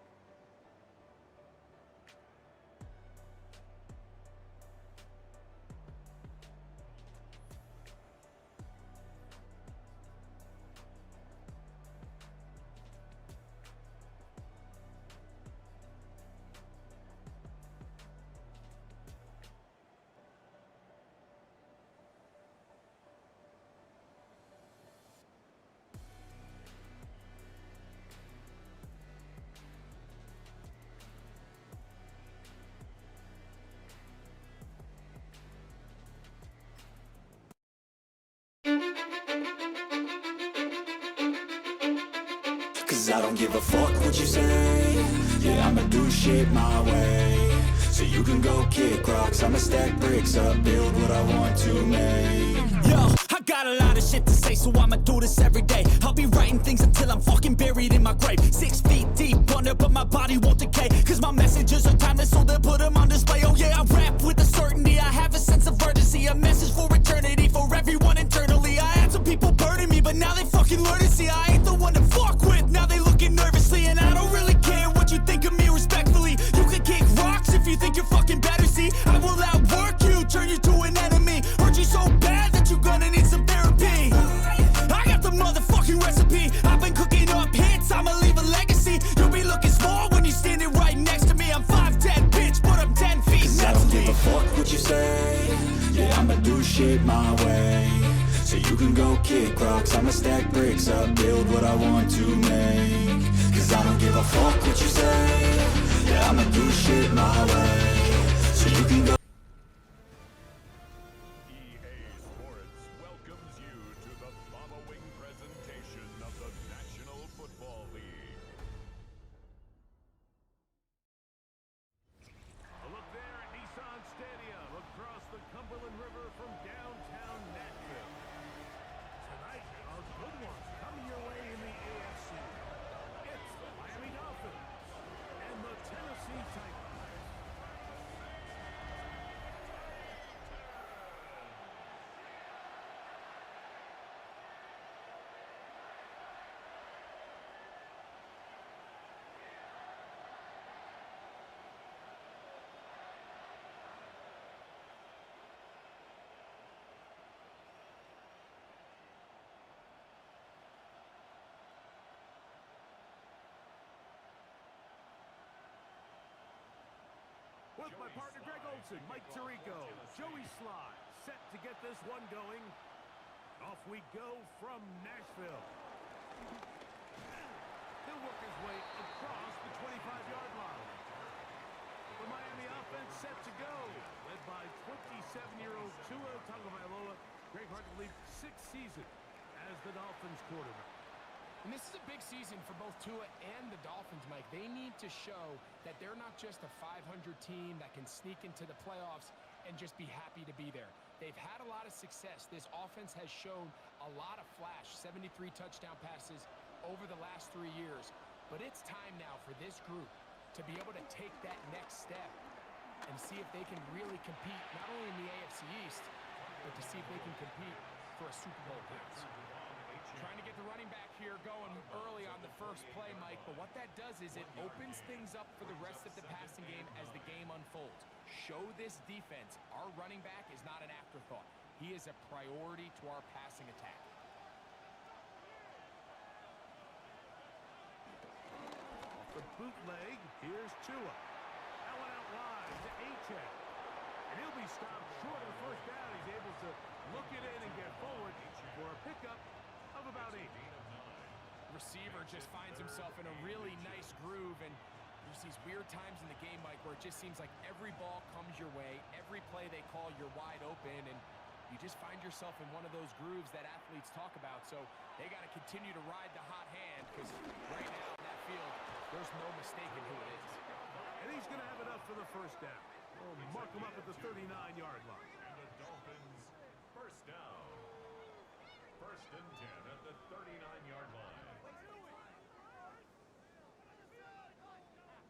Speaker 5: Cause I don't give a fuck what you say. Yeah, I'ma do shit my way. So you can go kick rocks, I'ma stack bricks up, build what I want to make. Yo, I got a lot of shit to say, so I'ma do this every day. I'll be writing things until I'm fucking buried in my grave. 6 feet deep under, but my body won't decay. Cause my messages are timeless, so they'll put them on display. Oh yeah, I rap with a certainty, I have a sense of urgency. A message for eternity, for everyone internally. I had some people burning me, but now they fucking learn to see I ain't the one to fuck with. Now they looking nervously, and I don't really care what you think of me respectfully. You can kick rocks if you think you're fucking better, see. I will outwork you, turn you to an enemy. Hurt you so bad that you're gonna need some therapy. I got the motherfucking recipe. I've been cooking up hits, I'ma leave a legacy. You'll be looking small when you're standing right next to me. I'm 5'10", bitch, but I'm 10 feet. Cause I don't give a fuck what you say. Yeah, I'ma do shit my way. So you can go kick rocks, I'ma stack bricks up, build what I want to make. Cause I don't give a fuck what you say. Yeah, I'ma do shit my way. So you can go.
Speaker 3: EA Sports welcomes you to the following presentation of the National Football League.
Speaker 1: A look there at Nissan Stadium across the Cumberland River from downtown Nashville. Tonight, a good one coming your way in the AFC. It's the Miami Dolphins and the Tennessee Titans. with my partner Greg Olson, Mike Tirico, Joey Sly, set to get this one going. Off we go from Nashville. He'll work his way across the 25-yard line. The Miami offense set to go, led by 27-year-old Tua Tagovailoa. Greg, hard to believe, 6th season as the Dolphins quarterback.
Speaker 2: And this is a big season for both Tua and the Dolphins, Mike. They need to show that they're not just a 500 team that can sneak into the playoffs and just be happy to be there. They've had a lot of success. This offense has shown a lot of flash, 73 touchdown passes over the last 3 years. But it's time now for this group to be able to take that next step and see if they can really compete, not only in the AFC East, but to see if they can compete for a Super Bowl appearance. Trying to get the running back here going early on the first play, Mike, but what that does is it opens things up for the rest of the passing game as the game unfolds. Show this defense our running back is not an afterthought. He is a priority to our passing attack.
Speaker 1: Off the bootleg, here's Tua. That one out wide to Achane. And he'll be stopped short of first down. He's able to look it in and get forward for a pickup of about 8.
Speaker 2: Receiver just finds himself in a really nice groove, and there's these weird times in the game, Mike, where it just seems like every ball comes your way, every play they call, you're wide open, and you just find yourself in one of those grooves that athletes talk about. So they got to continue to ride the hot hand, because right now in that field, there's no mistaking who it is.
Speaker 1: And he's going to have enough for the first down. We'll mark him up at the 39-yard line.
Speaker 3: And the Dolphins, first down. First and 10 at the 39-yard line.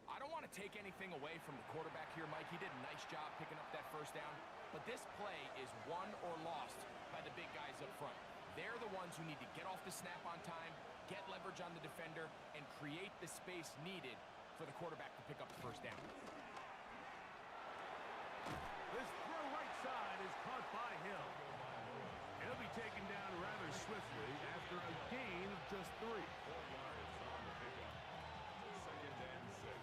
Speaker 2: I don't want to take anything away from the quarterback here, Mike. He did a nice job picking up that first down. But this play is won or lost by the big guys up front. They're the ones who need to get off the snap on time, get leverage on the defender, and create the space needed for the quarterback to pick up the first down.
Speaker 1: This throw right side is caught by Hill. He'll be taken down rather swiftly after a gain of just 3.
Speaker 3: 4 yards on the pickup. Second and 6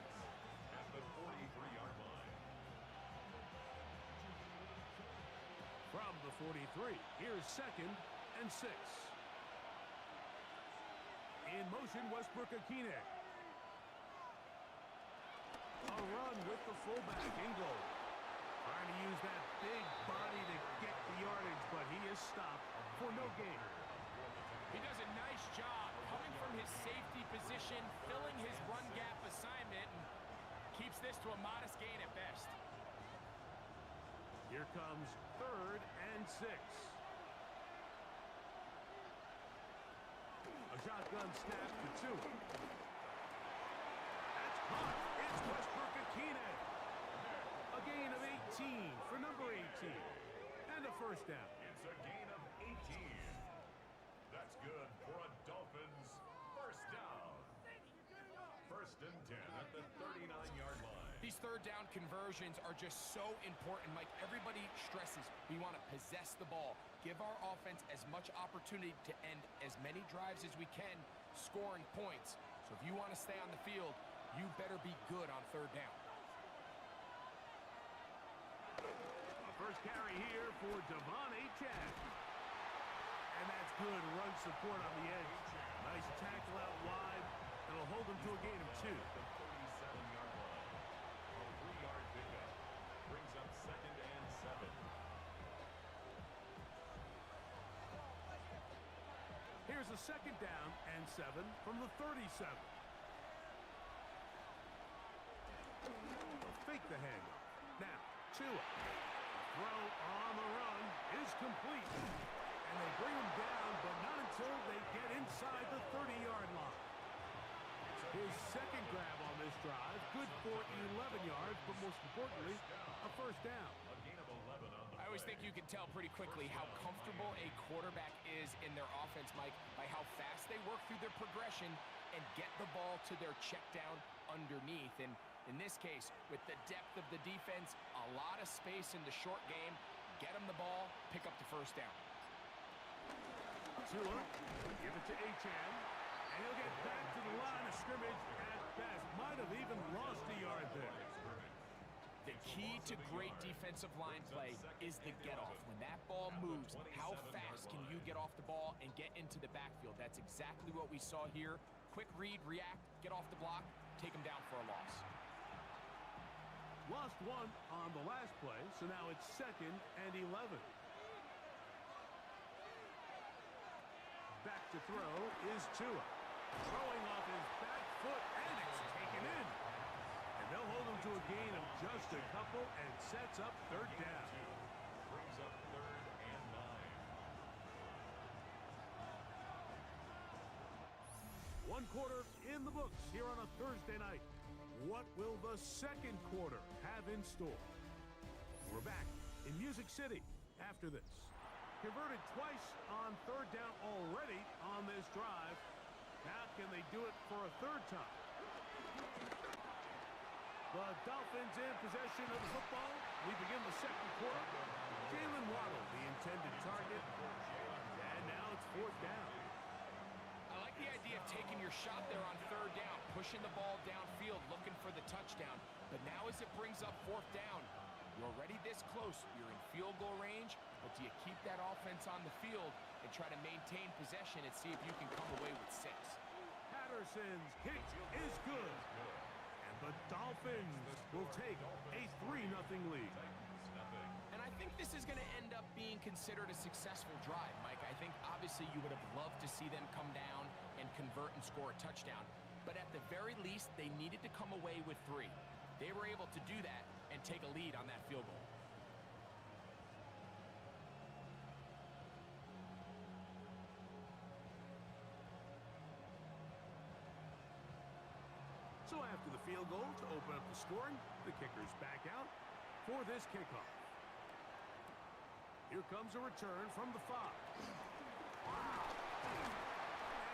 Speaker 3: at the 43-yard line.
Speaker 1: From the 43, here's second and 6. In motion, Westbrook-Akine. A run with the fullback in goal. Trying to use that big body to get the yardage, but he is stopped for no gain.
Speaker 2: He does a nice job coming from his safety position, filling his run gap assignment, and keeps this to a modest gain at best.
Speaker 1: Here comes third and 6. A shotgun snap to 2. That's caught. It's Westbrook-Akine. A gain of 18 for number 18. And a first down.
Speaker 3: It's a gain of 18. That's good for a Dolphins first down. First and 10 at the 39-yard line.
Speaker 2: These third down conversions are just so important, Mike. Everybody stresses we want to possess the ball, give our offense as much opportunity to end as many drives as we can, scoring points. So if you want to stay on the field, you better be good on third down.
Speaker 1: First carry here for Devon Achane. And that's good run support on the edge. Nice tackle out wide. It'll hold him to a gain of 2.
Speaker 3: The 37-yard line. A 3-yard pickup brings up second and 7.
Speaker 1: Here's a second down and 7 from the 37. They'll fake the handoff. Now, Tua. Throw on the run is complete. And they bring him down, but not until they get inside the 30-yard line. His second grab on this drive, good for 11 yards, but most importantly, a first down.
Speaker 3: A gain of 11 on the
Speaker 2: I always think you can tell pretty quickly how comfortable a quarterback is in their offense, Mike, by how fast they work through their progression and get the ball to their check down underneath. And in this case, with the depth of the defense, a lot of space in the short game, get him the ball, pick up the first down.
Speaker 1: Tua, give it to Achane, and he'll get back to the line of scrimmage at best. Might have even lost a yard there.
Speaker 2: The key to great defensive line play is the get-off. When that ball moves, how fast can you get off the ball and get into the backfield? That's exactly what we saw here. Quick read, react, get off the block, take them down for a loss.
Speaker 1: Lost one on the last play, so now it's 2nd and 11. Back to throw is Tua. Throwing off his back foot, and it's taken in. And they'll hold him to a gain of just a couple and sets up 3rd down.
Speaker 3: Brings up 3rd and 9.
Speaker 1: 1 quarter in the books here on a Thursday night. What will the 2nd quarter have in store? We're back in Music City after this. Converted twice on 3rd down already on this drive. Now can they do it for a 3rd time? The Dolphins in possession of the football. We begin the 2nd quarter. Jalen Waddle, the intended target. And now it's 4th down.
Speaker 2: I like the idea of taking your shot there on 3rd down, pushing the ball downfield, looking for the touchdown. But now as it brings up 4th down, you're already this close. You're in field goal range, but do you keep that offense on the field and try to maintain possession and see if you can come away with 6?
Speaker 1: Patterson's kick is good. And the Dolphins will take a 3-0 lead.
Speaker 2: And I think this is going to end up being considered a successful drive, Mike. I think obviously you would have loved to see them come down and convert and score a touchdown. But at the very least, they needed to come away with 3. They were able to do that and take a lead on that field goal.
Speaker 1: So after the field goal to open up the scoring, the kicker's back out for this kickoff. Here comes a return from the 5. And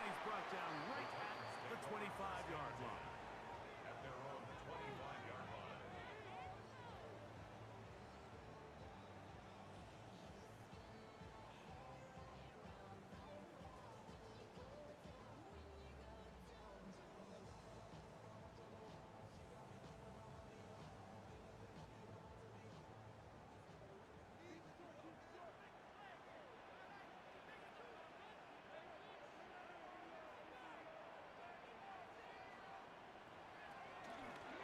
Speaker 1: he's brought down right at the 25-yard line.
Speaker 3: At their own 25-yard line.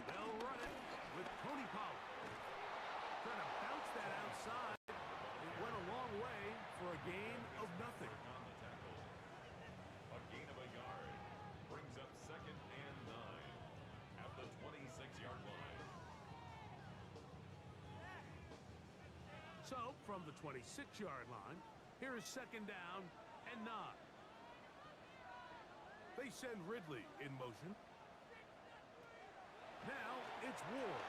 Speaker 1: They'll run it with Tony Pollard. Trying to bounce that outside. It went a long way for a gain of nothing.
Speaker 3: On the tackle. A gain of a yard. Brings up 2nd and 9. At the 26-yard line.
Speaker 1: So, from the 26-yard line, here is 2nd down and 9. They send Ridley in motion. Now it's Ward.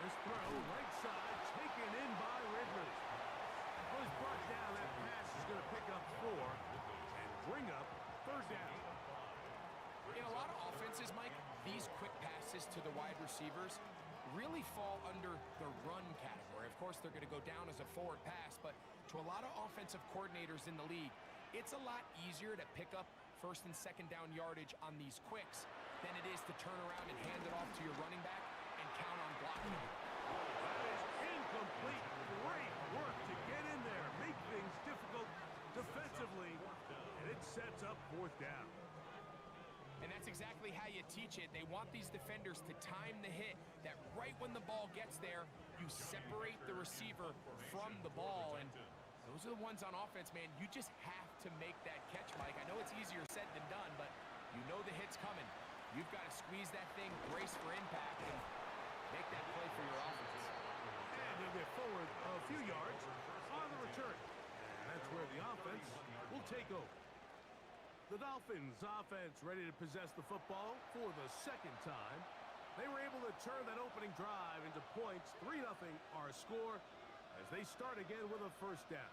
Speaker 1: This throw right side taken in by Ridley. Was brought down. That pass is going to pick up 4 and bring up 3rd down.
Speaker 2: In a lot of offenses, Mike, these quick passes to the wide receivers really fall under the run category. Of course, they're going to go down as a forward pass, but to a lot of offensive coordinators in the league, it's a lot easier to pick up 1st and 2nd down yardage on these quicks than it is to turn around and hand it off to your running back and count on blocking it.
Speaker 1: That is incomplete. Great work to get in there, make things difficult defensively, and it sets up 4th down.
Speaker 2: And that's exactly how you teach it. They want these defenders to time the hit, that right when the ball gets there, you separate the receiver from the ball. And those are the ones on offense, man. You just have to make that catch, Mike. I know it's easier said than done, but you know the hit's coming. You've got to squeeze that thing, brace for impact, and make that play for your offense.
Speaker 1: And they'll get forward a few yards on the return. And that's where the offense will take over. The Dolphins offense ready to possess the football for the 2nd time. They were able to turn that opening drive into points. 3-0 our score as they start again with a 1st down.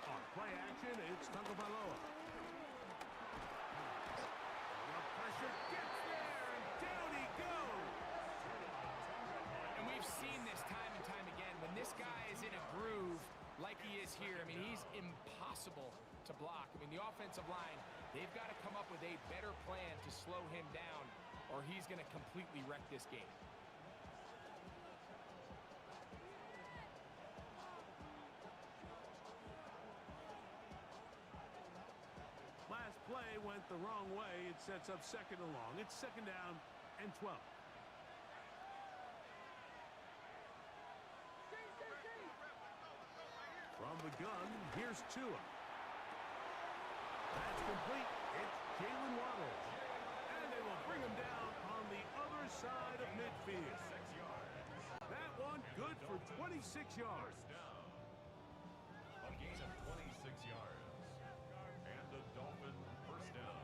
Speaker 1: On play action, it's Tagovailoa. The pressure gets there, and down he goes.
Speaker 2: And we've seen this time and time again. When this guy is in a groove, block. I mean, the offensive line, they've got to come up with a better plan to slow him down, or he's going to completely wreck this game.
Speaker 1: Last play went the wrong way. It sets up second and long. It's second down and 12. From the gun, here's Tua. That's complete. It's Jalen Waddle. And they will bring him down on the other side of midfield. That one good for 26 yards.
Speaker 3: A gain of 26 yards. And the Dolphin first down.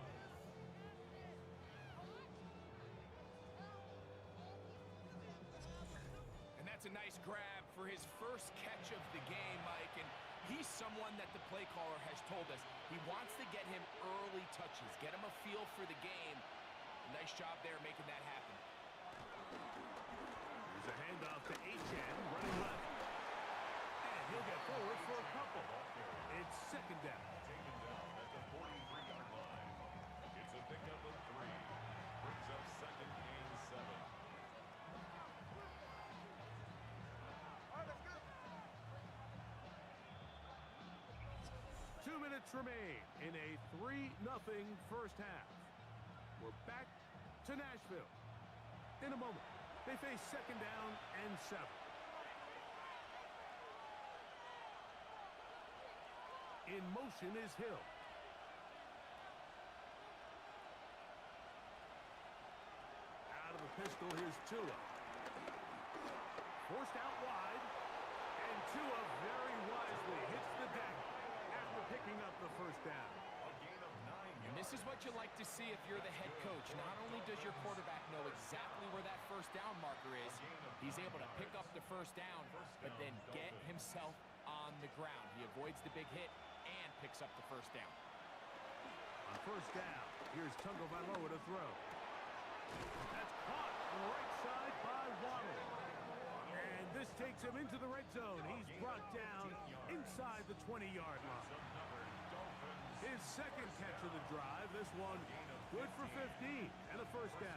Speaker 2: And that's a nice grab for his first catch of the game, Mike. And he's someone that the play caller has told us he wants to get him early touches, get him a feel for the game. Nice job there making that happen.
Speaker 1: Here's a handoff to Achane, running left. And he'll get forward for a couple. It's second down.
Speaker 3: Taken down at the 43-yard line. It's a pickup of 3. Brings up second and 7.
Speaker 1: 2 minutes remain in a 3-0 first half. We're back to Nashville. In a moment, they face second down and 7. In motion is Hill. Out of the pistol, here's Tua. Forced out wide, and Tua very wisely hits the deck after picking up the first down.
Speaker 3: A gain of 9
Speaker 2: And this is what you like to see if you're the head coach. Not only does your quarterback know exactly where that first down marker is, he's able to pick up the first down, but then get himself on the ground. He avoids the big hit and picks up the first down.
Speaker 1: On first down, here's Tagovailoa to throw. That's caught on the right side by Waddle. And this takes him into the red zone. He's brought down inside the 20-yard line. His second catch of the drive. This one good for 15 and a first down.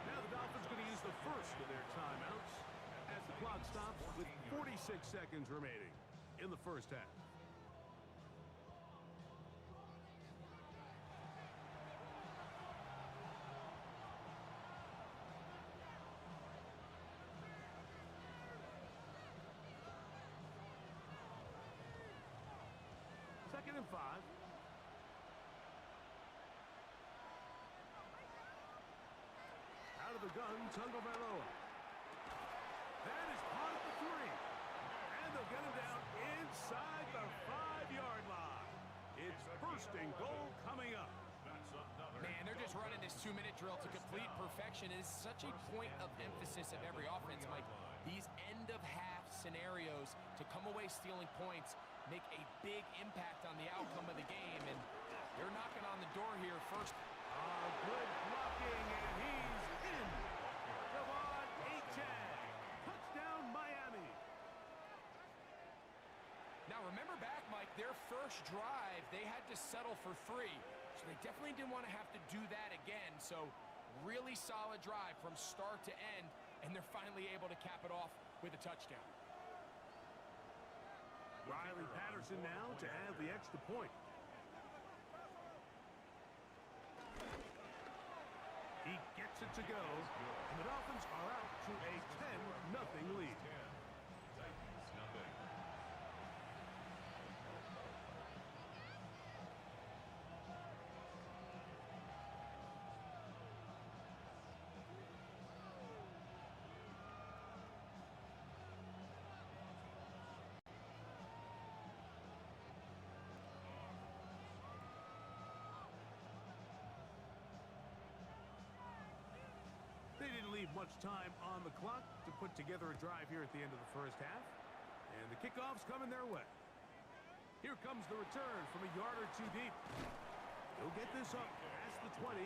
Speaker 1: Now the Dolphins going to use the first of their timeouts as the clock stops with 46 seconds remaining in the first half. Second and 5. Out of the gun, Tagovailoa. That is caught at the 3. And they'll get him down inside the 5-yard line. It's first and goal coming up.
Speaker 2: Man, they're just running this 2-minute drill to complete perfection. It is such a point of emphasis of every offense, Mike. These end-of-half scenarios to come away stealing points make a big impact on the outcome of the game, and they're knocking on the door here first.
Speaker 1: Good blocking, and he's in. Devon Achane. Touchdown, Miami.
Speaker 2: Now, remember back, Mike, their first drive, they had to settle for 3. So they definitely didn't want to have to do that again. So really solid drive from start to end, and they're finally able to cap it off with a touchdown.
Speaker 1: Riley Patterson now to add the extra point. He gets it to go, and the Dolphins are out to a 10-0 lead.
Speaker 3: Titans, nothing.
Speaker 1: They didn't leave much time on the clock to put together a drive here at the end of the first half. And the kickoff's coming their way. Here comes the return from a yard or two deep. He'll get this up past the 20.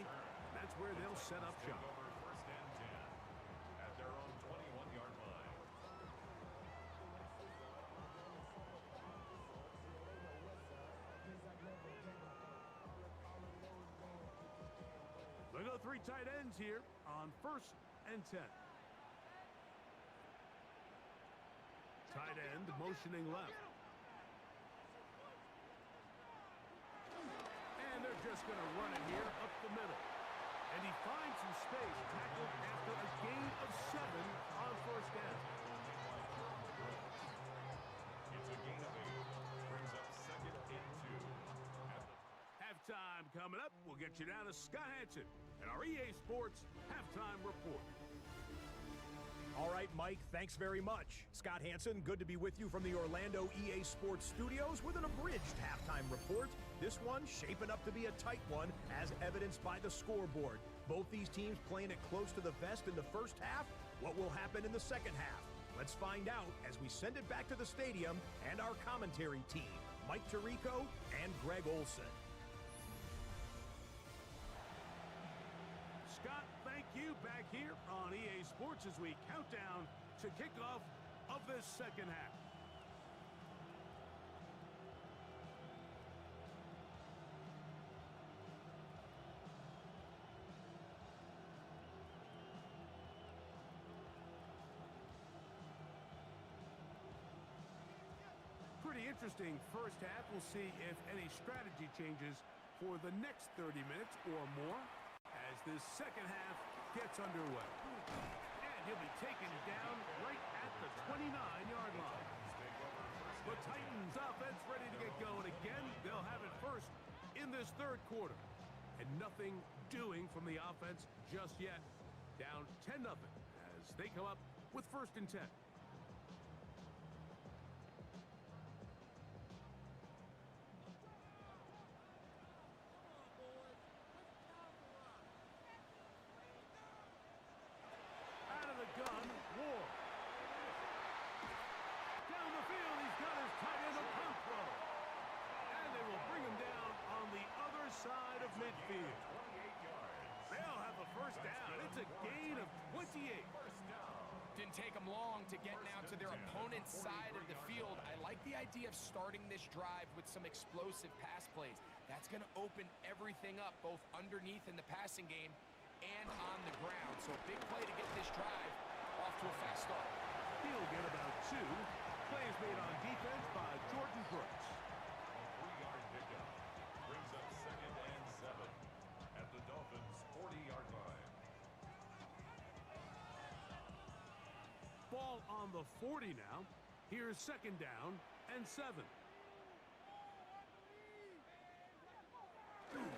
Speaker 1: That's where they'll set up shop.
Speaker 3: Over first and 10 at their own 21-yard line.
Speaker 1: They go 3 tight ends here on first and 10. Tight end motioning left. And they're just going to run it here up the middle. And he finds some space, tackled after a gain of 7 on first down.
Speaker 3: It's a gain of 8. Brings up second and 2.
Speaker 1: Halftime coming up. We'll get you down to Scott Hanson and our EA Sports Halftime Report.
Speaker 4: All right, Mike, thanks very much. Scott Hanson, good to be with you from the Orlando EA Sports Studios with an abridged halftime report. This one shaping up to be a tight one, as evidenced by the scoreboard. Both these teams playing it close to the vest in the first half. What will happen in the second half? Let's find out as we send it back to the stadium and our commentary team, Mike Tirico and Greg Olson.
Speaker 1: Scott, thank you. Back here on EA Sports as we count down to kickoff of this second half. Pretty interesting first half. We'll see if any strategy changes for the next 30 minutes or more as this second half gets underway. And he'll be taken down right at the 29-yard line. The Titans offense ready to get going again. They'll have it first in this third quarter. And nothing doing from the offense just yet. Down 10-0 as they come up with first and 10. Gun, Ward. Down the field, he's got his tight end pump throw. And they will bring him down on the other side of midfield.
Speaker 3: 28 yards.
Speaker 1: They'll have a first down. It's a gain of 28.
Speaker 2: Didn't take them long to get now to their opponent's side of the field. I like the idea of starting this drive with some explosive pass plays. That's going to open everything up, both underneath in the passing game and on the ground. So a big play to get this drive off to a fast start.
Speaker 1: He'll get about 2. Plays made on defense by Jordan Brooks.
Speaker 3: 3-yard pickup. Brings up second and 7 at the Dolphins' 40-yard line.
Speaker 1: Ball on the 40 now. Here's second down and 7.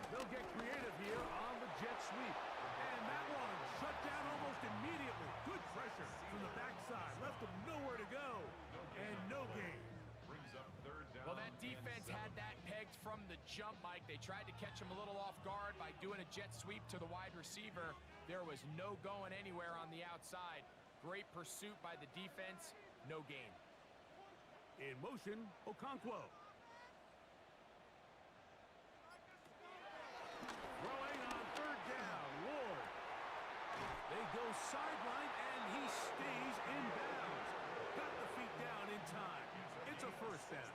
Speaker 1: They'll get creative here on the jet sweep. And that one shut down almost immediately. Good pressure from the backside. Left them nowhere to go. And no gain.
Speaker 3: Brings up third down.
Speaker 2: Well, that defense had that pegged from the jump, Mike. They tried to catch him a little off guard by doing a jet sweep to the wide receiver. There was no going anywhere on the outside. Great pursuit by the defense. No gain.
Speaker 1: In motion, Okonkwo. Throwing on third down, Ward. They go sideline, and he stays in bounds. Got the feet down in time. It's a first down.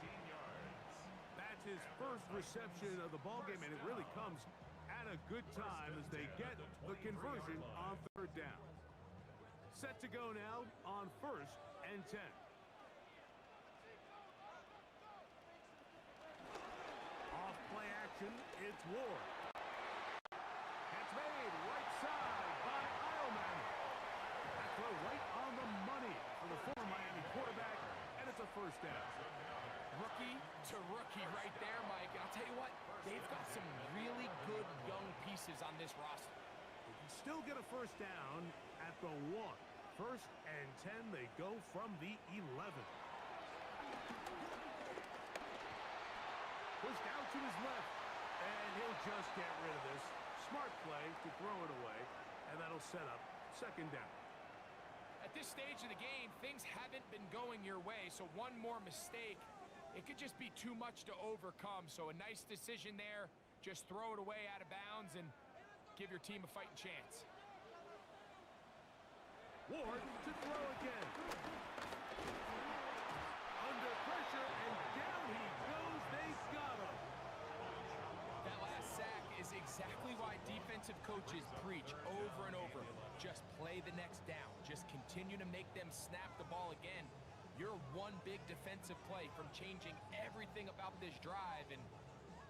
Speaker 1: That's his first reception of the ballgame, and it really comes at a good time as they get the conversion on third down. Set to go now on first and 10. Off play action, it's Ward. It's made right side by Eilman. That throw right on the money for the former Miami quarterback, and it's a first down.
Speaker 2: Rookie to rookie right there, Mike. And I'll tell you what, they've got some really good young pieces on this roster.
Speaker 1: They can still get a first down at the 1. First and 10, they go from the 11. Pushed out to his left, and he'll just get rid of this. Smart play to throw it away, and that'll set up second down.
Speaker 2: At this stage of the game, things haven't been going your way, so one more mistake it could just be too much to overcome. So a nice decision there. Just throw it away out of bounds and give your team a fighting chance.
Speaker 1: Ward to throw again. Under pressure, and down he goes. They got him.
Speaker 2: That last sack is exactly why defensive coaches preach over and over. Just play the next down. Just continue to make them snap the ball again. You're one big defensive play from changing everything about this drive, and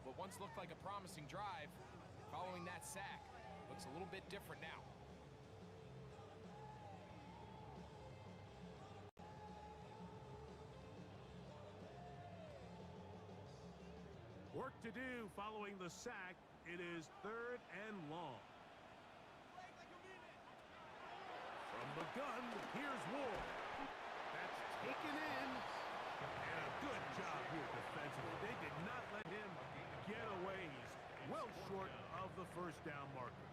Speaker 2: what once looked like a promising drive, following that sack, looks a little bit different now.
Speaker 1: Work to do following the sack. It is 3rd and long. From the gun, here's Ward. That's taken in. And a good job here defensively. They did not let him get away. He's well short of the first down marker.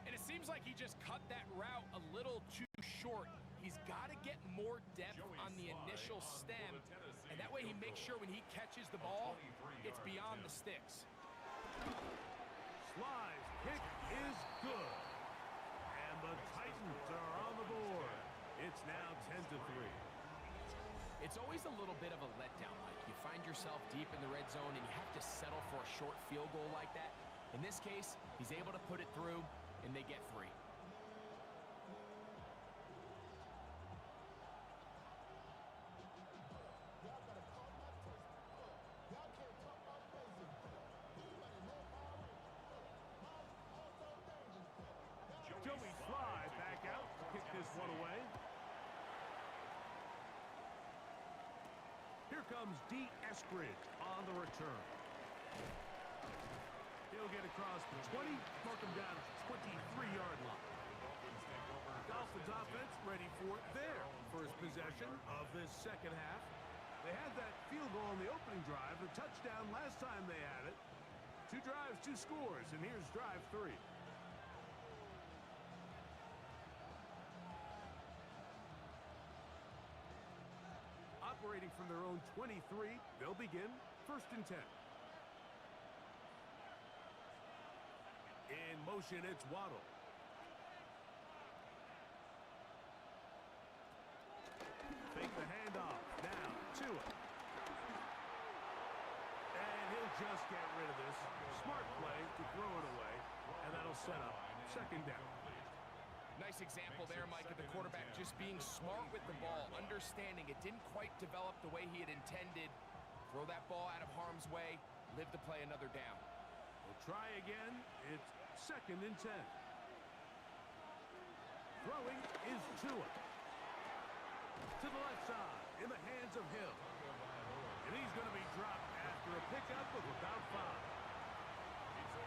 Speaker 2: And it seems like he just cut that route a little too short. He's got to get more depth on the initial stem, and that way he makes sure when he catches the ball, it's beyond the sticks.
Speaker 1: Sly's kick is good. And the Titans are on the board. It's now 10-3.
Speaker 2: It's always a little bit of a letdown, Mike. You find yourself deep in the red zone and you have to settle for a short field goal like that. In this case, he's able to put it through, and they get 3.
Speaker 1: Joey Sly back out to kick this one away. Here comes D. Eskridge on the return. He'll get across the 20, mark him down at the 23-yard line. Dolphins offense ready for their first possession of this second half. They had that field goal on the opening drive, the touchdown last time they had it. 2 drives, 2 scores, and here's drive 3. Operating from their own 23, they'll begin 1st and 10. In motion, it's Waddle. Fake the handoff. Now to it. And he'll just get rid of this. Smart play to throw it away. And that'll set up 2nd down.
Speaker 2: Nice example there, Mike, of the quarterback just being smart with the ball, understanding it didn't quite develop the way he had intended. Throw that ball out of harm's way, live to play another down.
Speaker 1: We'll try again. It's 2nd and 10. Throwing is Tua. To the left side, in the hands of Hill. And he's going to be dropped after a pickup of about 5.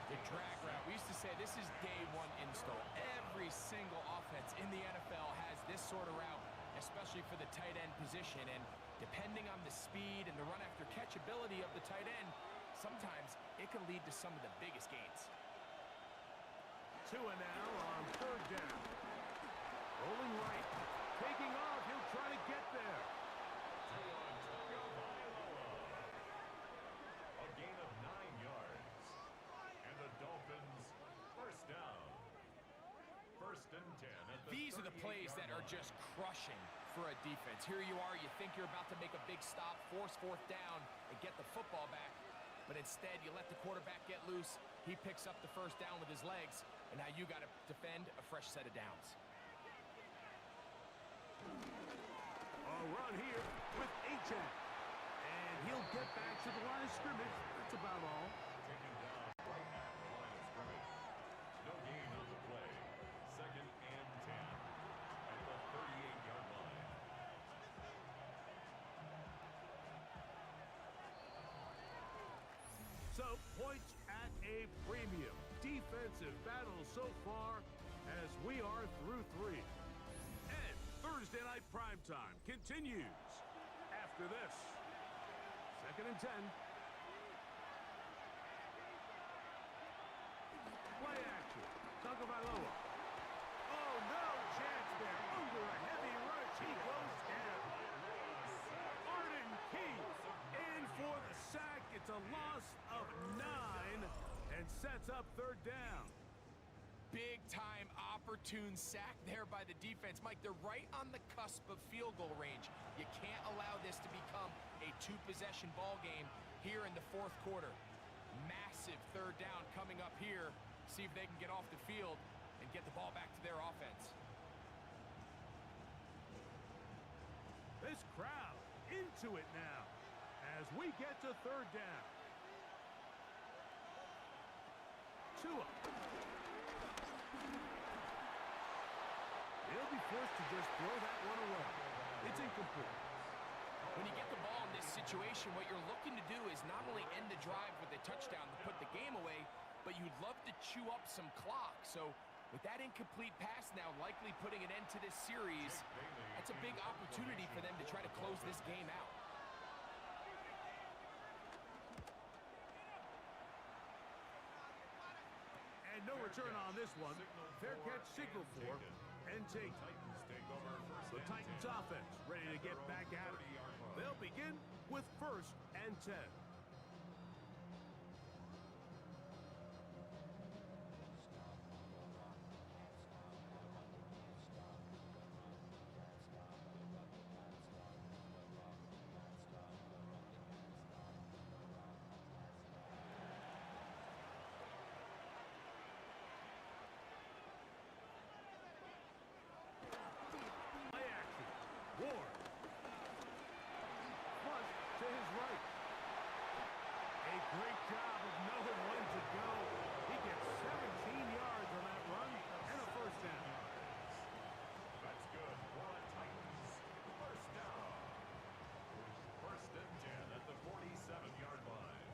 Speaker 2: The drag route. We used to say this is day 1 install. Every single offense in the NFL has this sort of route, especially for the tight end position. And depending on the speed and the run after catch ability of the tight end, sometimes it can lead to some of the biggest gains.
Speaker 1: Tua now on 3rd down. Rolling right. Taking off. He'll try to get there.
Speaker 3: A gain of 9 yards. And the Dolphins, 1st down. 1st and 10.
Speaker 2: These are the plays that are just crushing for a defense. Here you are, you think you're about to make a big stop, force 4th down, and get the football back. But instead, you let the quarterback get loose. He picks up the 1st down with his legs, and now you got to defend a fresh set of downs.
Speaker 1: A run here with H.A. And he'll get back to the line of scrimmage. That's about all.
Speaker 3: Taken down right at the line of scrimmage. No gain on the play. 2nd and 10 at the 38-yard line.
Speaker 1: So, points at a premium. Defensive battle so far as we are through 3. And Thursday night primetime continues after this. 2nd and 10. Play action. Tagovailoa. Oh, no chance there. Under a heavy rush, he goes down. Arden Key a loss of 9 and sets up third down.
Speaker 2: Big-time opportune sack there by the defense. Mike, they're right on the cusp of field goal range. You can't allow this to become a two-possession ball game here in the fourth quarter. Massive third down coming up here. See if they can get off the field and get the ball back to their offense.
Speaker 1: This crowd into it now as we get to third down. Tua. They'll be forced to just throw that one away. It's incomplete.
Speaker 2: When you get the ball in this situation, what you're looking to do is not only end the drive with a touchdown to put the game away, but you'd love to chew up some clock. So with that incomplete pass now likely putting an end to this series, that's a big opportunity for them to try to close this game out.
Speaker 1: And no return on this one. Fair catch signal for and take. The Titans offense ready to get back at it. They'll begin with 1st and 10. Ward. Flush to his right. A great job of knowing when to go. He gets 17 yards on that run and a first down.
Speaker 3: That's good for the Titans. First down. 1st and 10 at the 47-yard line.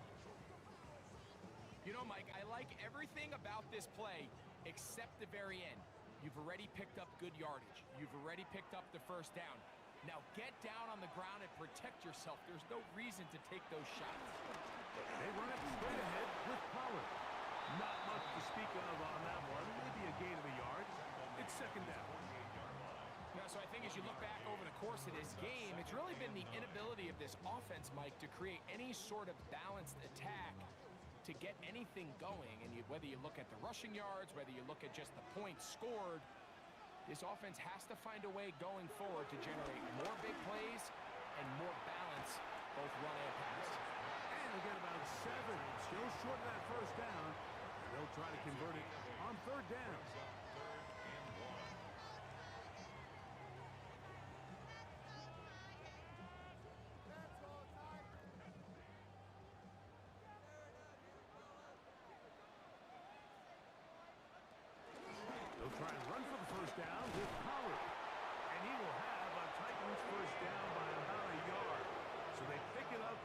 Speaker 2: You know, Mike, I like everything about this play except the very end. You've already picked up good yardage. You've already picked up the first down. Now get down on the ground and protect yourself. There's no reason to take those shots.
Speaker 1: They run it straight ahead with Pollard. Not much to speak of on that one. Maybe a gain of a yard. It's 2nd down.
Speaker 2: Now, so I think as you look back over the course of this game, it's really been the inability of this offense, Mike, to create any sort of balanced attack to get anything going. And whether you look at the rushing yards, whether you look at just the points scored, this offense has to find a way going forward to generate more big plays and more balance, both run and pass.
Speaker 1: And they'll get about 7. Still short of that first down. They'll try to convert it on 3rd down. They'll try and run for the first down with Pollard. And he will have a Titans first down by about a yard. So they pick it up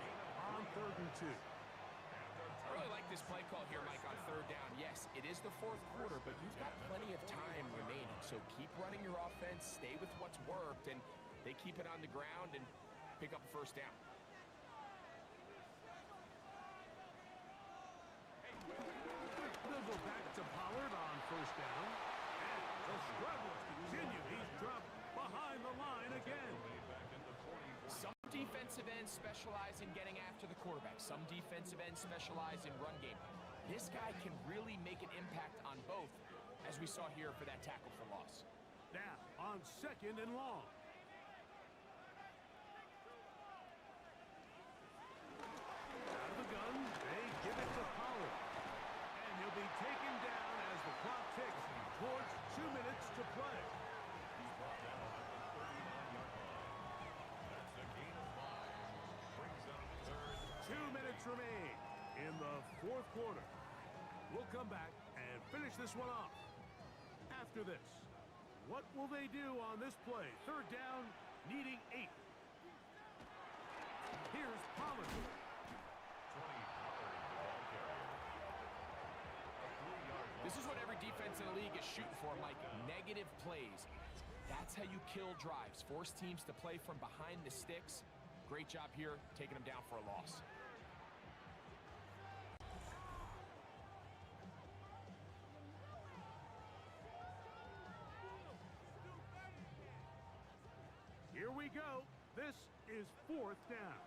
Speaker 1: on 3rd and 2.
Speaker 2: I really like this play call here, Mike, on 3rd down. Yes, it is the 4th quarter, but you've got plenty of time remaining. So keep running your offense, stay with what's worked, and they keep it on the ground and pick up a first down.
Speaker 1: They'll go back to Pollard on 1st down. And the struggles continue. He's dropped behind the line again.
Speaker 2: Some defensive ends specialize in getting after the quarterback. Some defensive ends specialize in run game. This guy can really make an impact on both, as we saw here for that tackle for loss.
Speaker 1: Now on 2nd and long. Out of the gun, they give it to Pollard. And he'll be taken down as the clock ticks towards 2 minutes to play.
Speaker 3: He's brought down at the 39-yard line. That's a gain of 5. Brings up 3rd.
Speaker 1: 2 minutes remain in the 4th quarter. We'll come back and finish this one off. After this, what will they do on this play? 3rd down, needing 8. Here's Pollard.
Speaker 3: 20 Pollard, ball carrier. A 3-yard
Speaker 2: This is what every defense in the league is shooting for, Mike. Negative plays. That's how you kill drives. Force teams to play from behind the sticks. Great job here, taking them down for a loss.
Speaker 1: Here we go. This is 4th down.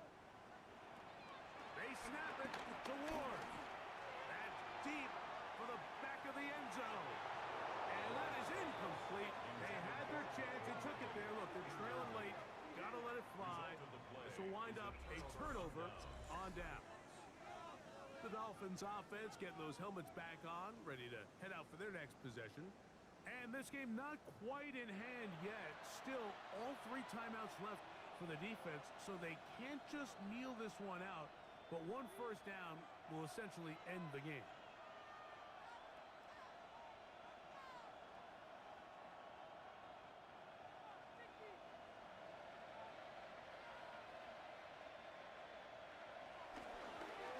Speaker 1: They snap it to Ward. That's deep for the back of the end zone. And that is incomplete. They had their chance. They took it there. Look, they're trailing late. Got to let it fly. This will wind up a turnover on down. The Dolphins offense getting those helmets back on, ready to head out for their next possession. And this game not quite in hand yet. Still, all 3 timeouts left for the defense, so they can't just kneel this one out. But 1 first down will essentially end the game.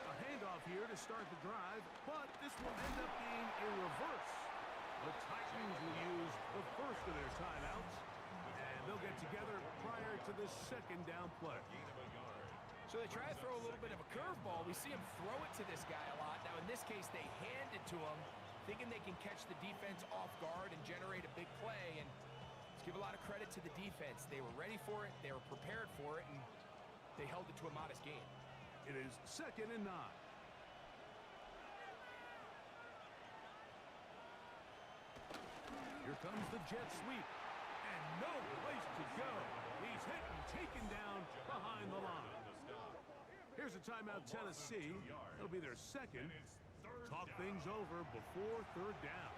Speaker 1: A handoff here to start the drive, but this will end up being a reverse. The Titans will use the first of their timeouts, and they'll get together prior to the second down play.
Speaker 2: So they try to throw a little bit of a curveball. We see him throw it to this guy a lot. Now, in this case, they hand it to him, thinking they can catch the defense off guard and generate a big play. And let's give a lot of credit to the defense. They were ready for it, they were prepared for it, and they held it to a modest gain.
Speaker 1: It is 2nd and 9. Here comes the jet sweep. And no place to go. He's hit and taken down behind the line. Here's a timeout, Tennessee. It'll be their second. Talk things over before 3rd down.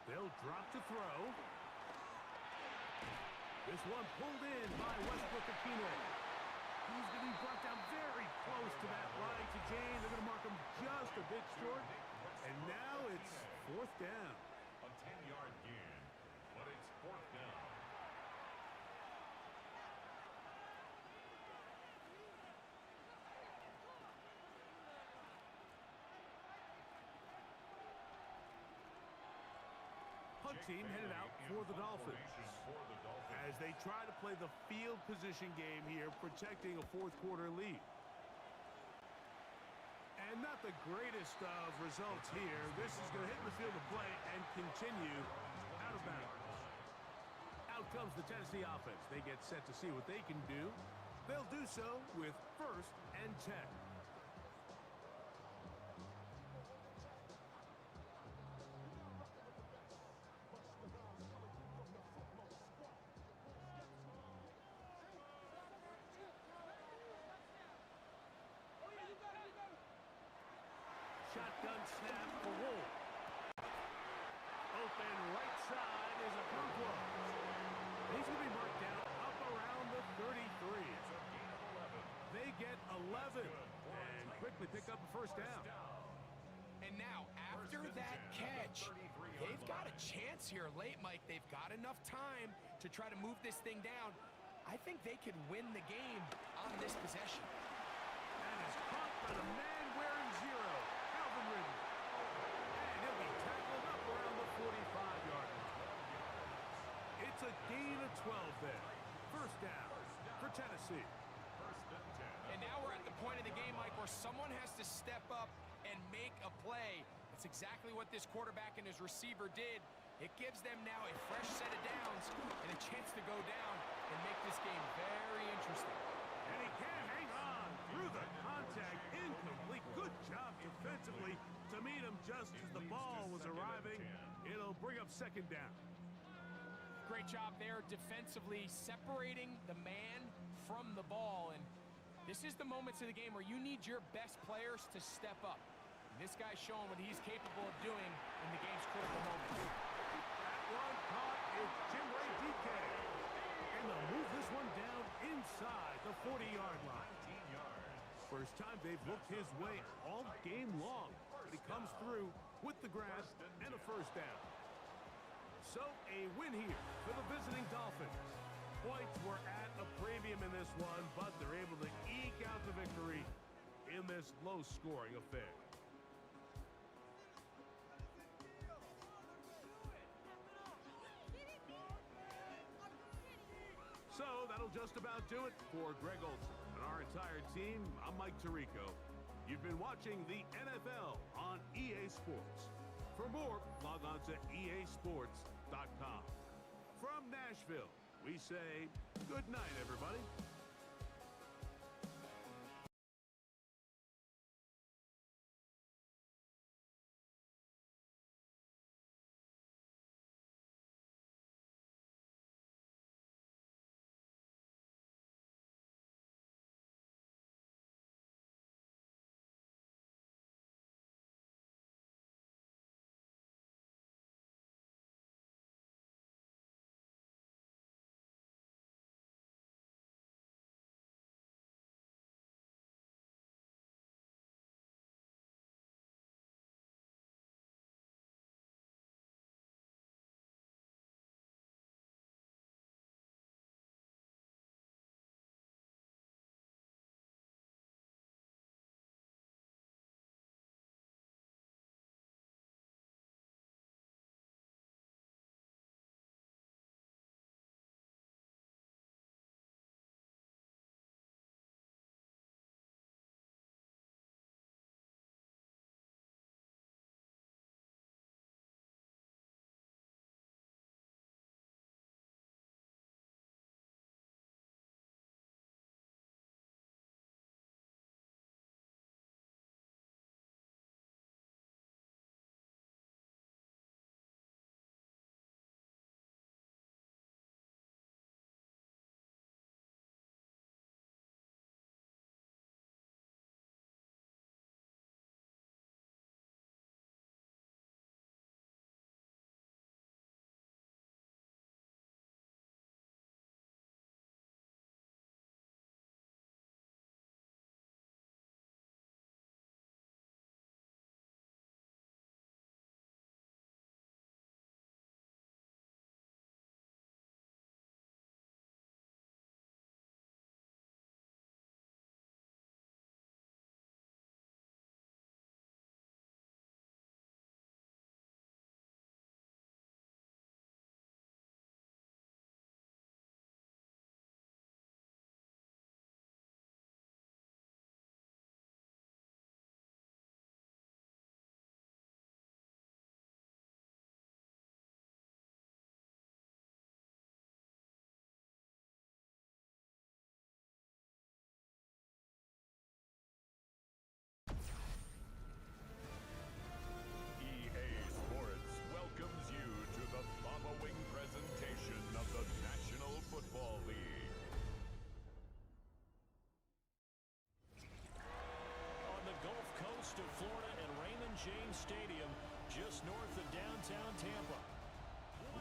Speaker 1: They'll drop to throw. This one pulled in by Westbrook-Ikhine. He's going to be brought down very close to that right to Jane. They're going to mark him just a bit short. And now it's 4th down.
Speaker 3: A 10-yard gain, but it's 4th down.
Speaker 1: Punt team headed out for the Dolphins as they try to play the field position game here, protecting a 4th quarter lead. And not the greatest of results here. This is going to hit the field of play and continue out of bounds. Out comes the Tennessee offense. They get set to see what they can do. They'll do so with 1st and 10. Shotgun snap for Wolf. Open right side is a Broncos. He's going to be marked down up around the 33. They get 11 and quickly pick up a 1st down.
Speaker 2: And now, after that catch, they've got a chance here late, Mike. They've got enough time to try to move this thing down. I think they could win the game on this possession.
Speaker 1: And is caught by the man wearing 0. And he'll be tackled up around the 45-yard line. It's a gain of 12 there. 1st down for Tennessee.
Speaker 2: And now we're at the point of the game, Mike, where someone has to step up and make a play. That's exactly what this quarterback and his receiver did. It gives them now a fresh set of downs and a chance to go down and make this game very interesting.
Speaker 1: And he can't hang on through the contact. Incomplete. Good job defensively to meet him just as the ball was arriving. It'll bring up 2nd down.
Speaker 2: Great job there defensively, separating the man from the ball. And this is the moments of the game where you need your best players to step up. And this guy's showing what he's capable of doing in the game's critical moments.
Speaker 1: That one caught is Jim Ray DK. And they'll move this one down inside the 40-yard line. First time they've looked his way all game long. But he comes through with the grab and a 1st down. So a win here for the visiting Dolphins. Points were at a premium in this one, but they're able to eke out the victory in this low-scoring affair. So that'll just about do it for Greg Olson and our entire team. I'm Mike Tirico. You've been watching the NFL on EA Sports. For more, log on to easports.com. From Nashville, we say good night, everybody.
Speaker 6: James Stadium, just north of downtown Tampa.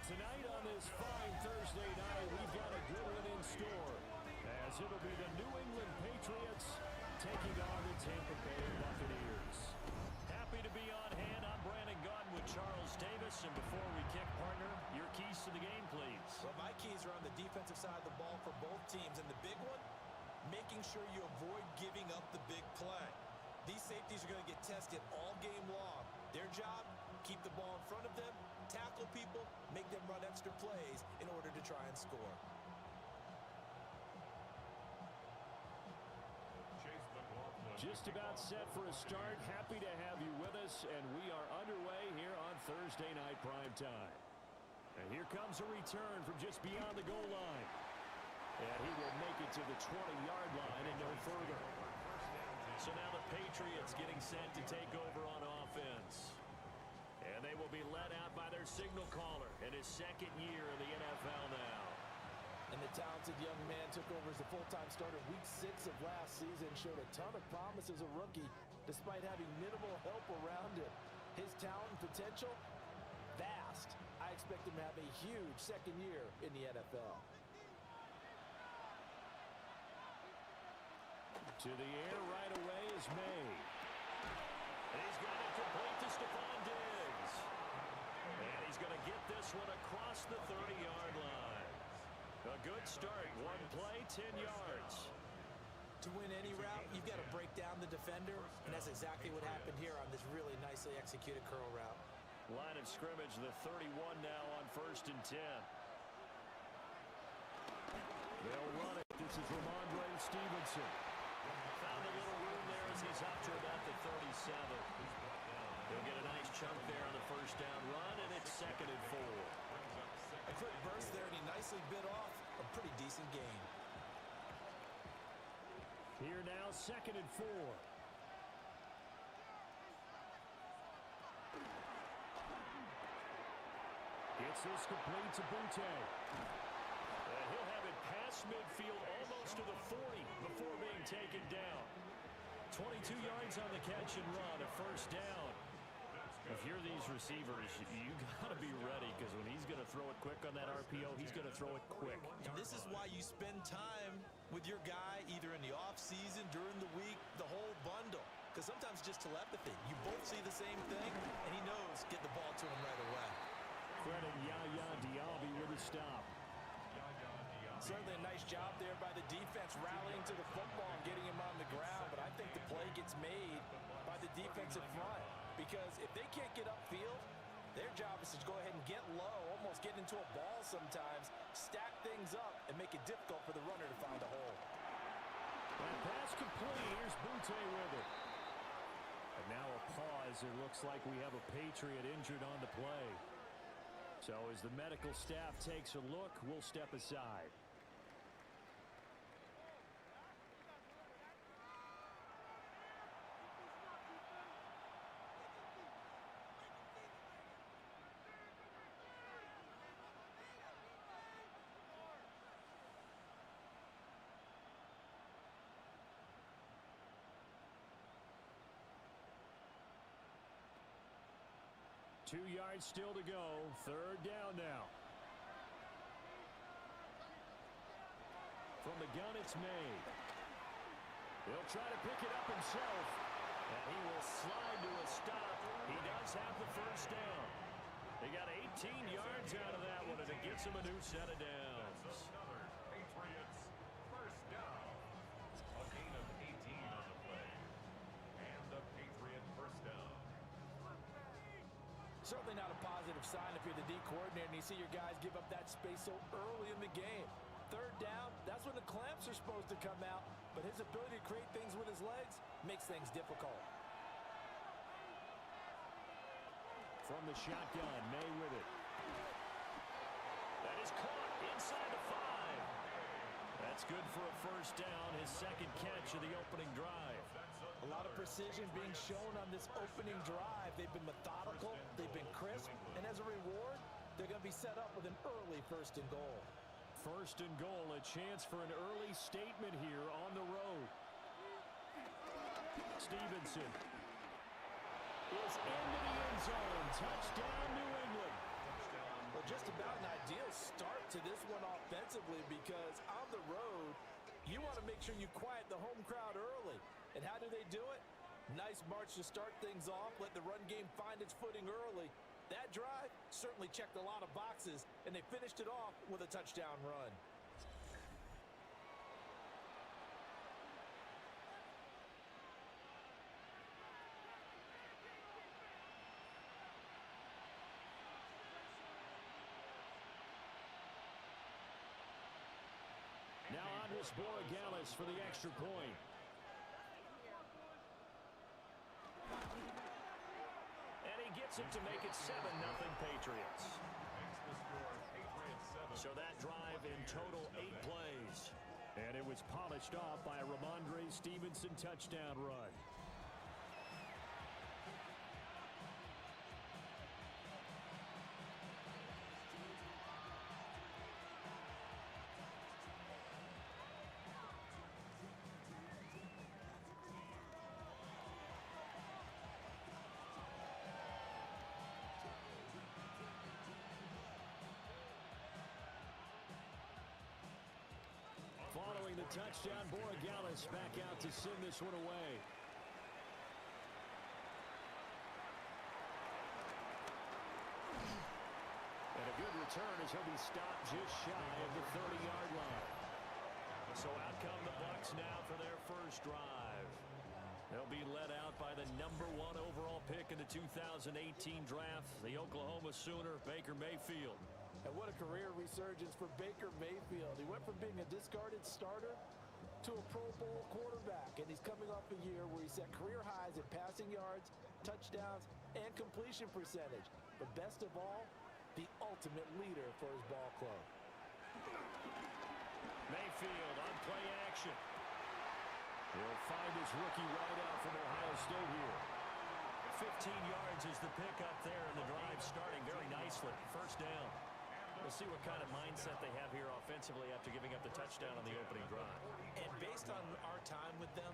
Speaker 6: Tonight on this fine Thursday night, we've got a good one in store, as it'll be the New England Patriots taking on the Tampa Bay Buccaneers. Happy to be on hand. I'm Brandon Gunn with Charles Davis, and before we kick, partner, your keys to the game, please.
Speaker 7: Well, my keys are on the defensive side of the ball for both teams, and the big one, making sure you avoid giving up the big play. These safeties are going to get tested all game long. Their job, keep the ball in front of them, tackle people, make them run extra plays in order to try and score.
Speaker 6: Just about set for a start. Happy to have you with us, and we are underway here on Thursday night primetime. And here comes a return from just beyond the goal line. And he will make it to the 20-yard line and no further. So now the Patriots getting set to take over on offense. And they will be led out by their signal caller in his second year in the NFL now.
Speaker 7: And the talented young man took over as the full-time starter week 6 of last season, showed a ton of promise as a rookie, despite having minimal help around him. His talent and potential, vast. I expect him to have a huge second year in the NFL.
Speaker 6: To the air right away is May. And he's got it complete to Stephon Diggs. And he's going to get this one across the 30-yard line. A good start. One play, 10 yards.
Speaker 7: To win any route, you've got to break down the defender, and that's exactly what happened here on this really nicely executed curl route.
Speaker 6: Line of scrimmage, the 31 now on 1st and 10. They'll run it. This is Ramondre Stevenson. Found a little room there as he's up to about the 37. He'll get a nice chunk there on the first down run, and it's 2nd and 4.
Speaker 7: A quick burst there, and he nicely bit off a pretty decent gain.
Speaker 6: Here now, 2nd and 4. Gets this complete to Butte. He'll have it past midfield almost to the 40 before being taken down. 22 yards on the catch and run, a first down. If you're these receivers, you got to be ready, because when he's going to throw it quick on that RPO, he's going to throw it quick.
Speaker 7: And this is why you spend time with your guy, either in the offseason, during the week, the whole bundle. Because sometimes just telepathy. You both see the same thing, and he knows get the ball to him right away.
Speaker 6: Credit Yaya Diaby with a stop.
Speaker 7: Certainly a nice job there by the defense, rallying to the football and getting him on the ground. But I think the play gets made by the defensive front. Because if they can't get upfield, their job is to go ahead and get low, almost get into a ball sometimes, stack things up, and make it difficult for the runner to find a hole.
Speaker 6: That pass complete. Here's Butte with it. And now a pause. It looks like we have a Patriot injured on the play. So as the medical staff takes a look, we'll step aside. Two yards still to go. Third down now. From the gun, it's made. He'll try to pick it up himself. And he will slide to a stop. He does have the first down. He got 18 yards out of that one, and it gets him a new set of downs.
Speaker 3: Patriots first down. A gain of 18 on the play. And a Patriot first down.
Speaker 7: Certainly not a positive sign if you're the D coordinator and you see your guys give up that space so early in the game. Third down, that's when the clamps are supposed to come out, but his ability to create things with his legs makes things difficult.
Speaker 6: From the shotgun, May with it. That is caught inside the 5. That's good for a first down, his second catch of the opening drive.
Speaker 7: A lot of precision being shown on this opening drive. They've been methodical, they've been crisp, and as a reward, they're going to be set up with an early 1st and goal.
Speaker 6: 1st and goal, a chance for an early statement here on the road. Stevenson is into the end zone. Touchdown, New England.
Speaker 7: Well, just about an ideal start to this one offensively, because on the road, you want to make sure you quiet the home crowd early. And how do they do it? Nice march to start things off. Let the run game find its footing early. That drive certainly checked a lot of boxes, and they finished it off with a touchdown run.
Speaker 6: Now Andres Borregales for the extra point. And he gets it to make it 7-0 Patriots. So that drive in total 8 plays. And it was polished off by a Ramondre Stevenson touchdown run. Following the touchdown, Borregales back out to send this one away. And a good return as he'll be stopped just shy of the 30-yard line. So out come the Bucs now for their first drive. They'll be led out by the #1 overall pick in the 2018 draft, the Oklahoma Sooner, Baker Mayfield.
Speaker 10: And what a career resurgence for Baker Mayfield. He went from being a discarded starter to a Pro Bowl quarterback, and he's coming off a year where he set career highs in passing yards, touchdowns, and completion percentage. But best of all, the ultimate leader for his ball club.
Speaker 6: Mayfield on play action. He'll find his rookie wideout from Ohio State here. 15 yards is the pickup there, and the drive starting very nicely. First down. We'll see what kind of mindset they have here offensively after giving up the touchdown on the opening drive.
Speaker 7: And based on our time with them,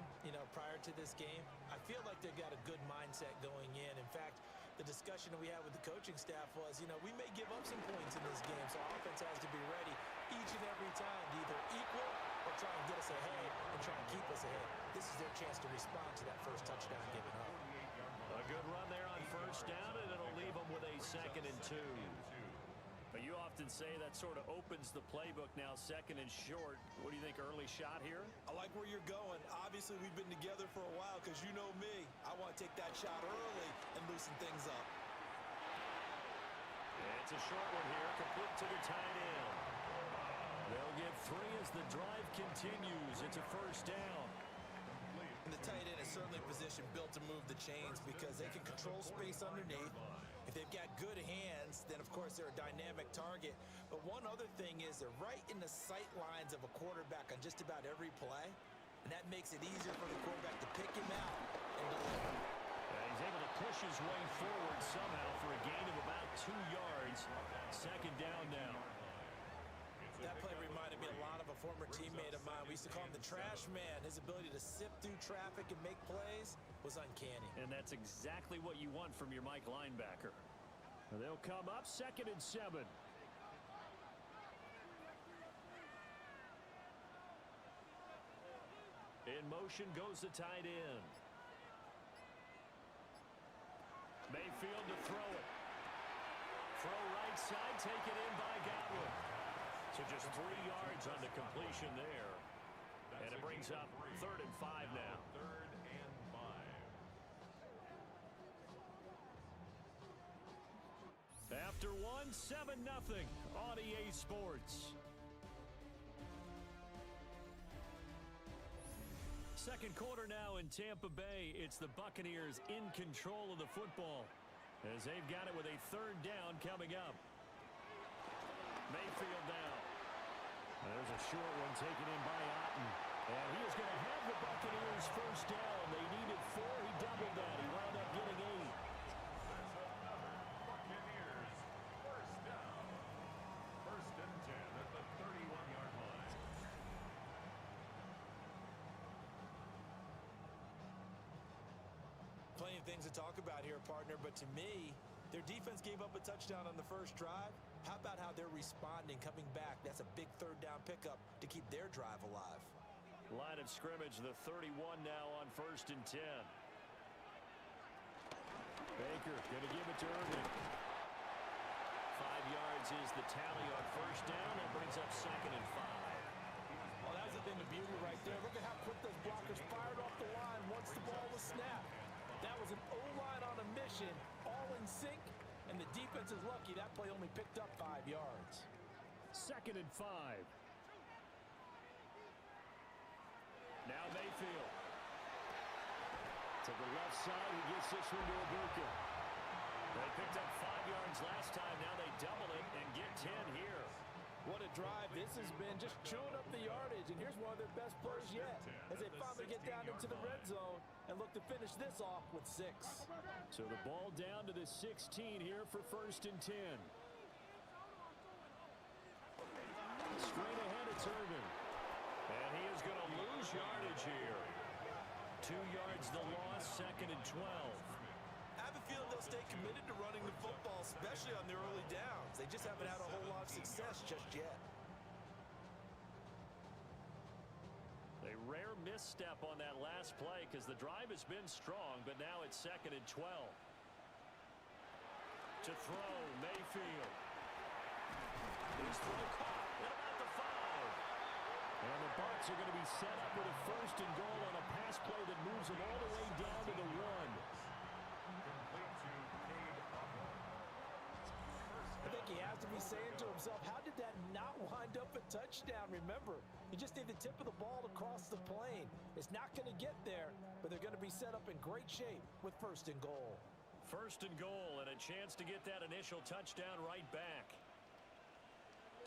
Speaker 7: prior to this game, I feel like they've got a good mindset going in. In fact, the discussion that we had with the coaching staff was, we may give up some points in this game, so offense has to be ready each and every time to either equal or try and get us ahead and try and keep us ahead. This is their chance to respond to that first touchdown given up.
Speaker 6: A good run there on first down, and it'll leave them with a 2nd and 2. But you often say that sort of opens the playbook now, 2nd and short. What do you think, early shot here?
Speaker 7: I like where you're going. Obviously, we've been together for a while because you know me. I want to take that shot early and loosen things up.
Speaker 6: It's a short one here, complete to the tight end. They'll get 3 as the drive continues. It's a first down.
Speaker 7: And the tight end is certainly a position built to move the chains because they can control space underneath. If they've got good hands, then, of course, they're a dynamic target. But one other thing is they're right in the sight lines of a quarterback on just about every play, and that makes it easier for the quarterback to pick him out and deliver.
Speaker 6: He's able to push his way forward somehow for a gain of about 2 yards. 2nd down now.
Speaker 7: That play reminded me a lot of a former teammate of mine. We used to call him the trash man. His ability to sift through traffic and make plays was uncanny.
Speaker 6: And that's exactly what you want from your Mike linebacker. They'll come up 2nd and 7. In motion goes the tight end. Mayfield to throw it. Throw right side, taken in by Godwin. So just 3 yards on the completion there. And it brings up 3rd and 5 now.
Speaker 3: 3rd and 5.
Speaker 6: After one, 7-0 on EA Sports. Second quarter now in Tampa Bay. It's the Buccaneers in control of the football as they've got it with a 3rd down coming up. Mayfield down. There's a short one taken in by Otten. And he is going to have the Buccaneers first down. They needed 4. He doubled that. He wound up getting 8.
Speaker 3: Buccaneers first down. 1st and 10 at the 31-yard line.
Speaker 7: Plenty of things to talk about here, partner, but to me, their defense gave up a touchdown on the first drive. How about how they're responding, coming back? That's a big 3rd down pickup to keep their drive alive.
Speaker 6: Line of scrimmage, the 31 now on 1st and 10. Baker going to give it to Irvin. 5 yards is the tally on first down. That brings up 2nd and 5.
Speaker 10: Well, that's the thing of beauty right there. Look at how quick those blockers fired off the line once the ball was snapped. That was an O-line on a mission, all in sync, and the defense is lucky that play only picked up 5 yards.
Speaker 6: 2nd and 5. Now Mayfield. To the left side, he gets this one to Ibuka. They picked up 5 yards last time. Now they double it and get 10 here.
Speaker 10: What a drive this has been, just chewing up the yardage. And here's one of their best plays yet as they finally get down into the red zone and look to finish this off with 6.
Speaker 6: So the ball down to the 16 here for 1st and 10. Straight ahead, it's Irvin. And he is going to lose yardage here. 2 yards the loss, 2nd and 12.
Speaker 7: I have a feeling they'll stay committed to running the football, especially on their early downs. They just haven't had a whole lot of success just yet.
Speaker 6: A rare misstep on that last play because the drive has been strong, but now it's 2nd and 12. To throw, Mayfield. His throw caught at about the 5. And the Bucs are going to be set up with a 1st and goal on a pass play that moves them all the way down to the 1.
Speaker 7: I think he has to be
Speaker 10: he's saying to himself, how did that not wind up a touchdown? Remember, you just need the tip of the ball to cross the plane. It's not going to get there, but they're going to be set up in great shape with 1st and goal.
Speaker 6: 1st and goal, and a chance to get that initial touchdown right back.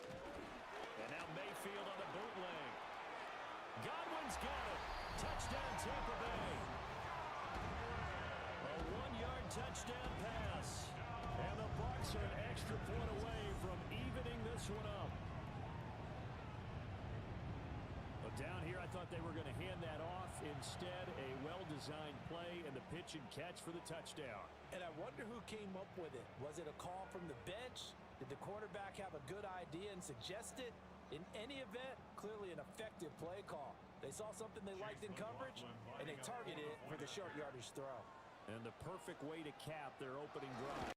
Speaker 6: And now Mayfield on the bootleg. Godwin's got it. Touchdown, Tampa Bay. A 1-yard touchdown pass. And the Bucs are an extra point away from evening this one up. Well, down here, I thought they were going to hand that off. Instead, a well-designed play and the pitch and catch for the touchdown.
Speaker 10: And I wonder who came up with it. Was it a call from the bench? Did the quarterback have a good idea and suggest it? In any event, clearly an effective play call. They saw something they liked in coverage, and they targeted it for the short yardage throw.
Speaker 6: And the perfect way to cap their opening drive.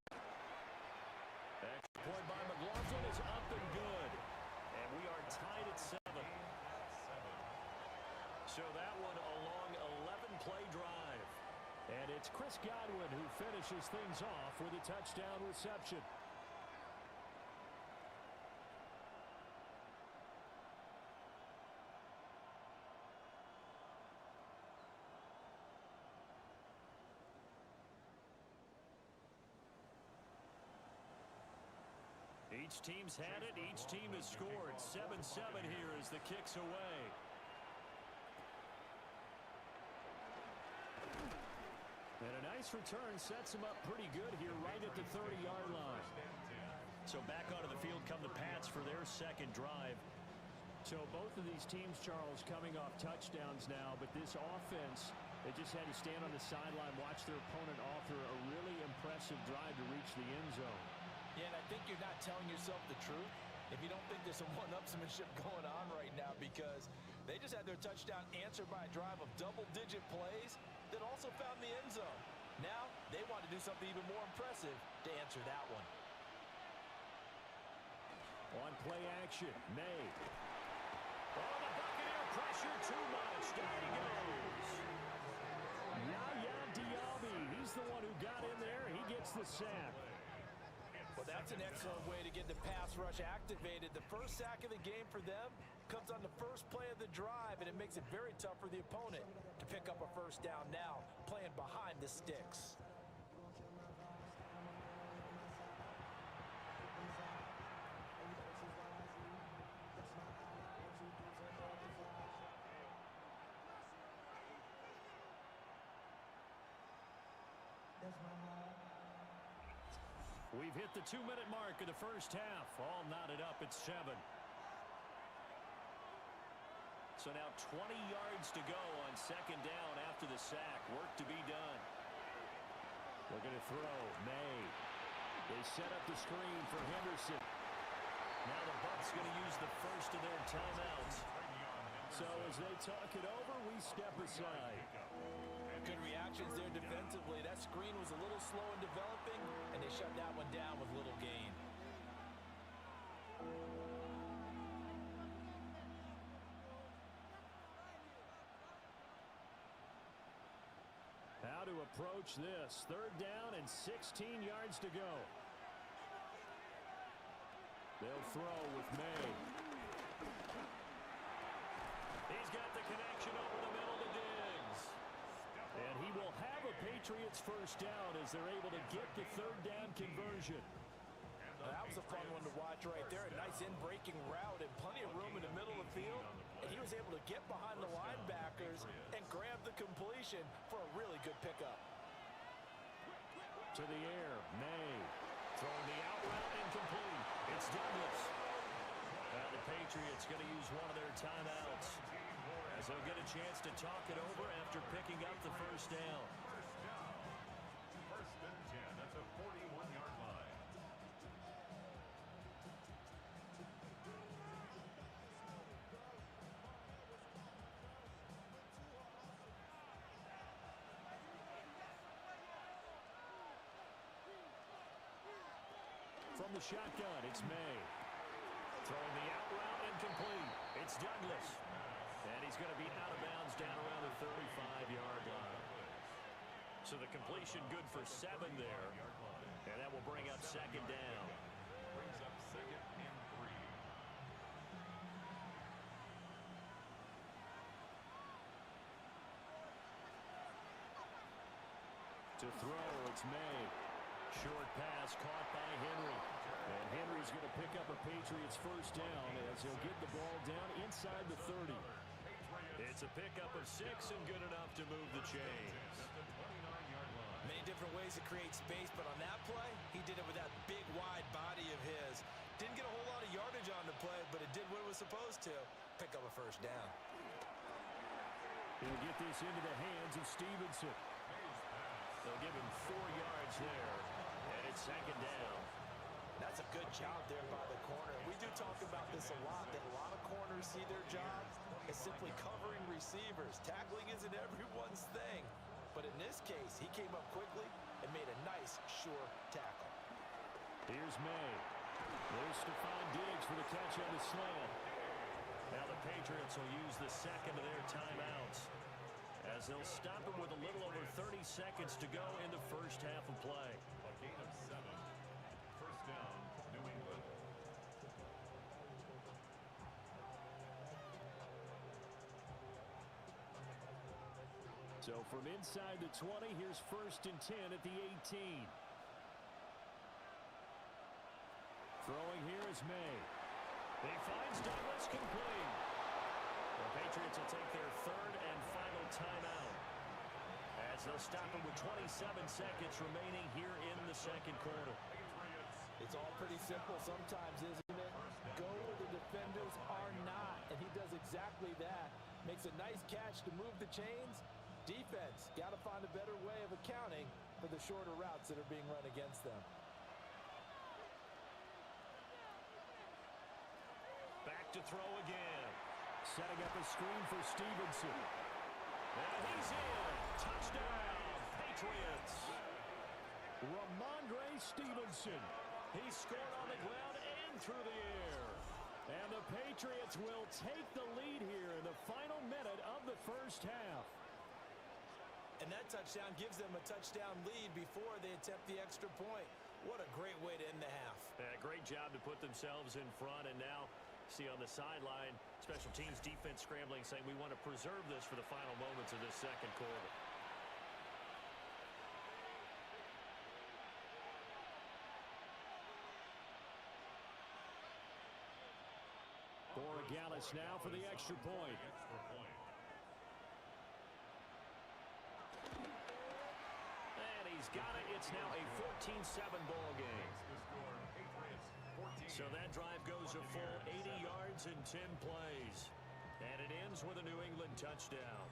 Speaker 6: Extra point by McLaughlin is up and good. And we are tied at 7. So that one a long 11-play drive. And it's Chris Godwin who finishes things off with a touchdown reception. Each team's had it. Each team has scored. 7-7 here as the kick's away. And a nice return sets him up pretty good here right at the 30-yard line. So back onto the field come the Pats for their second drive. So both of these teams, Charles, coming off touchdowns now, but this offense, they just had to stand on the sideline, watch their opponent offer a really impressive drive to reach the end zone.
Speaker 10: Yeah, and I think you're not telling yourself the truth if you don't think there's some one-upsmanship going on right now, because they just had their touchdown answered by a drive of double-digit plays that also found the end zone. Now, they want to do something even more impressive to answer that one.
Speaker 6: On play action, May. Oh, the Buccaneer pressure too much. Down he goes. Yaya Diaby, he's the one who got in there. He gets the sack.
Speaker 10: Well, that's an excellent way to get the pass rush activated. The first sack of the game for them comes on the first play of the drive, and it makes it very tough for the opponent to pick up a first down now, playing behind the sticks.
Speaker 6: We've hit the 2-minute mark of the first half. All knotted up at 7. So now 20 yards to go on second down after the sack. Work to be done. Looking to throw. May. They set up the screen for Henderson. Now the Bucs going to use the first of their timeouts. So as they talk it over, we step aside.
Speaker 10: Good reactions there defensively. That screen was a little slow in developing, and they shut that one down with little gain.
Speaker 6: How to approach this. 3rd down and 16 yards to go. They'll throw with May. He's got the connection over the middle to Diggs. And he will have a Patriots first down as they're able to get the 3rd down conversion.
Speaker 10: That was a fun one to watch right there. A nice in-breaking route and plenty of room in the middle of the field. And he was able to get behind the linebackers and grab the completion for a really good pickup.
Speaker 6: To the air, May. Throwing the out route incomplete. It's Douglas. Now the Patriots going to use one of their timeouts as they'll get a chance to talk it over after picking up the first down.
Speaker 3: First and 10 at the 41-yard line.
Speaker 6: From the shotgun, it's May. Throwing the out route incomplete. It's Douglas. And he's going to be out of bounds down around the 35-yard line. So the completion good for 7 there. And that will bring up second down.
Speaker 3: Brings up second
Speaker 6: To throw, it's May. Short pass caught by Henry. And Henry's going to pick up a Patriots first down as he'll get the ball down inside the 30. It's a pickup of 6 and good enough to move the chains.
Speaker 7: Many different ways to create space, but on that play, he did it with that big, wide body of his. Didn't get a whole lot of yardage on the play, but it did what it was supposed to. Pick up a first down.
Speaker 6: He'll get this into the hands of Stevenson. They'll give him 4 yards there, and it's second down.
Speaker 7: That's a good job there by the corner. We do talk about this a lot, that a lot of corners see their job as simply covering receivers. Tackling isn't everyone's thing. But in this case, he came up quickly and made a nice, sure tackle.
Speaker 6: Here's May. There's Stephon Diggs for the catch on the slant. Now the Patriots will use the second of their timeouts as they'll stop him with a little over 30 seconds to go in the first half of play.
Speaker 3: A gain of 7. First down, New England.
Speaker 6: So from inside the 20, here's 1st and 10 at the 18. Throwing here is May. He finds Douglas complete. The Patriots will take their 3rd and final timeout as they'll stop him with 27 seconds remaining here in the second quarter.
Speaker 10: It's all pretty simple sometimes, isn't it? Go where the defenders are not, and he does exactly that. Makes a nice catch to move the chains. Defense got to find a better way of accounting for the shorter routes that are being run against them.
Speaker 6: Back to throw again. Setting up a screen for Stevenson. And he's in. Touchdown, Patriots. Ramondre Stevenson. He scored on the ground and through the air. And the Patriots will take the lead here in the final minute of the first half.
Speaker 7: And that touchdown gives them a touchdown lead before they attempt the extra point. What a great way to end the half.
Speaker 6: Great job to put themselves in front, and now see on the sideline, special teams defense scrambling, saying we want to preserve this for the final moments of this second quarter. Borregales now for the extra point. And he's got it. It's now a 14-7 ball game. So that drive goes a full 80 yards in 10 plays. And it ends with a New England touchdown.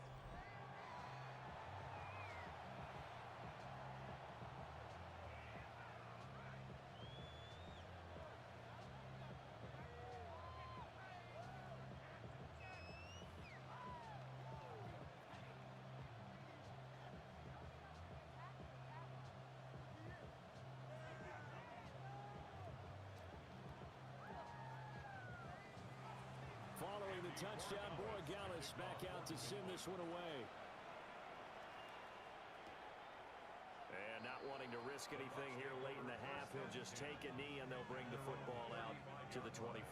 Speaker 6: Following the touchdown, Borregales back out to send this one away. And not wanting to risk anything here late in the half, he'll just take a knee and they'll bring the football out to the 25.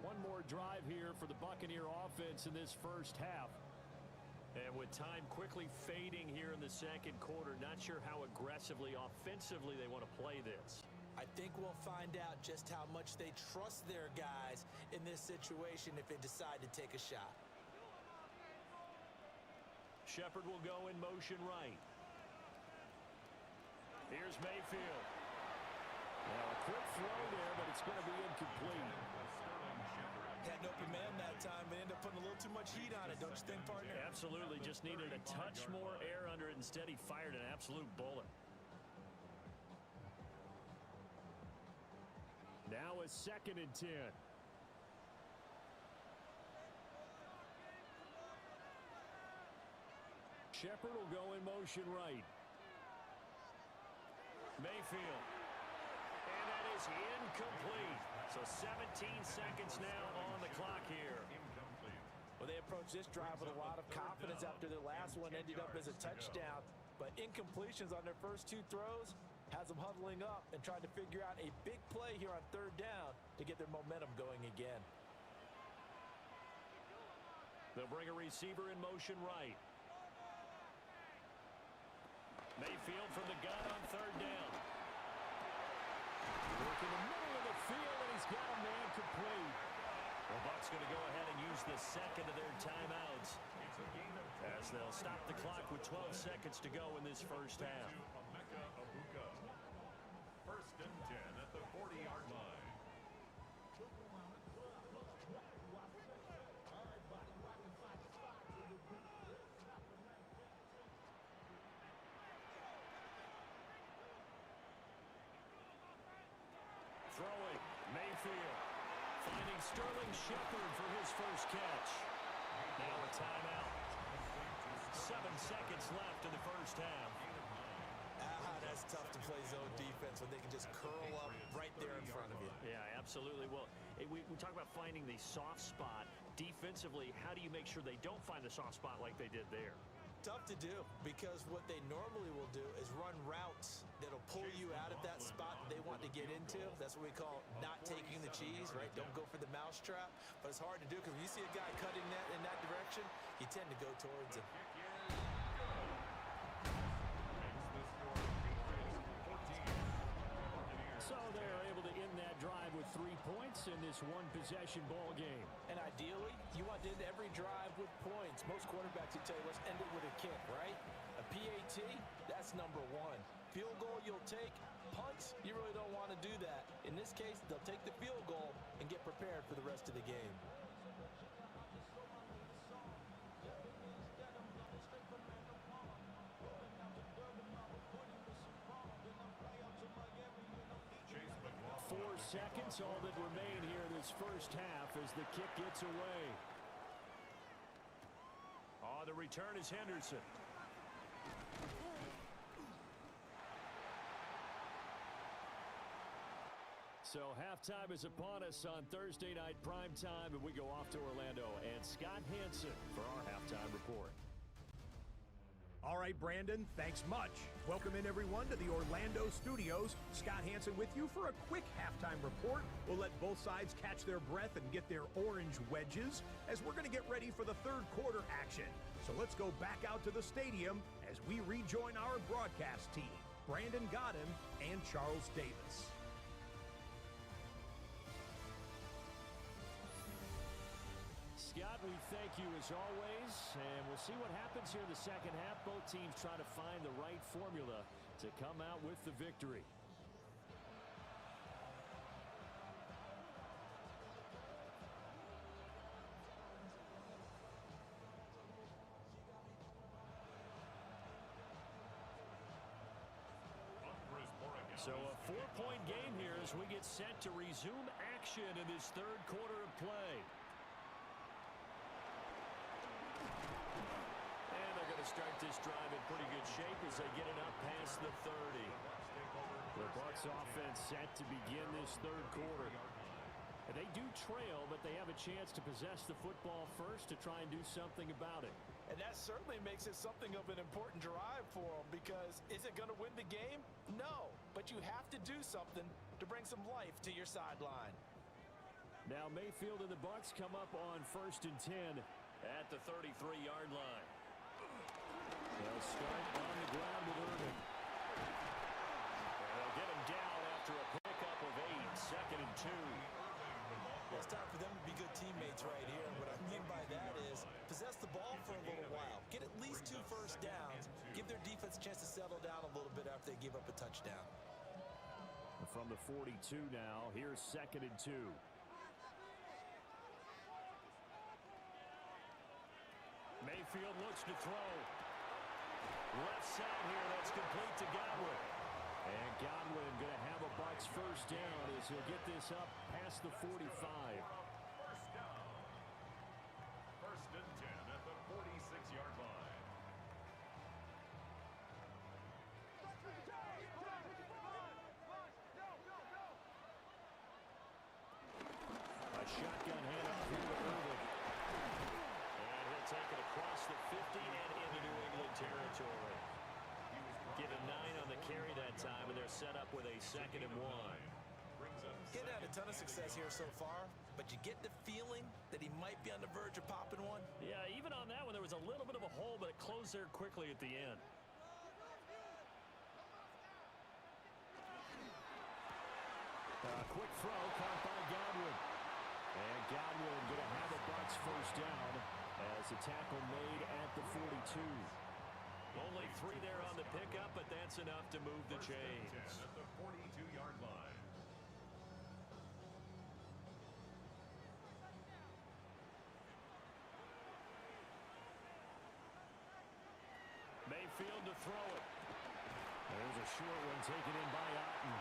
Speaker 6: One more drive here for the Buccaneer offense in this first half. And with time quickly fading here in the second quarter, not sure how aggressively, offensively they want to play this.
Speaker 7: I think we'll find out just how much they trust their guys in this situation if they decide to take a shot.
Speaker 6: Shepard will go in motion right. Here's Mayfield. Now a quick throw there, but it's going to be incomplete.
Speaker 7: Had an open man that time, but ended up putting a little too much heat on it, don't you think, partner?
Speaker 6: Absolutely. Just needed a touch more air under it. Instead, he fired an absolute bullet. Now a 2nd and 10. Shepard will go in motion right. Mayfield. And that is incomplete. So 17 seconds now on the clock here.
Speaker 7: Well, they approached this drive with a lot of confidence after their last one ended up as a touchdown. But incompletions on their first 2 throws has them huddling up and trying to figure out a big play here on 3rd down to get their momentum going again.
Speaker 6: They'll bring a receiver in motion right. Mayfield from the gun on third down. Work in the middle of the field, and he's got a man complete. The Bucs going to go ahead and use the second of their timeouts as they'll stop the clock with 12 seconds to go in this first half.
Speaker 3: First and 10 at the 40-yard line.
Speaker 6: Throwing, Mayfield. Finding Sterling Shepard for his first catch. Now a timeout. 7 seconds left in the first half.
Speaker 7: That's tough to play zone defense when they can just curl up right there in front of you.
Speaker 6: Yeah, absolutely. Well, we talk about finding the soft spot. Defensively, how do you make sure they don't find the soft spot like they did there?
Speaker 7: Tough to do, because what they normally will do is run routes that'll pull you out of that spot that they want to get into. That's what we call not taking the cheese, right? Don't go for the mousetrap. But it's hard to do because when you see a guy cutting that in that direction, you tend to go towards him.
Speaker 6: So they're able to end that drive with 3 points in this one-possession ball game.
Speaker 7: And ideally, you want to end every drive with points. Most quarterbacks will tell you, let's end it with a kick, right? A PAT, that's number 1. Field goal you'll take. Punts, you really don't want to do that. In this case, they'll take the field goal and get prepared for the rest of the game.
Speaker 6: Seconds, all that remain here in this first half as the kick gets away. Oh, the return is Henderson. So halftime is upon us on Thursday night primetime, and we go off to Orlando and Scott Hansen for our halftime report.
Speaker 4: All right, Brandon, thanks much. Welcome in, everyone, to the Orlando studios. Scott Hansen with you for a quick halftime report. We'll let both sides catch their breath and get their orange wedges as we're going to get ready for the third quarter action. So let's go back out to the stadium as we rejoin our broadcast team, Brandon Godden and Charles Davis.
Speaker 6: Scott, we thank you as always, and we'll see what happens here in the second half. Both teams trying to find the right formula to come out with the victory. So a 4-point game here as we get set to resume action in this third quarter of play. Start this drive in pretty good shape as they get it up past the 30. The Bucs offense set to begin this third quarter. And they do trail, but they have a chance to possess the football first to try and do something about it.
Speaker 10: And that certainly makes it something of an important drive for them, because is it going to win the game? No, but you have to do something to bring some life to your sideline.
Speaker 6: Now Mayfield and the Bucs come up on 1st and 10 at the 33-yard line. They'll start on the ground with Irvin. They'll get him down after a pickup of 8, 2nd and 2.
Speaker 7: Well, it's time for them to be good teammates right here. And what I mean by that is possess the ball for a little while. Get at least 2 first downs. Give their defense a chance to settle down a little bit after they give up a touchdown.
Speaker 6: From the 42 now, here's 2nd and 2. Mayfield looks to throw. Left side here, that's complete to Godwin. And Godwin going to have a Bucs first down as he'll get this up past the 45.
Speaker 3: First down. 1st and 10 at the 46-yard line.
Speaker 6: A shotgun handoff here to Irvin. And he'll take it across the 50 and into New England territory. Given 9 on the carry that time, and they're set up with a 2nd and 1.
Speaker 7: Getting had a ton of success here so far, but you get the feeling that he might be on the verge of popping one.
Speaker 6: Yeah, even on that one, there was a little bit of a hole, but it closed there quickly at the end. throw, caught by Godwin. And Godwin going to have a Bucs first down as the tackle made at the 42.
Speaker 3: Only 3 there on the pickup, but that's enough to move the chains. At the 42-yard line.
Speaker 6: Mayfield to throw it. There's a short one taken in by Otten.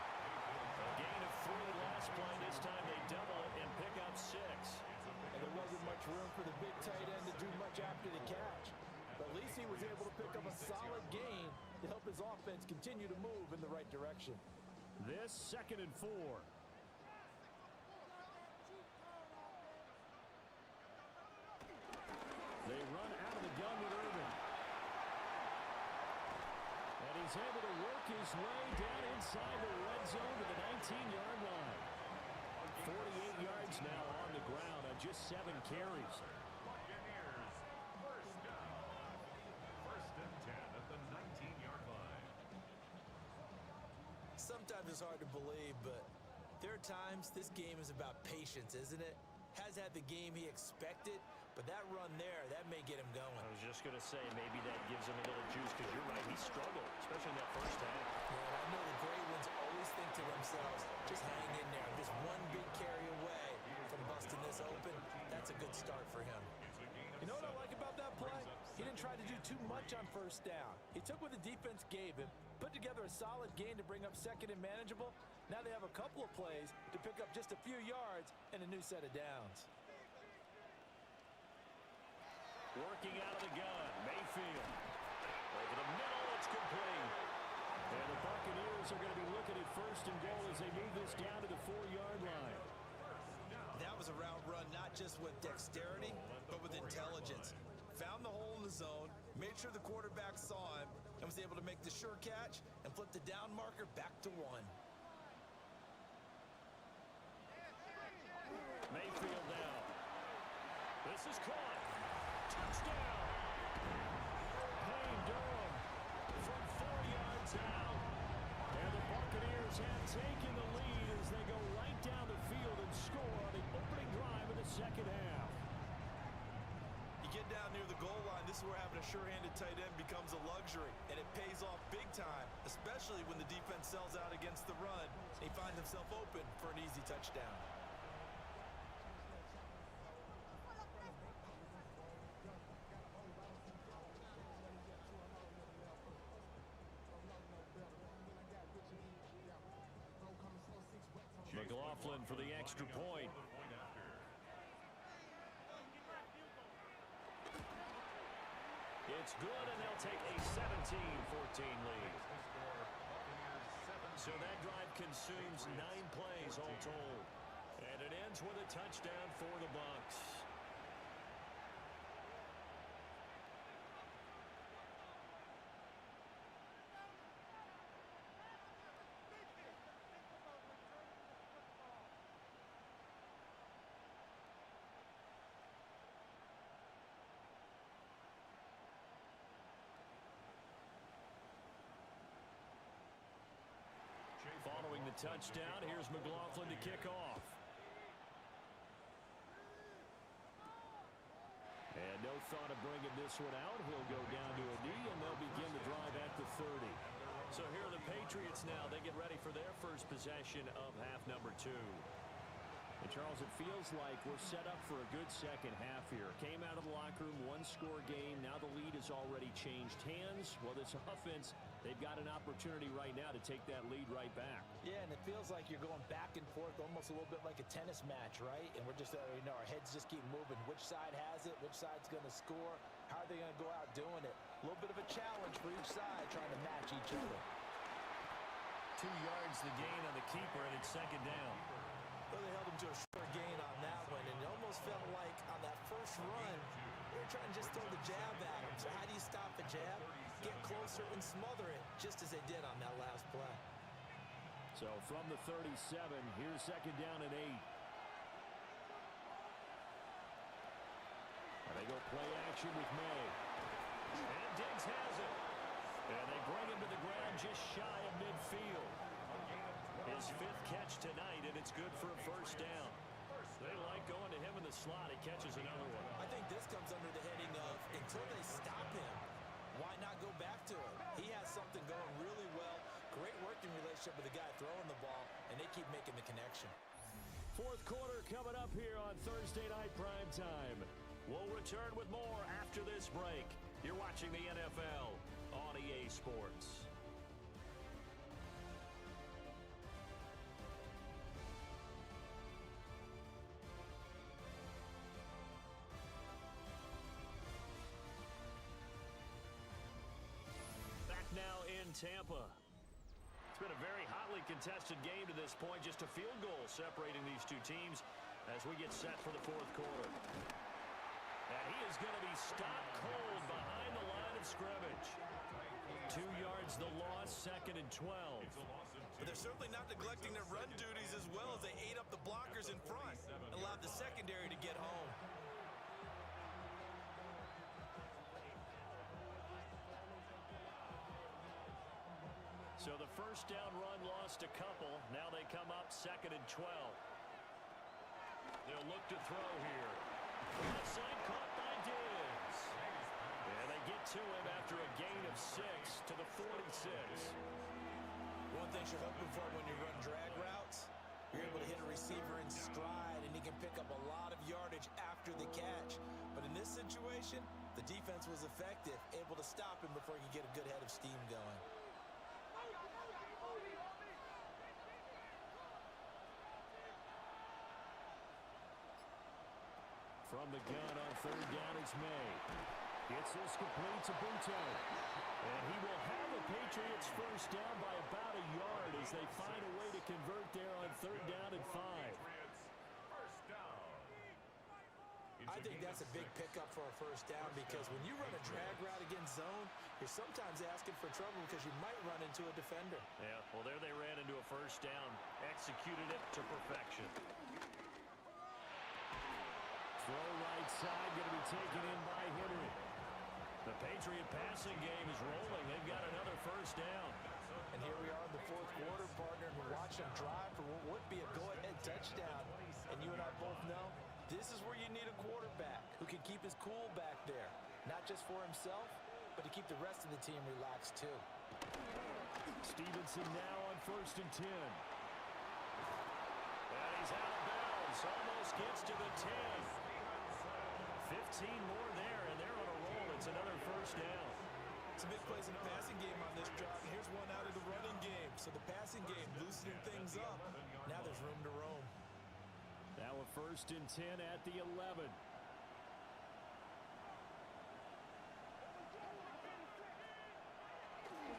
Speaker 6: A gain of 3 last play. This time they double it and pick up 6.
Speaker 10: And there wasn't much room for the big tight end to do much after the catch. But at least he was able to pick up a solid gain to help his offense continue to move in the right direction.
Speaker 6: This 2nd and 4. They run out of the gun with Irvin. And he's able to work his way down inside the red zone to the 19-yard line. 48 yards now on the ground on just 7 carries.
Speaker 3: Buccaneers, first down. 1st and 10 at the 19-yard line.
Speaker 7: Sometimes it's hard to believe, but there are times this game is about patience, isn't it? Has had the game he expected, but that run there, that may get him going.
Speaker 6: I was just going to say, maybe that gives him a little juice, because you're right, he struggled, especially in that first half.
Speaker 7: Yeah, and I know the great ones always think to themselves, just hang in there. Just one big carry away from busting this open. That's a good start for him.
Speaker 10: You know what I like about that play? He didn't try to do too much on first down. He took what the defense gave him, put together a solid gain to bring up 2nd and manageable. Now they have a couple of plays to pick up just a few yards and a new set of downs.
Speaker 6: Working out of the gun, Mayfield. Over the middle, it's complete. And the Buccaneers are going to be looking at 1st and goal as they move this down to the 4-yard line.
Speaker 7: That was a route run, not just with dexterity, but with intelligence. Found the hole in the zone, made sure the quarterback saw him, and was able to make the sure catch and flip the down marker back to 1.
Speaker 6: Mayfield now. This is caught. Touchdown. Payne Durham from 4 yards out. And the Buccaneers have taken the lead as they go right down the field and score on the opening drive of the 2nd half.
Speaker 7: You get down near the goal line, this is where having a sure-handed tight end becomes a luxury, and it pays off big time, especially when the defense sells out against the run, and he finds himself open for an easy touchdown.
Speaker 6: McLaughlin for the extra point. It's good, and they'll take a 17-14 lead. So that drive consumes 9 plays all told. And it ends with a touchdown for the Bucs. Following the touchdown, here's McLaughlin to kick off. And no thought of bringing this one out. He'll go down to a knee, and they'll begin the drive at the 30. So here are the Patriots now. They get ready for their first possession of half number 2. And Charles, it feels like we're set up for a good second half here. Came out of the locker room, 1-score game. Now the lead has already changed hands. Well, this offense, they've got an opportunity right now to take that lead right back.
Speaker 10: Yeah, and it feels like you're going back and forth, almost a little bit like a tennis match, right? And we're just, our heads just keep moving. Which side has it? Which side's going to score? How are they going to go out doing it? A little bit of a challenge for each side, trying to match each other.
Speaker 6: 2 yards the gain on the keeper, and it's 2nd down.
Speaker 7: Well, they held him to a short gain on that one, and it almost felt like on that first run, they were trying to just throw the jab at him. So how do you stop the jab? Get closer and smother it, just as they did on that last play.
Speaker 6: So from the 37, here's 2nd down and 8. And they go play action with May. And Diggs has it. And they bring him to the ground just shy of midfield. His 5th catch tonight, and it's That's good for a first down. They like going to him in the slot. He catches another one.
Speaker 7: I think this comes under the heading of until they stop him, why not go back to him? He has something going really well. Great working relationship with the guy throwing the ball, and they keep making the connection.
Speaker 6: Fourth quarter coming up here on Thursday Night Prime Time. We'll return with more after this break. You're watching the NFL on EA Sports. Back now in Tampa. It's been a very hotly contested game to this point. Just a field goal separating these two teams as we get set for the fourth quarter. And he is going to be stopped cold behind the line of scrimmage. 2 yards the loss, 2nd and 12.
Speaker 7: But they're certainly not neglecting their run duties as well as they ate up the blockers in front and allowed the secondary to get home.
Speaker 6: So the first down run lost a couple. Now they come up 2nd and 12. They'll look to throw here. Outside caught by Diggs. And they get to him after a gain of 6 to the 46.
Speaker 7: One thing you're hoping for when you run drag routes, you're able to hit a receiver in stride and he can pick up a lot of yardage after the catch. But in this situation, the defense was effective, able to stop him before he could get a good head of steam going.
Speaker 6: From the gun on third down, it's May. Gets this complete to Buto. And he will have the Patriots first down by about a yard as they find a way to convert there on third down and 5.
Speaker 7: I think that's a big pickup for a first down because when you run a drag route against zone, you're sometimes asking for trouble because you might run into a defender.
Speaker 6: Yeah, well, there they ran into a first down. Executed it to perfection. Throw right side, going to be taken in by Henry. The Patriot passing game is rolling. They've got another first down.
Speaker 7: And here we are in the fourth quarter, partner, and we're watching them drive for what would be a go-ahead touchdown. And you and I both know this is where you need a quarterback who can keep his cool back there. Not just for himself, but to keep the rest of the team relaxed too.
Speaker 6: Stevenson now on 1st and 10. And he's out of bounds. Almost gets to the 10. 15 more there, and they're on a roll. It's another first down.
Speaker 7: Some big plays in the passing game on this drive. Here's one out of the running game. So the passing game loosening things up. Now there's room to roam.
Speaker 6: Now a 1st and 10 at the 11.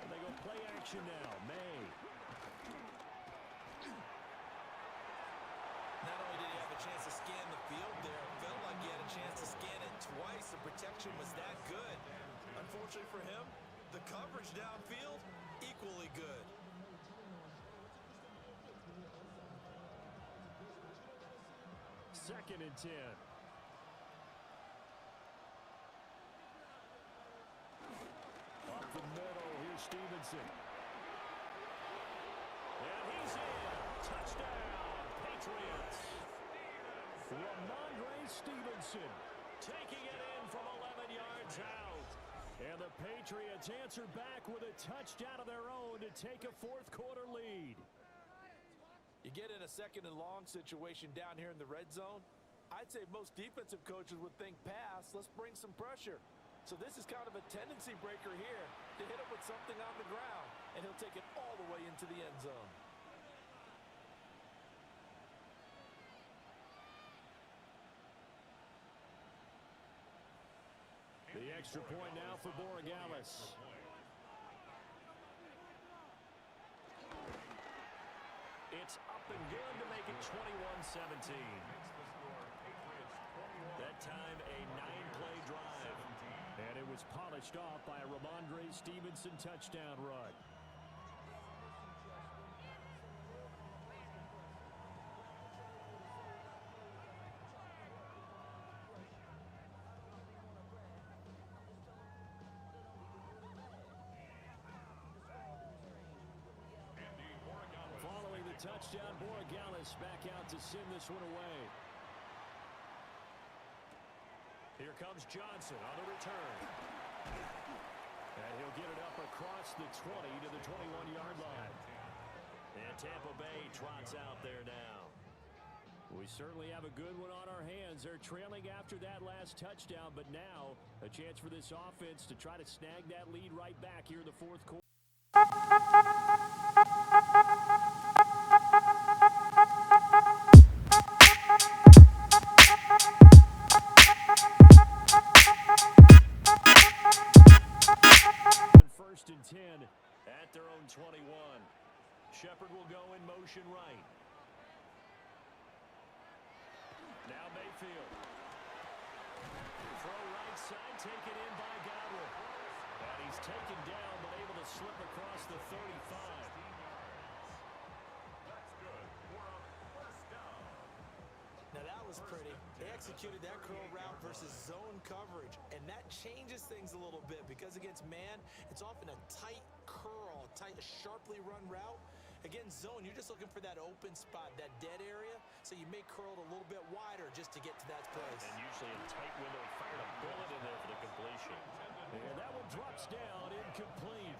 Speaker 6: And they go play action now. May.
Speaker 7: Not only did he have a chance to scan the field there, it felt like he had a chance to scan it twice. The protection was that good. Unfortunately for him, the coverage downfield, equally good.
Speaker 6: Second and 10. Up the middle, here's Stevenson. And he's in. Touchdown, Patriots. Ramondre Stevenson taking it in from 11 yards out. And the Patriots answer back with a touchdown of their own to take a fourth quarter lead.
Speaker 10: You get in a 2nd and long situation down here in the red zone, I'd say most defensive coaches would think pass, let's bring some pressure. So this is kind of a tendency breaker here to hit him with something on the ground, and he'll take it all the way into the end zone.
Speaker 6: The extra point now for Borregales. It's up and good to make it 21-17. That time a 9-play drive. And it was polished off by a Ramondre Stevenson touchdown run. touchdown. Borregales back out to send this one away. Here comes Johnson on the return. And he'll get it up across the 20 to the 21-yard line. And Tampa Bay trots out there now. We certainly have a good one on our hands. They're trailing after that last touchdown, but now a chance for this offense to try to snag that lead right back here in the fourth quarter. First and 10 at their own 21. Shepard will go in motion right. Now Mayfield. Throw right side, taken in by Godwin. And he's taken down, but able to slip across the 35.
Speaker 3: That's good. For a first down.
Speaker 7: Now that was pretty. They executed that curl route versus zone coverage, and that changes things a little bit because against man, it's often a tight curl, a sharply run route. Against zone, you're just looking for that open spot, that dead area, so you may curl it a little bit wider just to get to that place.
Speaker 6: And usually in a tight window, he fired a bullet in there for the completion. And that one drops down, incomplete.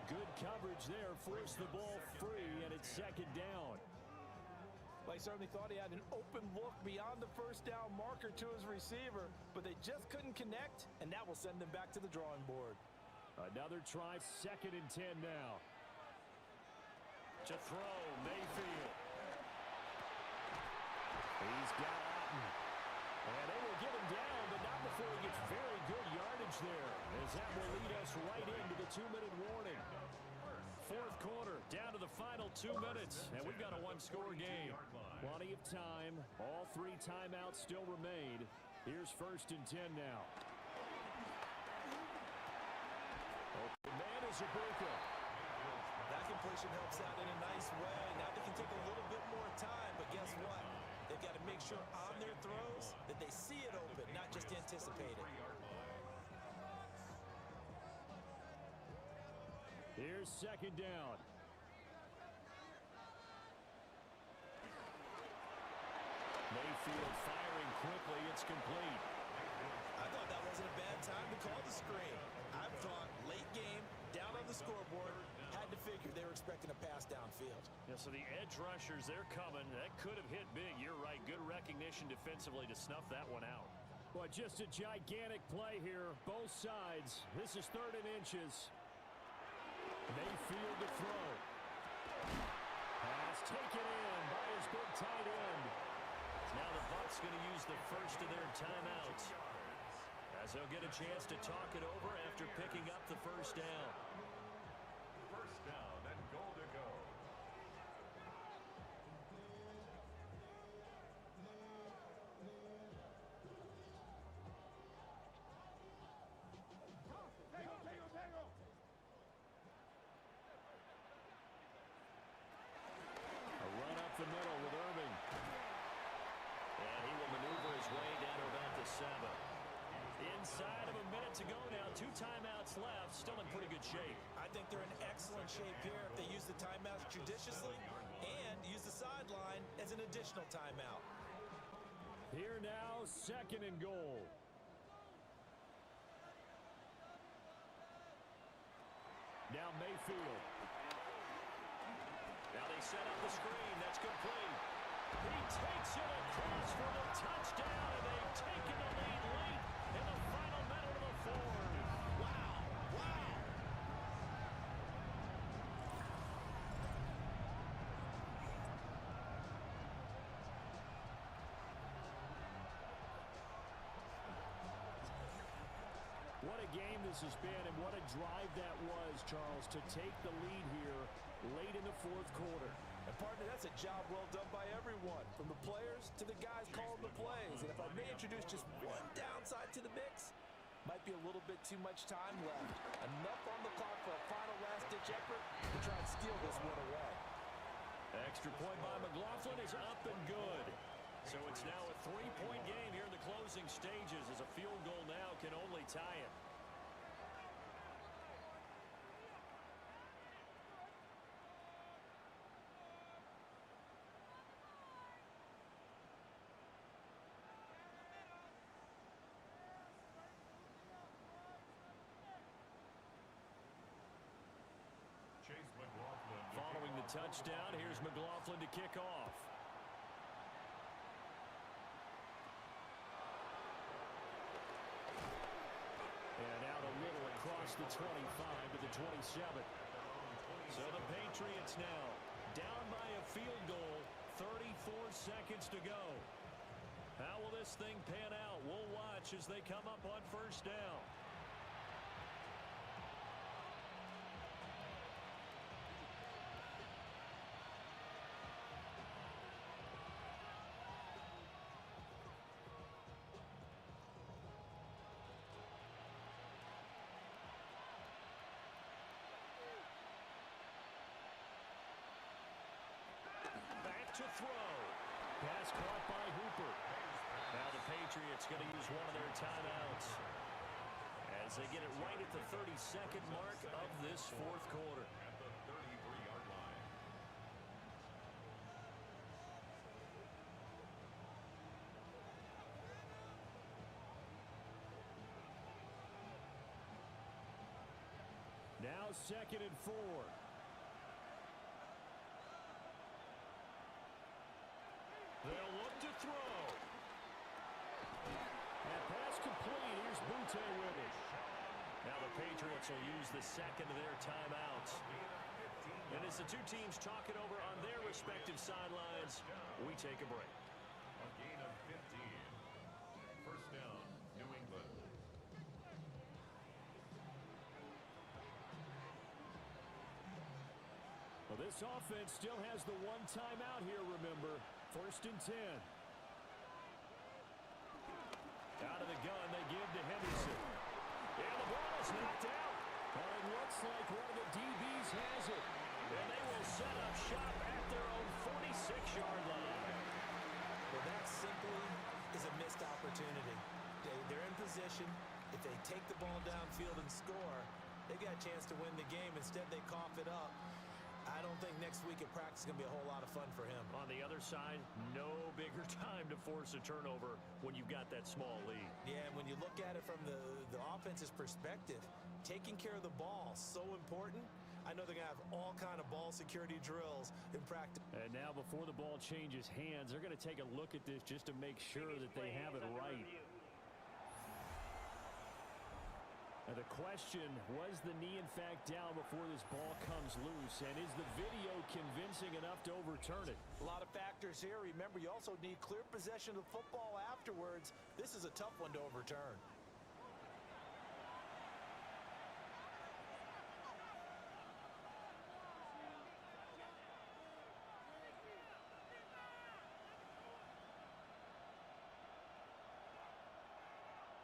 Speaker 6: Good coverage there, forced the ball free, and it's second down.
Speaker 10: Well, he certainly thought he had an open look beyond the first down marker to his receiver, but they just couldn't connect, and that will send them back to the drawing board.
Speaker 6: Another try, second and 10 now. To throw, Mayfield. He's got Otten. And they will get him down, but not before he gets very good yardage there, as that will lead us right into the 2-minute warning. Fourth quarter, down to the final 2 minutes, and we've got a one-score game. Plenty of time. All three timeouts still remain. Here's first and 10 now. Open man is Ibuka.
Speaker 7: That completion helps out in a nice way. Now they can take a little bit more time, but guess what? They've got to make sure on their throws that they see it open, not just anticipate it.
Speaker 6: Here's second down. Mayfield firing quickly. It's complete.
Speaker 7: I thought that wasn't a bad time to call the screen. I've thought late game, down on the scoreboard, had to figure they were expecting a pass downfield.
Speaker 6: Yeah, so the edge rushers, they're coming. That could have hit big. You're right. Good recognition defensively to snuff that one out. Well, just a gigantic play here. Both sides. This is third and inches. Mayfield to throw. Pass taken in by his big tight end. Now the Bucs going to use the first of their timeouts, as they'll get a chance to talk it over after picking up the first down.
Speaker 3: First down and goal to go.
Speaker 6: A run up the middle with Irving. And he will maneuver his way down to about the 7. Inside of a minute to go now. 2 timeouts left. Still in pretty good shape.
Speaker 7: I think they're in excellent shape here if they use the timeouts judiciously and use the sideline as an additional timeout.
Speaker 6: Here now, second and goal. Now Mayfield. Now they set up the screen. That's complete. He takes it across for the touchdown, and they've taken the lead late in the final minute of the fourth.
Speaker 7: Wow! Wow!
Speaker 6: What a game this has been, and what a drive that was, Charles, to take the lead here late in the fourth quarter.
Speaker 10: And partner, that's a job well done by everyone, from the players to the guys calling the plays. And if I may introduce just one downside to the mix, might be a little bit too much time left. Enough on the clock for a final last-ditch effort to try and steal this one away.
Speaker 6: Extra point by McLaughlin is up and good. So it's now a 3-point game here in the closing stages, as a field goal now can only tie it. touchdown. Here's McLaughlin to kick off. And out a little across the 25 to the 27. So the Patriots now down by a field goal, 34 seconds to go. How will this thing pan out? We'll watch as they come up on first down. To throw. Pass caught by Hooper. Now the Patriots going to use one of their timeouts as they get it right at the 32nd mark of this fourth quarter.
Speaker 3: At the 33-yard line.
Speaker 6: Now 2nd and 4. They'll look to throw. And pass complete. Here's Butte with it. Now the Patriots will use the second of their timeouts. And as the two teams talk it over on their respective sidelines, we take a break.
Speaker 3: A gain of 15. First down, New England.
Speaker 6: Well, this offense still has the one timeout here, remember. 1st and 10. Out of the gun, they give to Henderson. And the ball is knocked out. And it looks like one of the DBs has it. And they will set up shop at their own 46-yard line.
Speaker 7: Well, that simply is a missed opportunity. They're in position. If they take the ball downfield and score, they got a chance to win the game. Instead, they cough it up. I don't think next week at practice is going to be a whole lot of fun for him.
Speaker 6: On the other side, no bigger time to force a turnover when you've got that small lead.
Speaker 7: Yeah, and when you look at it from the offense's perspective, taking care of the ball, so important. I know they're going to have all kind of ball security drills in practice.
Speaker 6: And now before the ball changes hands, they're going to take a look at this just to make sure that they have it right. Now the question, was the knee in fact down before this ball comes loose? And is the video convincing enough to overturn it?
Speaker 7: A lot of factors here. Remember, you also need clear possession of the football afterwards. This is a tough one to overturn.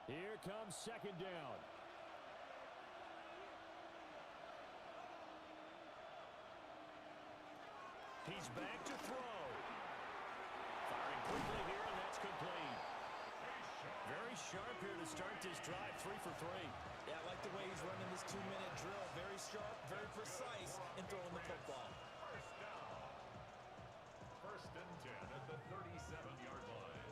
Speaker 6: Here comes 2nd down. He's back to throw. Firing quickly here, and that's complete. Very sharp here to start this drive, 3 for 3.
Speaker 7: Yeah, I like the way he's running this 2-minute drill. Very sharp, very precise in throwing the football.
Speaker 3: First down. 1st and 10 at the 37-yard line.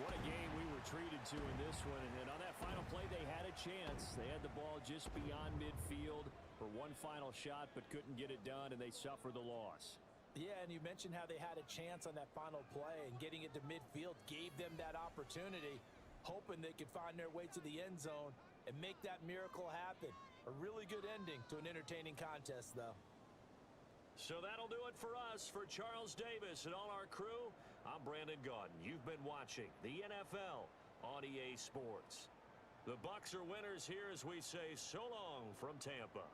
Speaker 6: What a game we were treated to in this one. And on that final play, they had a chance. They had the ball just beyond midfield for one final shot, but couldn't get it done, and they suffer the loss.
Speaker 7: Yeah, and you mentioned how they had a chance on that final play, and getting it to midfield gave them that opportunity, hoping they could find their way to the end zone and make that miracle happen. A really good ending to an entertaining contest, though.
Speaker 6: So that'll do it for us. For Charles Davis and all our crew, I'm Brandon Gaudin. You've been watching the NFL on EA Sports. The Bucs are winners here as we say so long from Tampa.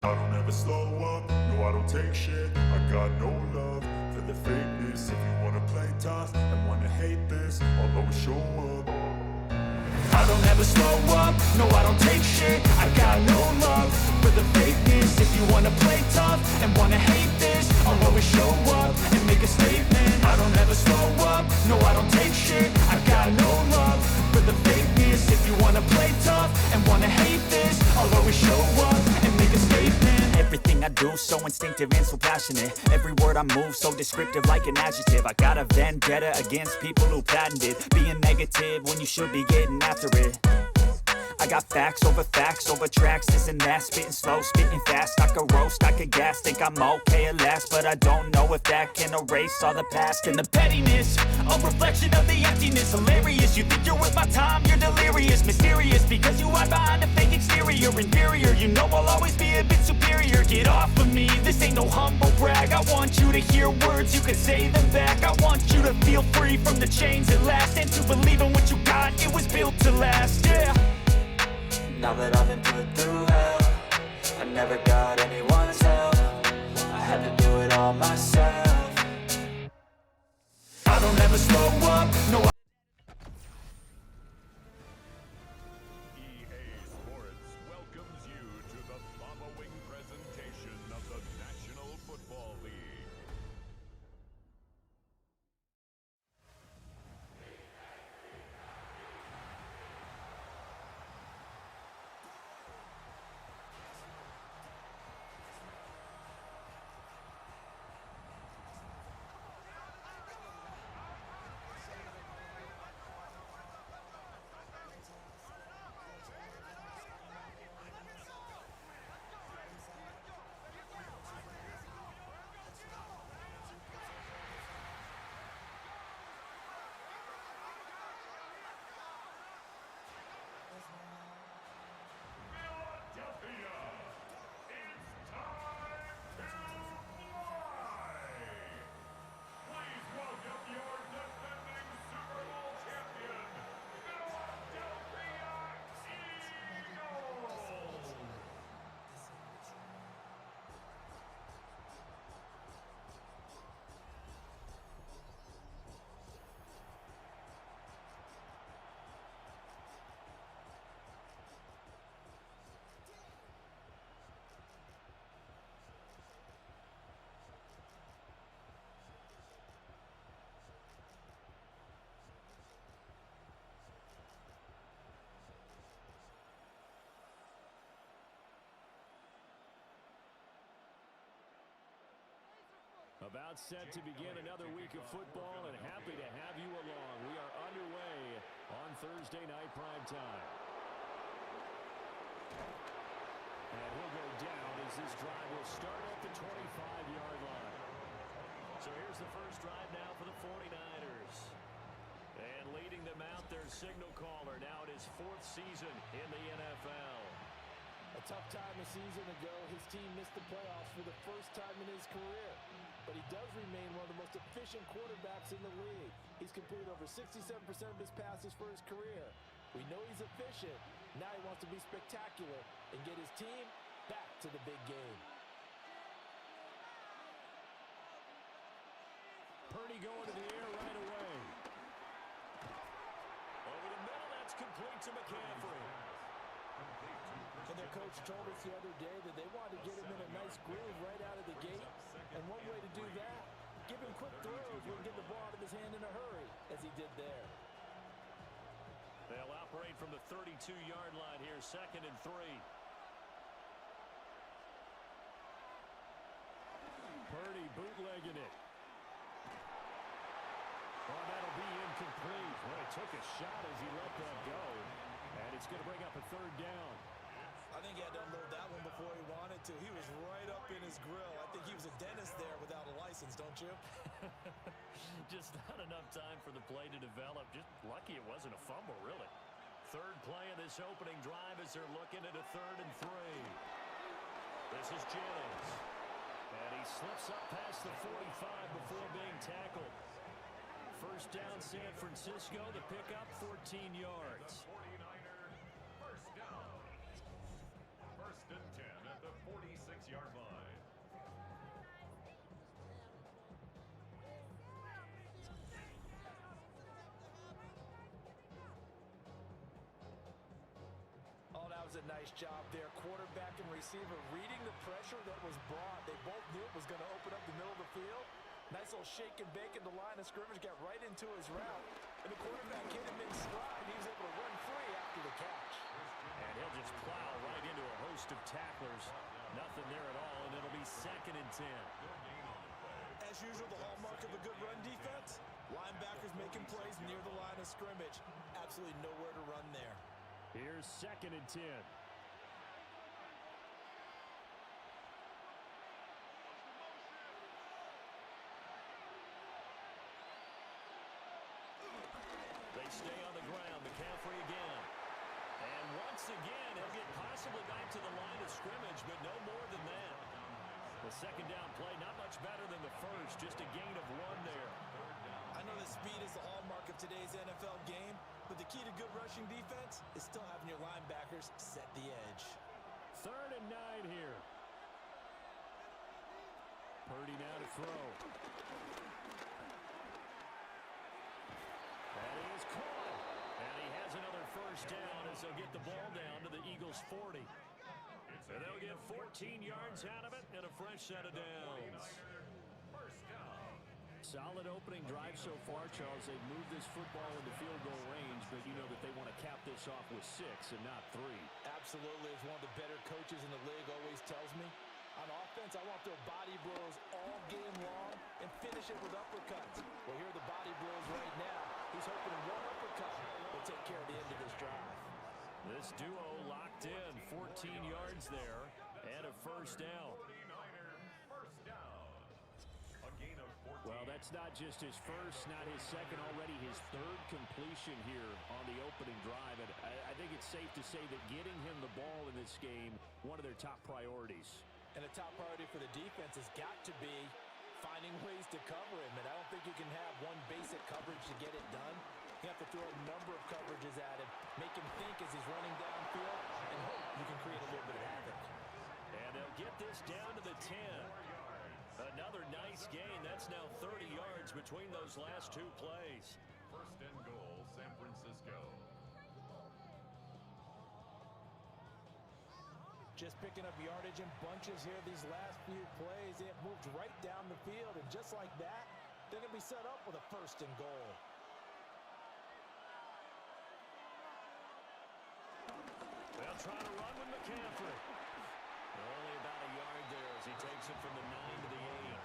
Speaker 11: I don't ever slow up, no I don't take shit. I got no love for the fakeness. If you wanna play tough, fakeness, I'll always show up.
Speaker 5: I don't ever slow up, no I don't take shit. I got no love for the fakeness. If you wanna play tough and wanna hate this, I'll always show up and make a statement. I don't ever slow up, no I don't take shit. I got no love for the fakeness. If you wanna play tough and wanna hate this, I'll always show up and make a statement. Everything I do so instinctive and so passionate. Every word I move so descriptive like an adjective. I got a vendetta against people who patented being negative when you should be getting after it. I got facts over tracks, this and that. Spitting slow, spitting fast. I could roast, I could gas. Think I'm okay at last, but I don't know if that can erase all the past. And the pettiness, a reflection of the emptiness. Hilarious, you think you're worth my time, you're delirious. Mysterious, because you hide behind a fake exterior. Inferior, you know I'll always be a bit superior. Get off of me, this ain't no humble brag. I want you to hear words, you can say them back. I want you to feel free from the chains at last, and to believe in what you got, it was built to last, yeah. Now that I've been put through hell, I never got anyone's help. I had to do it all myself. I don't ever slow up, no
Speaker 3: EA Sports welcomes you to the following presentation of the National Football League.
Speaker 6: About set to begin another week of football, and happy to have you along. We are underway on Thursday night prime time. And he'll go down as this drive will start at the 25-yard line. So here's the first drive now for the 49ers. And leading them out, their signal caller, now in his 4th season in the NFL.
Speaker 10: A tough time a season ago, his team missed the playoffs for the first time in his career. But he does remain one of the most efficient quarterbacks in the league. He's completed over 67% of his passes for his career. We know he's efficient. Now he wants to be spectacular and get his team back to the big game.
Speaker 6: Purdy going to the air right away. Over the middle, that's complete to McCaffrey.
Speaker 10: And their coach told us the other day that they wanted to get him in a nice groove right out of the gate. And one way to do that, give him quick throws when get the ball out of his hand in a hurry, as he did there.
Speaker 6: They'll operate from the 32-yard line here, 2nd and 3. Purdy bootlegging it. Oh, that'll be incomplete. Well, he took a shot as he let that go. And it's going to bring up a 3rd down.
Speaker 7: I think he had to unload that one before he wanted to. He was right up in his grill. I think he was a dentist there without a license, don't you?
Speaker 6: Just not enough time for the play to develop. Just lucky it wasn't a fumble, really. 3rd play of this opening drive as they're looking at a 3rd and 3. This is Jennings. And he slips up past the 45 before being tackled. First down, San Francisco. The pickup, 14 yards.
Speaker 3: 49er, first down. 1st and 10 at the 46-yard line.
Speaker 10: Nice job there, quarterback and receiver reading the pressure that was brought. They both knew it was going to open up the middle of the field. Nice little shake and bake in the line of scrimmage, got right into his route. And the quarterback hit him in stride. He was able to run free after the catch.
Speaker 6: And he'll just plow right into a host of tacklers. Nothing there at all, and it'll be 2nd and 10.
Speaker 7: As usual, the hallmark of a good run defense, linebackers making plays near the line of scrimmage. Absolutely nowhere to run there.
Speaker 6: Here's 2nd and 10. They stay on the ground. McCaffrey again. And once again, he'll get possibly back to the line of scrimmage, but no more than that. The 2nd down play, not much better than the first, just a gain of 1 there.
Speaker 7: I know that speed is the hallmark of today's NFL game, but the key to good rushing defense is still having your linebackers set the edge.
Speaker 6: 3rd and 9 here. Purdy now to throw. That is caught. And he has another first down as they'll get the ball down to the Eagles' 40. And they'll get 14 yards out of it and a fresh set of downs. Solid opening drive so far, Charles. They've moved this football into field goal range, but you know that they want to cap this off with 6 and not 3.
Speaker 7: Absolutely. As one of the better coaches in the league always tells me, on offense, I want to throw body blows all game long and finish it with uppercuts. Well, here are the body blows right now. He's hoping one uppercut will take care of the end of this drive.
Speaker 6: This duo locked in, 14 yards there, and a first down. Well, that's not just his first, not his second, already his 3rd completion here on the opening drive. And I think it's safe to say that getting him the ball in this game, one of their top priorities.
Speaker 7: And a top priority for the defense has got to be finding ways to cover him. And I don't think you can have one basic coverage to get it done. You have to throw a number of coverages at him, make him think as he's running downfield, and hope you can create a little bit of havoc.
Speaker 6: And they'll get this down to the 10. Another nice gain. That's now 30 yards between those last 2 plays.
Speaker 3: 1st and goal, San Francisco.
Speaker 7: Just picking up yardage in bunches here these last few plays. It moved right down the field, and just like that, they're going to be set up with a 1st and goal.
Speaker 6: They'll try to run with McCaffrey. Only about a yard there as he takes it from the 9 to the 8.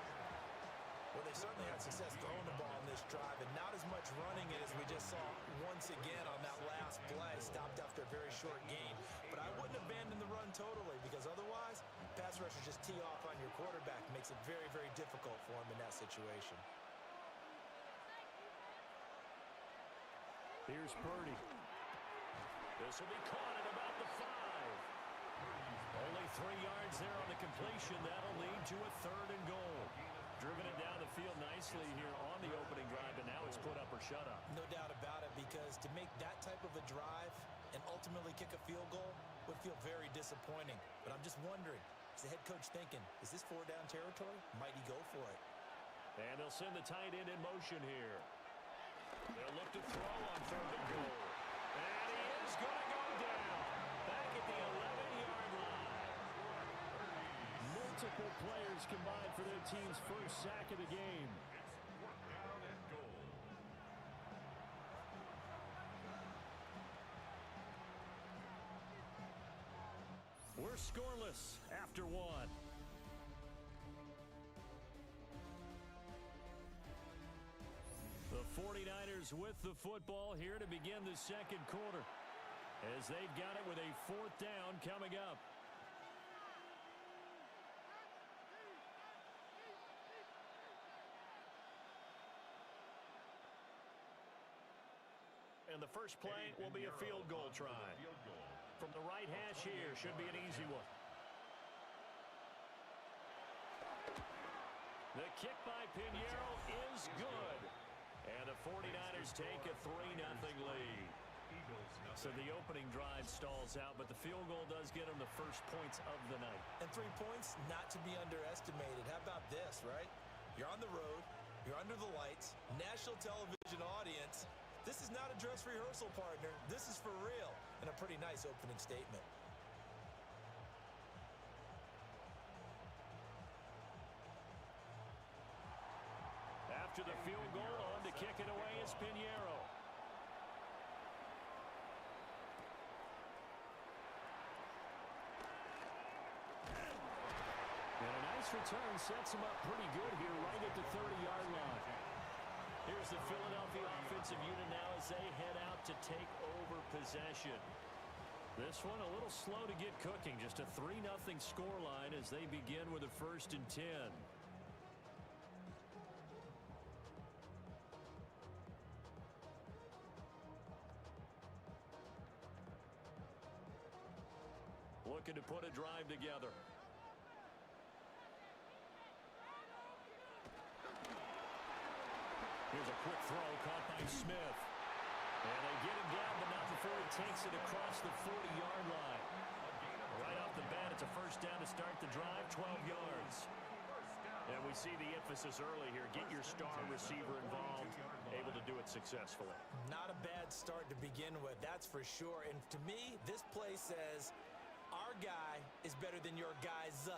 Speaker 7: Well, they certainly had success throwing the ball in this drive, and not as much running it as we just saw once again on that last play. Stopped after a very short gain. But I wouldn't abandon the run totally, because otherwise, pass rushers just tee off on your quarterback. Makes it very, very difficult for him in that situation.
Speaker 6: Here's Purdy. This will be caught at about the 5. Only 3 yards there on the completion. That'll lead to a 3rd and goal. Driven it down the field nicely here on the opening drive, and now it's put up or shut up.
Speaker 7: No doubt about it, because to make that type of a drive and ultimately kick a field goal would feel very disappointing. But I'm just wondering, is the head coach thinking, is this 4-down territory? Might he go for it?
Speaker 6: And they'll send the tight end in motion here. They'll look to throw on 3rd and goal. And he is going to go down. Back at the 11-yard line. Multiple players combined for their team's first sack of the game. We're scoreless after 1. The 49ers with the football here to begin the 2nd quarter, as they've got it with a 4th down coming up. And the first play will be a field goal try. From the right hash here, should be an easy one. The kick by Pinheiro is good. And the 49ers take a 3-0 lead. So the opening drive stalls out, but the field goal does get them the first points of the night.
Speaker 7: And 3 points, not to be underestimated. How about this, right? You're on the road. You're under the lights. National television audience. This is not a dress rehearsal, partner. This is for real. And a pretty nice opening statement.
Speaker 6: This return sets him up pretty good here right at the 30-yard line. Here's the Philadelphia offensive unit now as they head out to take over possession. This one a little slow to get cooking. Just a 3-0 scoreline as they begin with a 1st and 10. Looking to put a drive together. Here's a quick throw caught by Smith. And they get him down, but not before he takes it across the 40-yard line. Right off the bat, it's a 1st down to start the drive, 12 yards. And we see the emphasis early here. Get your star receiver involved, able to do it successfully.
Speaker 7: Not a bad start to begin with, that's for sure. And to me, this play says our guy is better than your guy's.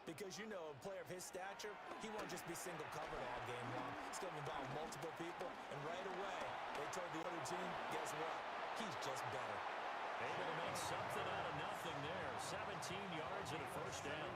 Speaker 7: Because, you know, a player of his stature, he won't just be single covered all game long. He's going to involve multiple people, and right away, they told the other team, guess what? He's just better.
Speaker 6: Able to make something out of nothing there. 17 yards and a 1st down.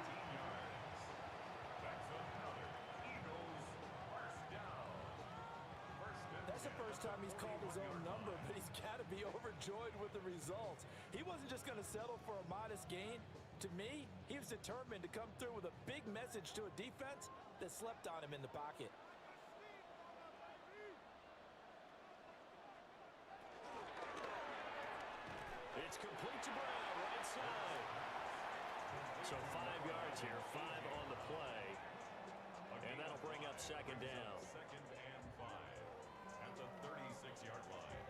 Speaker 10: That's the first time he's called his own number, but he's got to be overjoyed with the results. He wasn't just going to settle for a modest gain. To me, he was determined to come through with a big message to a defense that slept on him in the pocket.
Speaker 6: It's complete to Brown, right side. So 5 yards here, 5 on the play. And that'll bring up 2nd down.
Speaker 3: 2nd and 5 at the 36-yard line.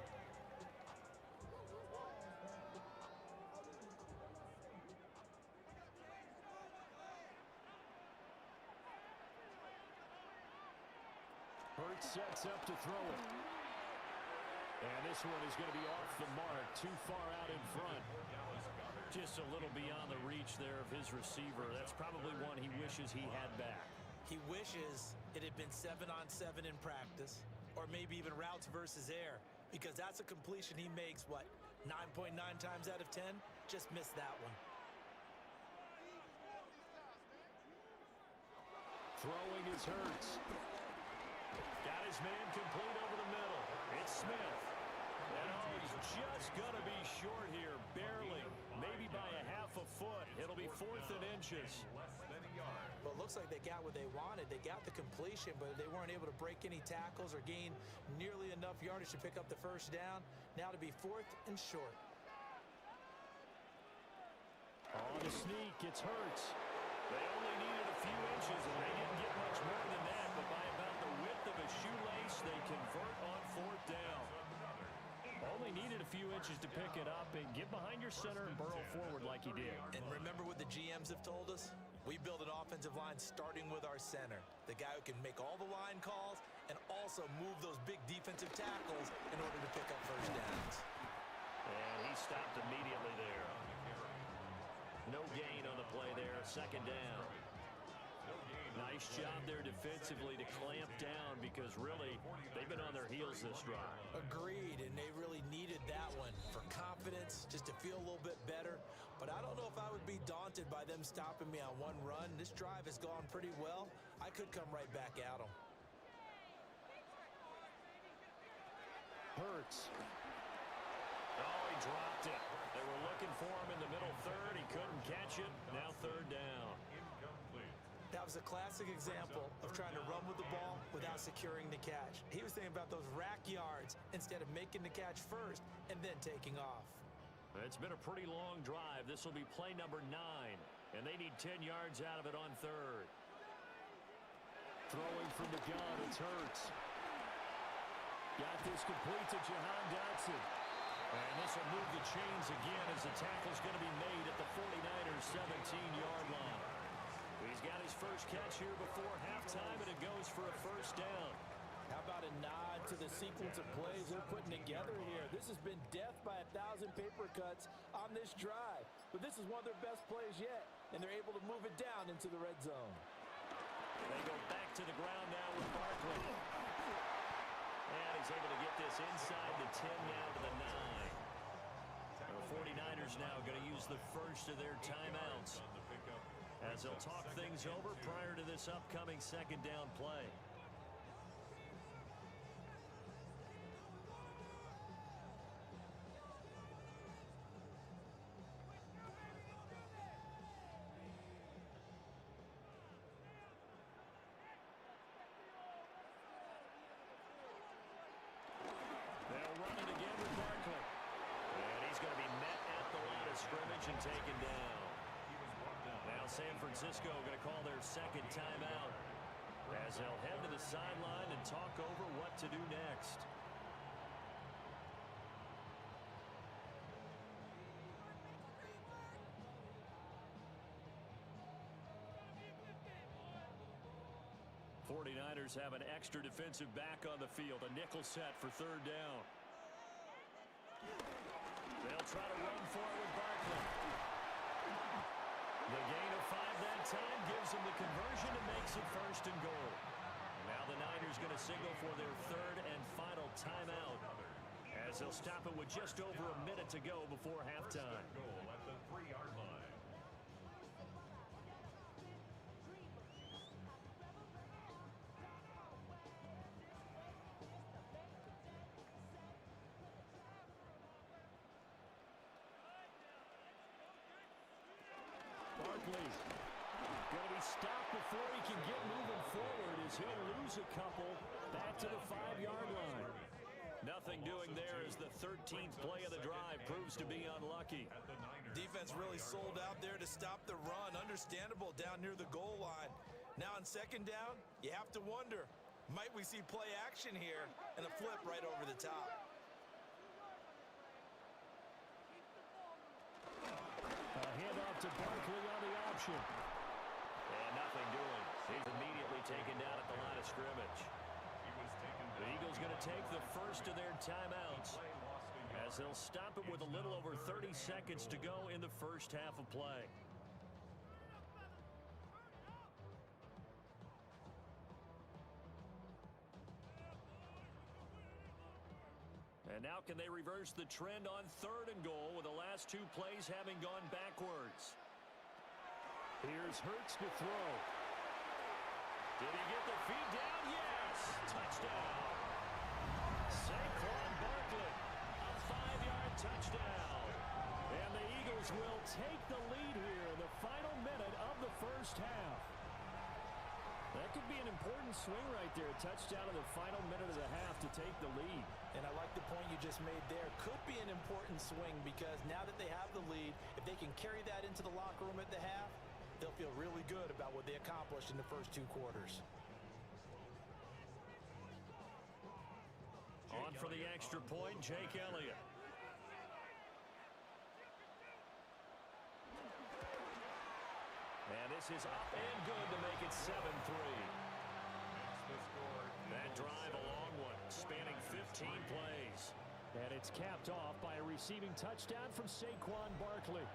Speaker 6: Hurts sets up to throw it. And this one is going to be off the mark, too far out in front. Just a little beyond the reach there of his receiver. That's probably one he wishes he had back.
Speaker 7: He wishes it had been 7-on-7 in practice, or maybe even routes versus air, because that's a completion he makes, what, 9.9 times out of 10? Just missed that one.
Speaker 6: Throwing is Hurts. Got his man complete over the middle. It's Smith. And he's just going to be short here, barely. Maybe by a half a foot. It'll be 4th and inches.
Speaker 3: Less than a yard.
Speaker 7: Well, it looks like they got what they wanted. They got the completion, but they weren't able to break any tackles or gain nearly enough yardage to pick up the 1st down. Now to be 4th and short.
Speaker 6: On the sneak, it's Hurts. They only needed a few inches, and they didn't get much more than that, but by about the width of a shoelace, they convert on 4th down. Only needed a few inches to pick it up and get behind your center and burrow forward like he did.
Speaker 7: And remember what the GMs have told us? We build an offensive line starting with our center, the guy who can make all the line calls and also move those big defensive tackles in order to pick up 1st downs.
Speaker 6: And he stopped immediately there. No gain on the play there, 2nd down. Nice job there defensively to clamp down because really they've been on their heels this drive.
Speaker 7: Agreed, and they really needed that one for confidence, just to feel a little bit better. But I don't know if I would be daunted by them stopping me on one run. This drive has gone pretty well. I could come right back at them.
Speaker 6: Hurts. Oh, he dropped it. They were looking for him in the middle 3rd. He couldn't catch it. Now 3rd down.
Speaker 7: That was a classic example of trying to run with the ball without securing the catch. He was thinking about those rack yards instead of making the catch first and then taking off.
Speaker 6: It's been a pretty long drive. This will be play number 9, and they need 10 yards out of it on 3rd. Throwing from the gun, it's Hurts. Got this complete to Jahan Dotson. And this will move the chains again as the tackle's going to be made at the 49ers' 17-yard line. He's got his first catch here before halftime, and it goes for a 1st down.
Speaker 10: How about a nod to the sequence of plays they're putting together here? This has been death by 1,000 paper cuts on this drive. But this is one of their best plays yet, and they're able to move it down into the red zone.
Speaker 6: They go back to the ground now with Barkley. And he's able to get this inside the 10 now to the 9. The 49ers now going to use the first of their timeouts. as they'll talk things over prior to this upcoming second down play. They'll run it again with Barkley. And he's going to be met at the line of scrimmage and taken down. Now San Francisco going to call their second timeout as they'll head to the sideline and talk over what to do next. '49ers have an extra defensive back on the field, a nickel set for third down. They'll try to run for it with Barkley. The gain of 5 that time gives them the conversion and makes it first and goal. Now the Niners going to signal for their third and final timeout as they'll stop it with just over a minute to go before halftime.
Speaker 3: Goal at the 3-yard line.
Speaker 6: Barkley going to be stopped before he can get moving forward as he'll lose a couple back to the 5-yard line. Nothing doing there as the 13th play of the drive proves to be unlucky.
Speaker 7: Defense really sold out there to stop the run. Understandable down near the goal line. Now on second down, you have to wonder, might we see play action here and a flip right over the top?
Speaker 6: A handoff to Barkley on the option. And nothing doing. He's immediately taken down at the line of scrimmage. The Eagles going to take the first of their timeouts as they'll stop it with a little over 30 seconds to go in the first half of play. And now can they reverse the trend on third and goal with the last 2 plays having gone backwards? Here's Hurts to throw. Did he get the feet down? Yes! Touchdown. Saquon Barkley, a 5-yard touchdown. And the Eagles will take the lead here in the final minute of the first half. That could be an important swing right there. A touchdown in the final minute of the half to take the lead.
Speaker 7: And I like the point you just made there. Could be an important swing because now that they have the lead, if they can carry that into the locker room at the half, they'll feel really good about what they accomplished in the first 2 quarters.
Speaker 6: On for the extra point, Jake Elliott. And this is up and good to make it 7-3. That drive a long one, spanning 15 plays. And it's capped off by a receiving touchdown from Saquon Barkley.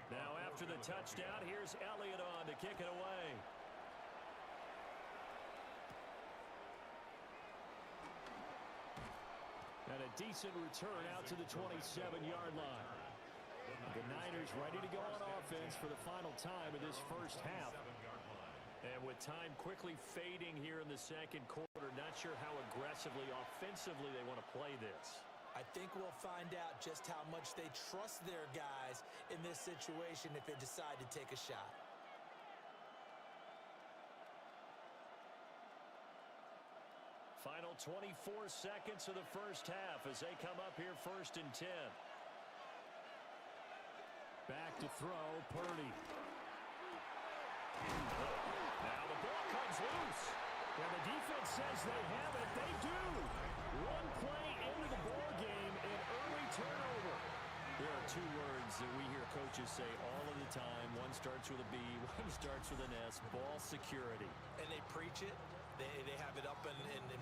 Speaker 6: Now after the touchdown, here's Elliott on to kick it away. And a decent return out to the 27-yard line. The Niners ready to go on offense for the final time of this first half. And with time quickly fading here in the second quarter, not sure how aggressively, offensively they want to play this.
Speaker 7: I think we'll find out just how much they trust their guys in this situation if they decide to take a shot.
Speaker 6: Final 24 seconds of the first half as they come up here first and 10. Back to throw, Purdy. Now the ball comes loose. And the defense says they have it. They do. One play into the ball game, an early turnover. There are 2 words that we hear coaches say all of the time. One starts with a B, one starts with an S. Ball security.
Speaker 7: And they preach it, They have it up in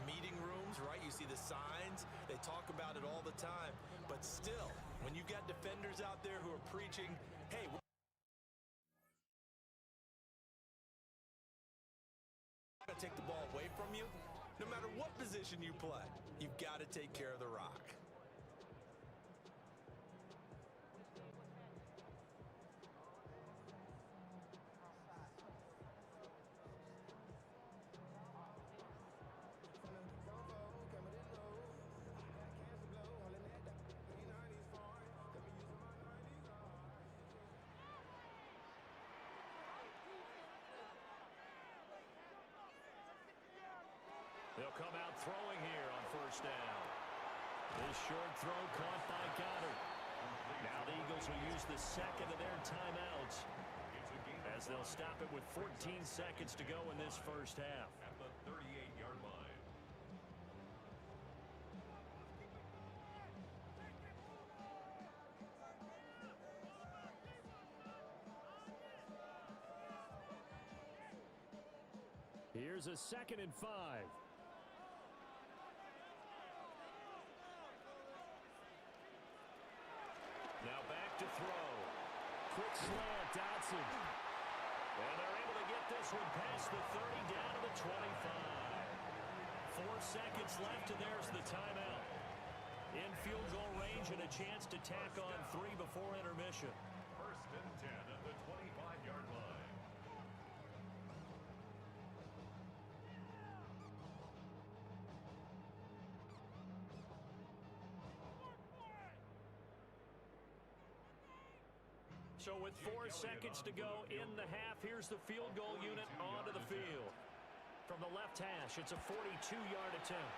Speaker 7: meeting rooms, right? You see the signs. They talk about it all the time. But still, when you've got defenders out there who are preaching, hey, we're going to take the ball away from you, no matter what position you play, you've got to take care of the rock.
Speaker 6: They'll come out throwing here on first down. This short throw caught by Goddard. Now the Eagles will use the second of their timeouts as they'll stop it with 14 seconds to go in this first half.
Speaker 3: At the 38-yard line.
Speaker 6: Here's a 2nd and 5. Now back to throw. Quick slant, Dodson. And they're able to get this one past the 30 down to the 25. 4 seconds left, and there's the timeout. In field goal range and a chance to tack on 3 before intermission.
Speaker 3: 1st and 10 at the 25-yard line.
Speaker 6: So with 4 seconds to go in the half, here's the field goal unit onto the field. From the left hash, it's a 42-yard attempt.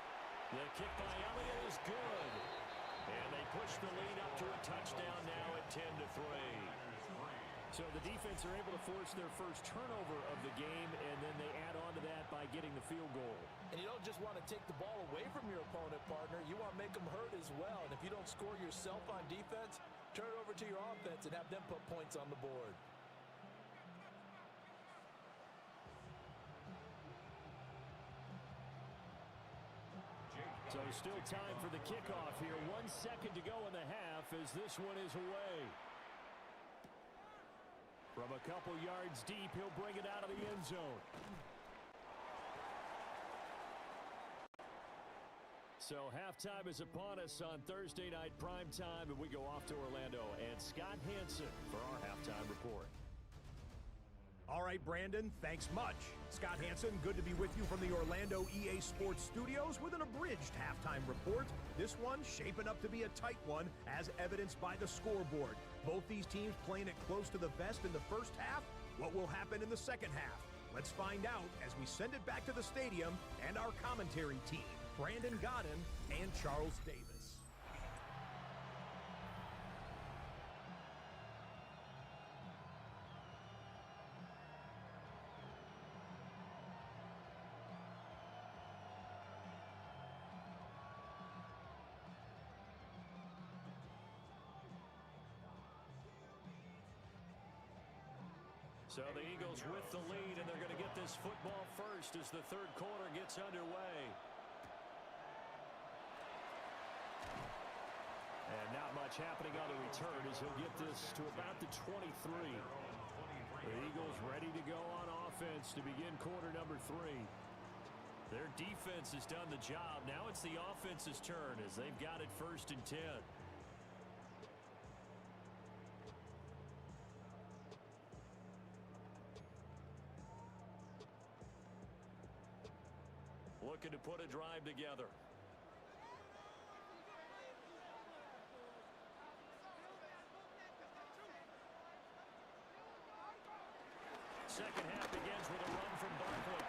Speaker 6: The kick by Elliott is good. And they push the lead up to a touchdown now at 10-3. So the defense are able to force their first turnover of the game, and then they add on to that by getting the field goal.
Speaker 10: And you don't just want to take the ball away from your opponent, partner. You want to make them hurt as well. And if you don't score yourself on defense, turn it over to your offense and have them put points on the board.
Speaker 6: So still time for the kickoff here. 1 second to go in the half as this one is away. From a couple yards deep, he'll bring it out of the end zone. So halftime is upon us on Thursday night primetime, and we go off to Orlando and Scott Hansen for our halftime report.
Speaker 4: All right, Brandon, thanks much. Scott Hansen, good to be with you from the Orlando EA Sports Studios with an abridged halftime report. This one shaping up to be a tight one, as evidenced by the scoreboard. Both these teams playing it close to the vest in the first half. What will happen in the second half? Let's find out as we send it back to the stadium and our commentary team, Brandon Godden and Charles Davis.
Speaker 6: So the Eagles with the lead, and they're going to get this football first as the third quarter gets underway. And not much happening on the return as he'll get this to about the 23. The Eagles ready to go on offense to begin quarter number 3. Their defense has done the job. Now it's the offense's turn as they've got it 1st and 10. Looking to put a drive together. Second half begins with a run from Barkley.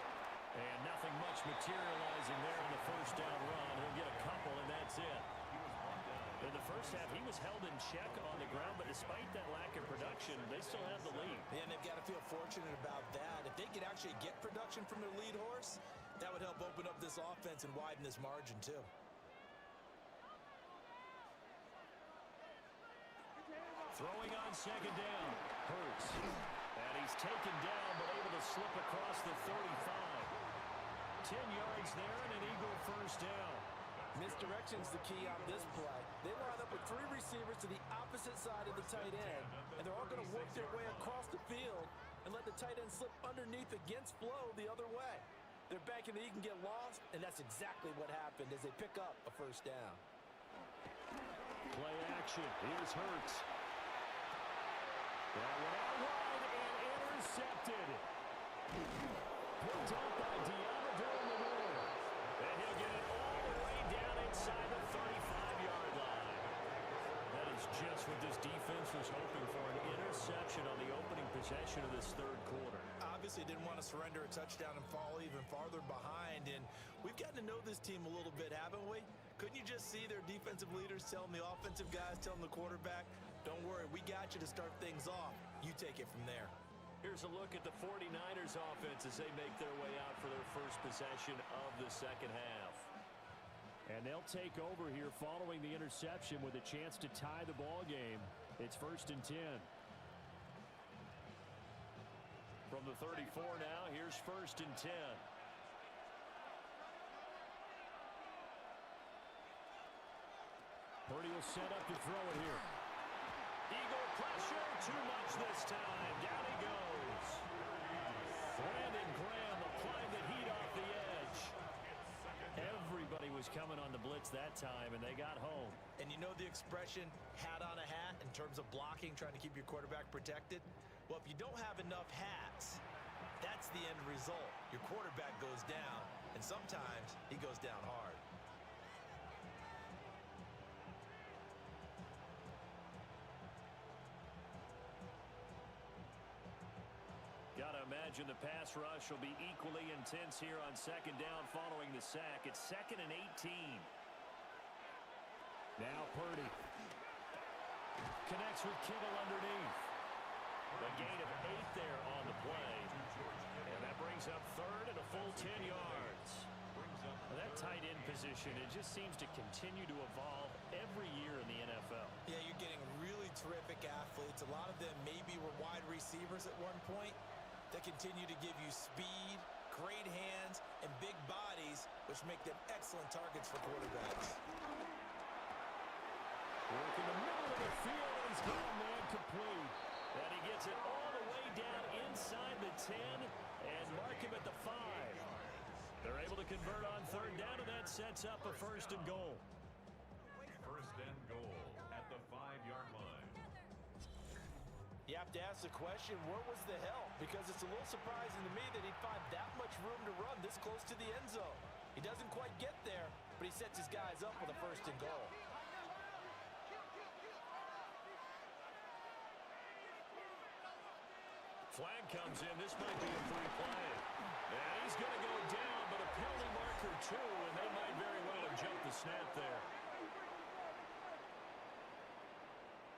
Speaker 6: And nothing much materializing there in the first down run. He'll get a couple, and that's it. In the first half, he was held in check on the ground, but despite that lack of production, they still have the lead.
Speaker 7: Yeah, and they've got to feel fortunate about that. If they could actually get production from their lead horse, that would help open up this offense and widen this margin, too.
Speaker 6: Throwing on second down. Hurts. And he's taken down, but able to slip across the 35. 10 yards there and an Eagle first down.
Speaker 10: Misdirection's the key on this play. They line up with 3 receivers to the opposite side of the tight end, and they're all going to work their way across the field and let the tight end slip underneath against flow the other way. They're banking that he can get lost, and that's exactly what happened as they pick up a first down.
Speaker 6: Play action. Here's Hurts. That one out wide and intercepted. Picked up by Deommodore. And he'll get it all the way down inside the 35-yard line. That is just what this defense was hoping for, an interception on the opening possession of this third quarter.
Speaker 7: Obviously didn't want to surrender a touchdown and fall even farther behind, and we've gotten to know this team a little bit, haven't we? Couldn't you just see their defensive leaders telling the offensive guys, telling the quarterback, don't worry, we got you to start things off. You take it from there.
Speaker 6: Here's a look at the 49ers offense as they make their way out for their first possession of the second half. And they'll take over here following the interception with a chance to tie the ball game. It's 1st and 10. From the 34 now, here's 1st and 10. Purdy will set up to throw it here. Eagle pressure, too much this time. Down he goes. Brandon Graham applying the heat off the edge. Everybody was coming on the blitz that time, and they got home.
Speaker 7: And you know the expression, hat on a hat, in terms of blocking, trying to keep your quarterback protected? Well, if you don't have enough hats, that's the end result. Your quarterback goes down, and sometimes he goes down hard.
Speaker 6: Got to imagine the pass rush will be equally intense here on second down following the sack. It's 2nd and 18. Now Purdy connects with Kittle underneath. A gain of 8 there on the play. And that brings up 3rd and a full 10 yards. Well, that tight end position, it just seems to continue to evolve every year in the NFL.
Speaker 7: Yeah, you're getting really terrific athletes. A lot of them maybe were wide receivers at one point. They continue to give you speed, great hands, and big bodies, which make them excellent targets for quarterbacks.
Speaker 6: Working the middle of the field, and he's got a man complete. And he gets it all the way down inside the 10 and mark him at the 5. They're able to convert on 3rd down, and that sets up a 1st and goal.
Speaker 3: 1st and goal at the 5-yard line.
Speaker 10: You have to ask the question, what was the help? Because it's a little surprising to me that he'd find that much room to run this close to the end zone. He doesn't quite get there, but he sets his guys up with a 1st and goal.
Speaker 6: Flag comes in. This might be a free play. And he's going to go down, but a penalty marker too, and they might very well have jumped the snap there.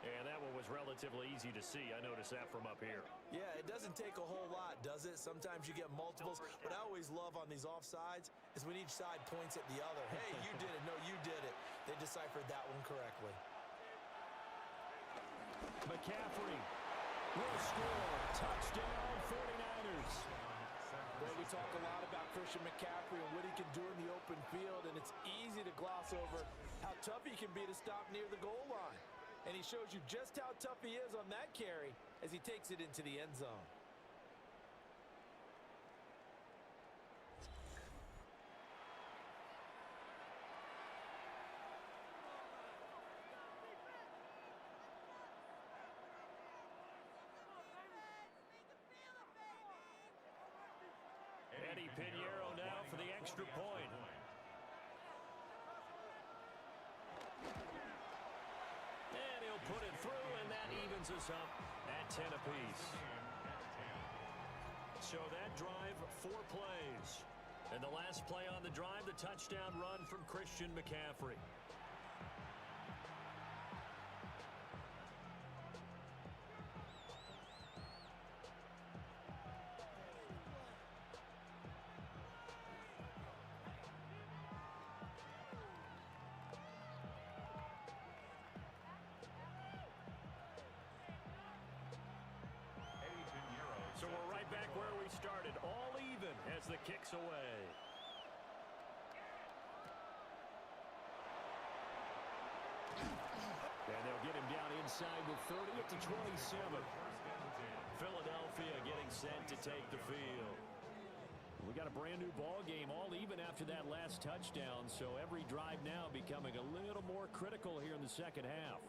Speaker 6: And that one was relatively easy to see. I noticed that from up here.
Speaker 7: Yeah, it doesn't take a whole lot, does it? Sometimes you get multiples. What I always love on these offsides is when each side points at the other. Hey, you did it. No, you did it. They deciphered that one correctly.
Speaker 6: McCaffrey will score. Touchdown, 49ers.
Speaker 10: Well, we talk a lot about Christian McCaffrey and what he can do in the open field, and it's easy to gloss over how tough he can be to stop near the goal line. And he shows you just how tough he is on that carry as he takes it into the end zone.
Speaker 6: Eddie Pinheiro now for the extra point. And he'll put it through, and that evens us up at 10 apiece. So that drive, 4 plays. And the last play on the drive, the touchdown run from Christian McCaffrey. So we're right back where we started, all even as the kick's away. inside the 30 at the 27. Philadelphia getting set to take the field. We got a brand new ball game, all even after that last touchdown, so every drive now becoming a little more critical here in the second half.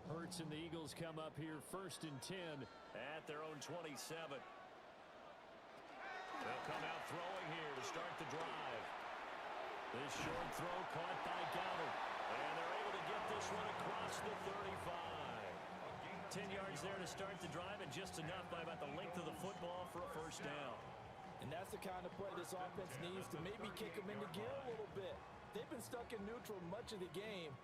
Speaker 6: Hurts and the Eagles come up here 1st and 10 at their own 27. They'll come out throwing here to start the drive. This short throw caught by Goddard. And they're able to get this one across the 35. 10 yards there to start the drive, and just enough by about the length of the football for a first down.
Speaker 10: And that's the kind of play this offense needs to maybe kick them into gear a little bit. They've been stuck in neutral much of the game.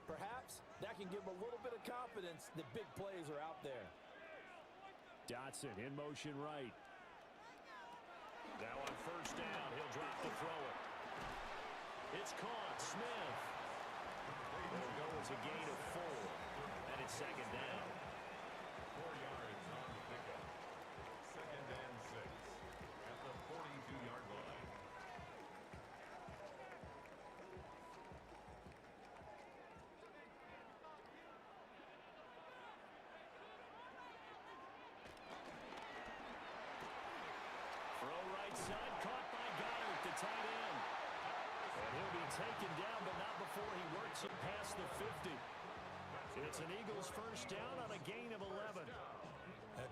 Speaker 10: Perhaps that can give them a little bit of confidence that big plays are out there.
Speaker 6: Dotson in motion right. Now on first down, he'll drop to throw it. It's caught. Smith. It'll go as a gain of 4. And it's second down.
Speaker 3: 4 yards on the pickup. 2nd and 6 at the 42-yard line.
Speaker 6: Throw right side, caught by Goddard, the tight end. And he'll be taken down, but not before he works it past the 50. It's an Eagles first down on a gain of 11.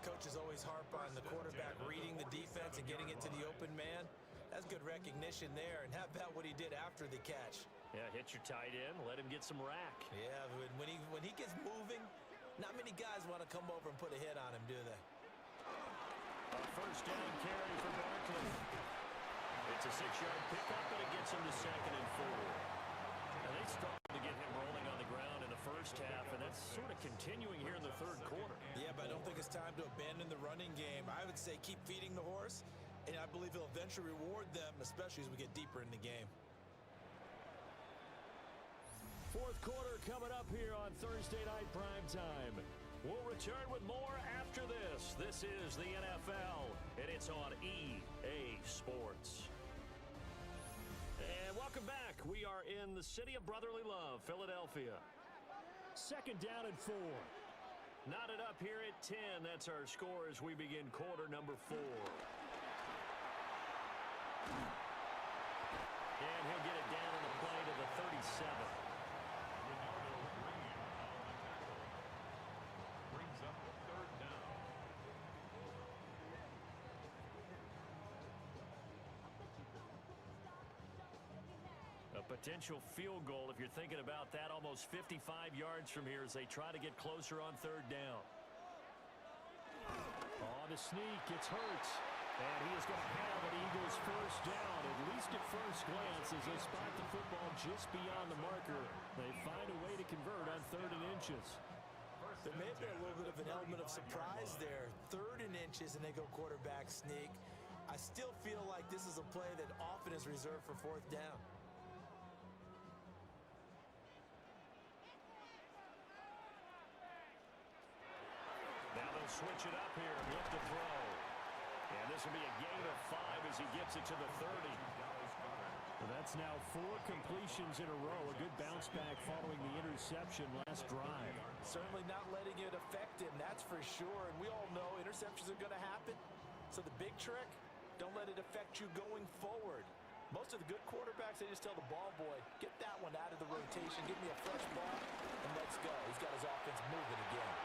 Speaker 7: Coaches always harp on the quarterback reading the defense and getting it to the open man. That's good recognition there. And how about what he did after the catch?
Speaker 6: Yeah, hit your tight end, let him get some rack.
Speaker 7: Yeah, when he gets moving, not many guys want to come over and put a hit on him, do they?
Speaker 6: A first down carry for Barkley. It's a 6-yard pickup, but it gets him to 2nd and 4. And they struggled to get him rolling on the ground in the first half, and that's sort of continuing here in the third quarter.
Speaker 7: Yeah, but I don't think it's time to abandon the running game. I would say keep feeding the horse, and I believe he'll eventually reward them, especially as we get deeper in the game.
Speaker 6: Fourth quarter coming up here on Thursday Night Primetime. We'll return with more after this. This is the NFL, and it's on EA Sports. And welcome back. We are in the city of brotherly love, Philadelphia. 2nd down and 4. Knotted up here at 10. That's our score as we begin quarter number 4. And he'll get it down on the play to the 37.
Speaker 3: Brings up the 3rd down.
Speaker 6: A potential field goal, if you're thinking about that, almost 55 yards from here as they try to get closer on 3rd down. On the sneak, it's Hurts. And he is going to have an Eagles first down, at least at first glance, as they spot the football just beyond the marker. They find a way to convert on 3rd and inches.
Speaker 7: There may have been a little bit of an element of surprise there. 3rd and inches, and they go quarterback sneak. I still feel like this is a play that often is reserved for 4th down.
Speaker 6: Now they'll switch it up here and look to throw. And this will be a gain of 5 as he gets it to the 30. Well, that's now 4 completions in a row. A good bounce back following the interception last drive.
Speaker 10: Certainly not letting it affect him, that's for sure. And we all know interceptions are going to happen. So the big trick, don't let it affect you going forward. Most of the good quarterbacks, they just tell the ball boy, get that one out of the rotation, give me a fresh ball, and let's go. He's got his offense moving again.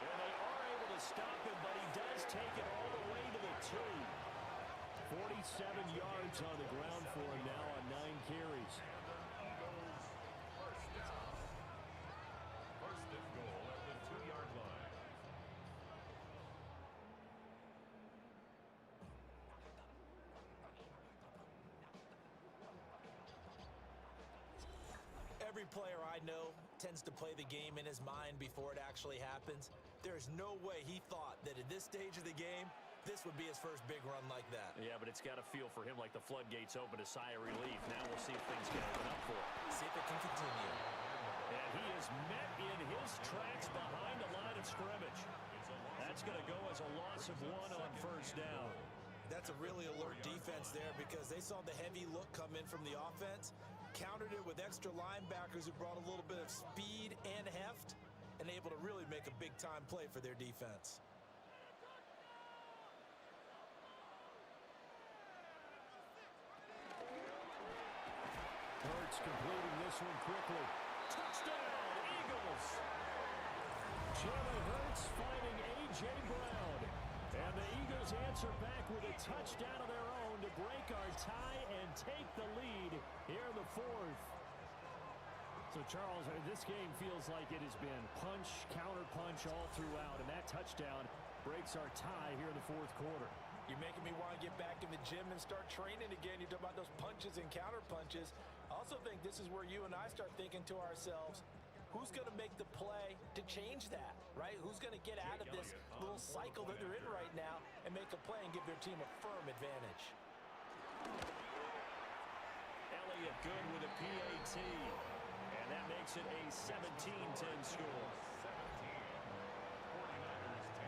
Speaker 6: And they are able to stop him, but he does take it all the way to the 2. 47 yards on the ground for him now on 9 carries.
Speaker 3: Eagles first down. 1st and goal at the 2-yard line.
Speaker 7: Every player I know tends to play the game in his mind before it actually happens. There's no way he thought that at this stage of the game, this would be his first big run like that.
Speaker 6: Yeah, but it's got to feel for him like the floodgates open, a sigh of relief. Now we'll see if things can open up for him.
Speaker 7: See if it can continue.
Speaker 6: And he is met in his tracks behind the line of scrimmage. That's going to go as a loss of 1 on first down.
Speaker 7: That's a really alert defense there because they saw the heavy look come in from the offense, countered it with extra linebackers who brought a little bit of speed and heft, and able to really make a big-time play for their defense.
Speaker 6: Hurts completing this one quickly. Touchdown, Eagles! Jalen Hurts finding A.J. Brown. And the Eagles answer back with a touchdown of their own to break our tie and take the lead here in the fourth. So, Charles, this game feels like it has been punch, counter-punch all throughout, and that touchdown breaks our tie here in the fourth quarter.
Speaker 10: You're making me want to get back in the gym and start training again. You talk about those punches and counter-punches. I also think this is where you and I start thinking to ourselves, who's going to make the play to change that, right? Who's going to get out of this little cycle that they're in right now and make a play and give their team a firm advantage?
Speaker 6: Elliott good with a PAT. And that makes it a 17-10 score.
Speaker 3: 49ers 10.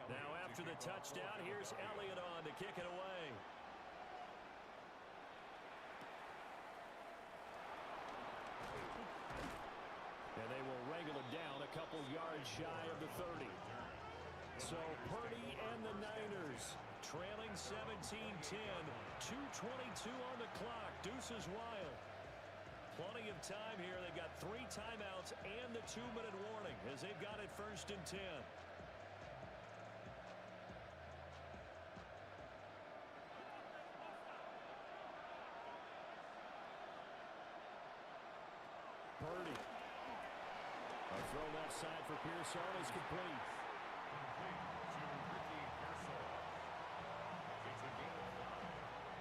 Speaker 6: Now after the touchdown, here's Elliott on to kick it away. And they will wrangle it down a couple yards shy of the 30. So Purdy and the Niners trailing 17-10, 2:22 on the clock. Deuces wild. Plenty of time here. They've got 3 timeouts and the 2-minute warning as they've got it 1st and 10. Purdy. A throw left side for Pearsall is complete.
Speaker 3: Complete to Ricky Pearsall. It's a gain of 5.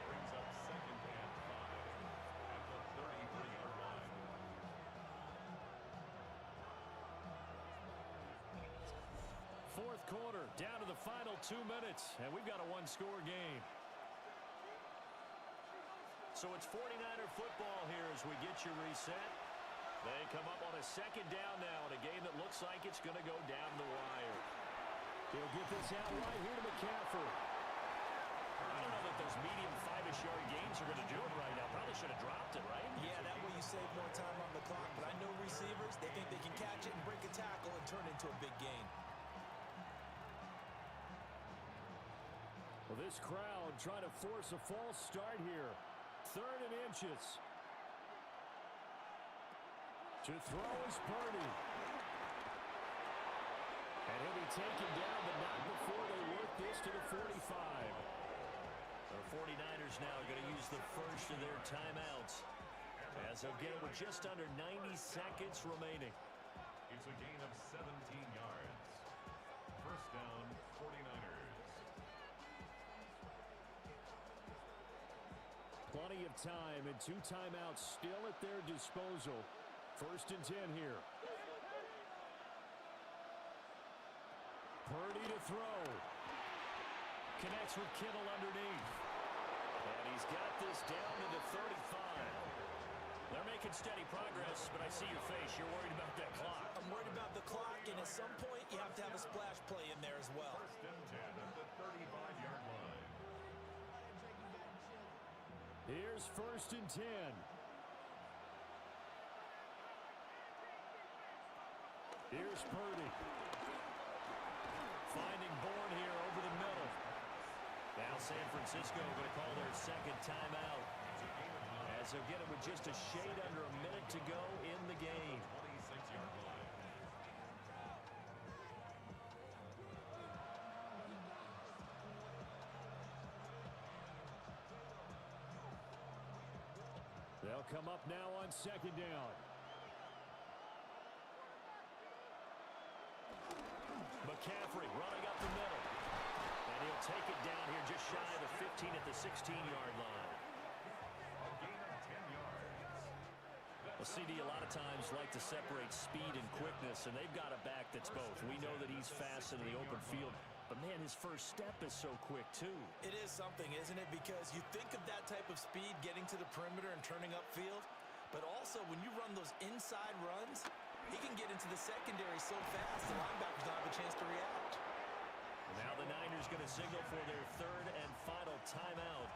Speaker 3: Brings up 2nd and 5 at the 33-yard line.
Speaker 6: Fourth quarter, down to the final 2 minutes, and we've got a one-score game. So it's 49er football here as we get you reset. They come up on a 2nd down now in a game that looks like it's going to go down the wire. He'll get this out right here to McCaffrey. I don't know that those medium 5-ish yard gains are going to do it right now. Probably should have dropped it, right?
Speaker 7: Yeah, that way you save more time on the clock. But I know receivers, they think they can catch it and break a tackle and turn it into a big gain.
Speaker 6: Well, this crowd trying to force a false start here. 3rd and inches. To throw is Purdy. And he'll be taken down, but not before they work this to the 45. The 49ers now going to use the first of their timeouts as they'll get it with just under 90 seconds remaining.
Speaker 3: It's a gain of 17 yards. 1st down, 49ers.
Speaker 6: Plenty of time and 2 timeouts still at their disposal. 1st and 10 here. Purdy to throw. Connects with Kittle underneath. And he's got this down to the 35. They're making steady progress, but I see your face. You're worried about that clock.
Speaker 7: I'm worried about the clock, and at some point, you have to have a splash play in there as well.
Speaker 3: 1st and 10 at the 35-yard line.
Speaker 6: Here's 1st and 10. Here's Purdy. Finding Bourne here over the middle. Now San Francisco going to call their 2nd timeout. As they'll get it with just a shade under a minute to go in the game.
Speaker 3: 26-yard line.
Speaker 6: They'll come up now on 2nd down. McCaffrey running up the middle. And he'll take it down here just shy of the 15 at the 16-yard line. CD a lot of times like to separate speed and quickness, and they've got a back that's both. We know that he's fast in the open field, but man, his first step is so quick too.
Speaker 7: It is something, isn't it? Because you think of that type of speed getting to the perimeter and turning upfield, but also when you run those inside runs, he can get into the secondary so fast the linebackers don't have a chance to react.
Speaker 6: Now the Niners going to signal for their third and final timeout.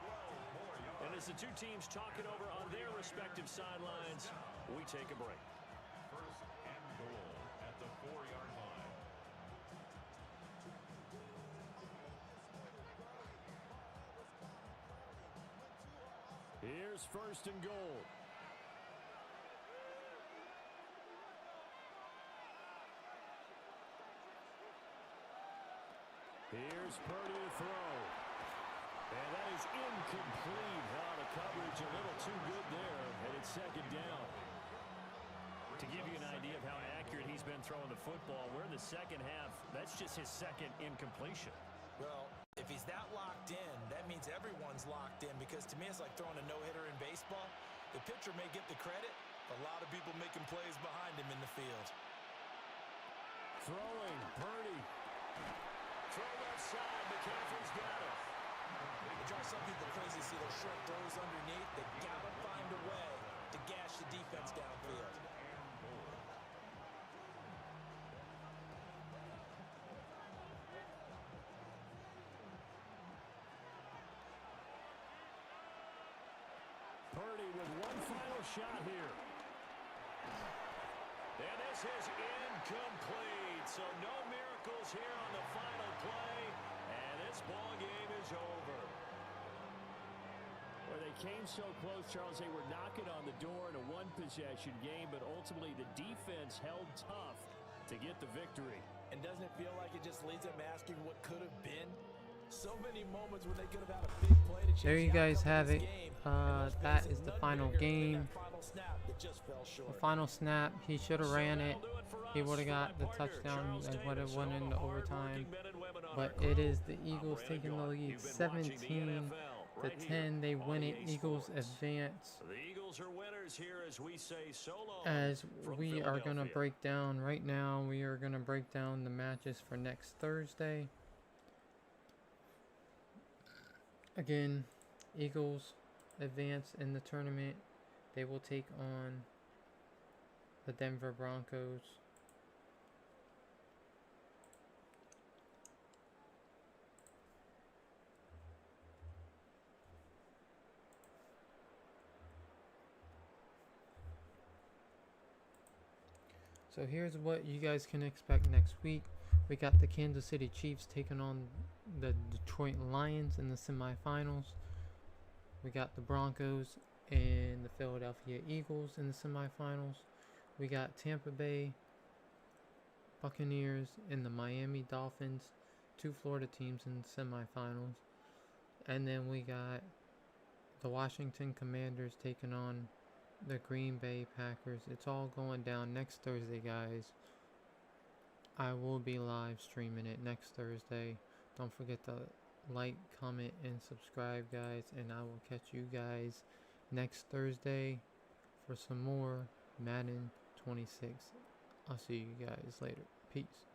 Speaker 6: And as the two teams talk it over on their respective sidelines, we take a break.
Speaker 3: First and goal at the 4-yard line.
Speaker 6: Here's first and goal. Here's Purdy to throw. And that is incomplete. The coverage a little too good there, and it's second down. To give you an idea of how accurate he's been throwing the football, we're in the second half. That's just his second incompletion.
Speaker 7: Well, if he's that locked in, that means everyone's locked in, because to me it's like throwing a no-hitter in baseball. The pitcher may get the credit, but a lot of people making plays behind him in the field.
Speaker 6: Throwing, Purdy. Throw left side, McCaffrey's got it.
Speaker 7: It drives some people crazy to see those short throws underneath. They gotta find a way to gash the defense downfield.
Speaker 6: Purdy with one final shot here. And this is incomplete. So no miracles here on the final play. And this ball game is over. Well, they came so close, Charles. They were knocking on the door in a one-possession game, but ultimately the defense held tough to get the victory.
Speaker 7: And doesn't it feel like it just leads them asking what could have been? So many moments when they could have had a big play to change.
Speaker 12: There you guys have it.
Speaker 7: Game,
Speaker 12: that is the final game.
Speaker 7: The
Speaker 12: final snap. He should have ran it. He would have got the touchdown and would have won into overtime. But it is the Eagles taking the lead 17-10. They win it. Eagles advance.
Speaker 6: The Eagles are winners here as we say so long.
Speaker 12: As we are going to break down right now, we are going to break down the matches for next Thursday. Again, Eagles advance in the tournament. They will take on the Denver Broncos. So here's what you guys can expect next week. We got the Kansas City Chiefs taking on the Detroit Lions in the semifinals. We got the Broncos and the Philadelphia Eagles in the semifinals. We got Tampa Bay Buccaneers and the Miami Dolphins, two Florida teams in the semifinals. And then we got the Washington Commanders taking on the Green Bay Packers. It's all going down next Thursday, guys. I will be live streaming it next Thursday. Don't forget to like, comment, and subscribe, guys. And I will catch you guys next Thursday for some more Madden 26. I'll see you guys later. Peace.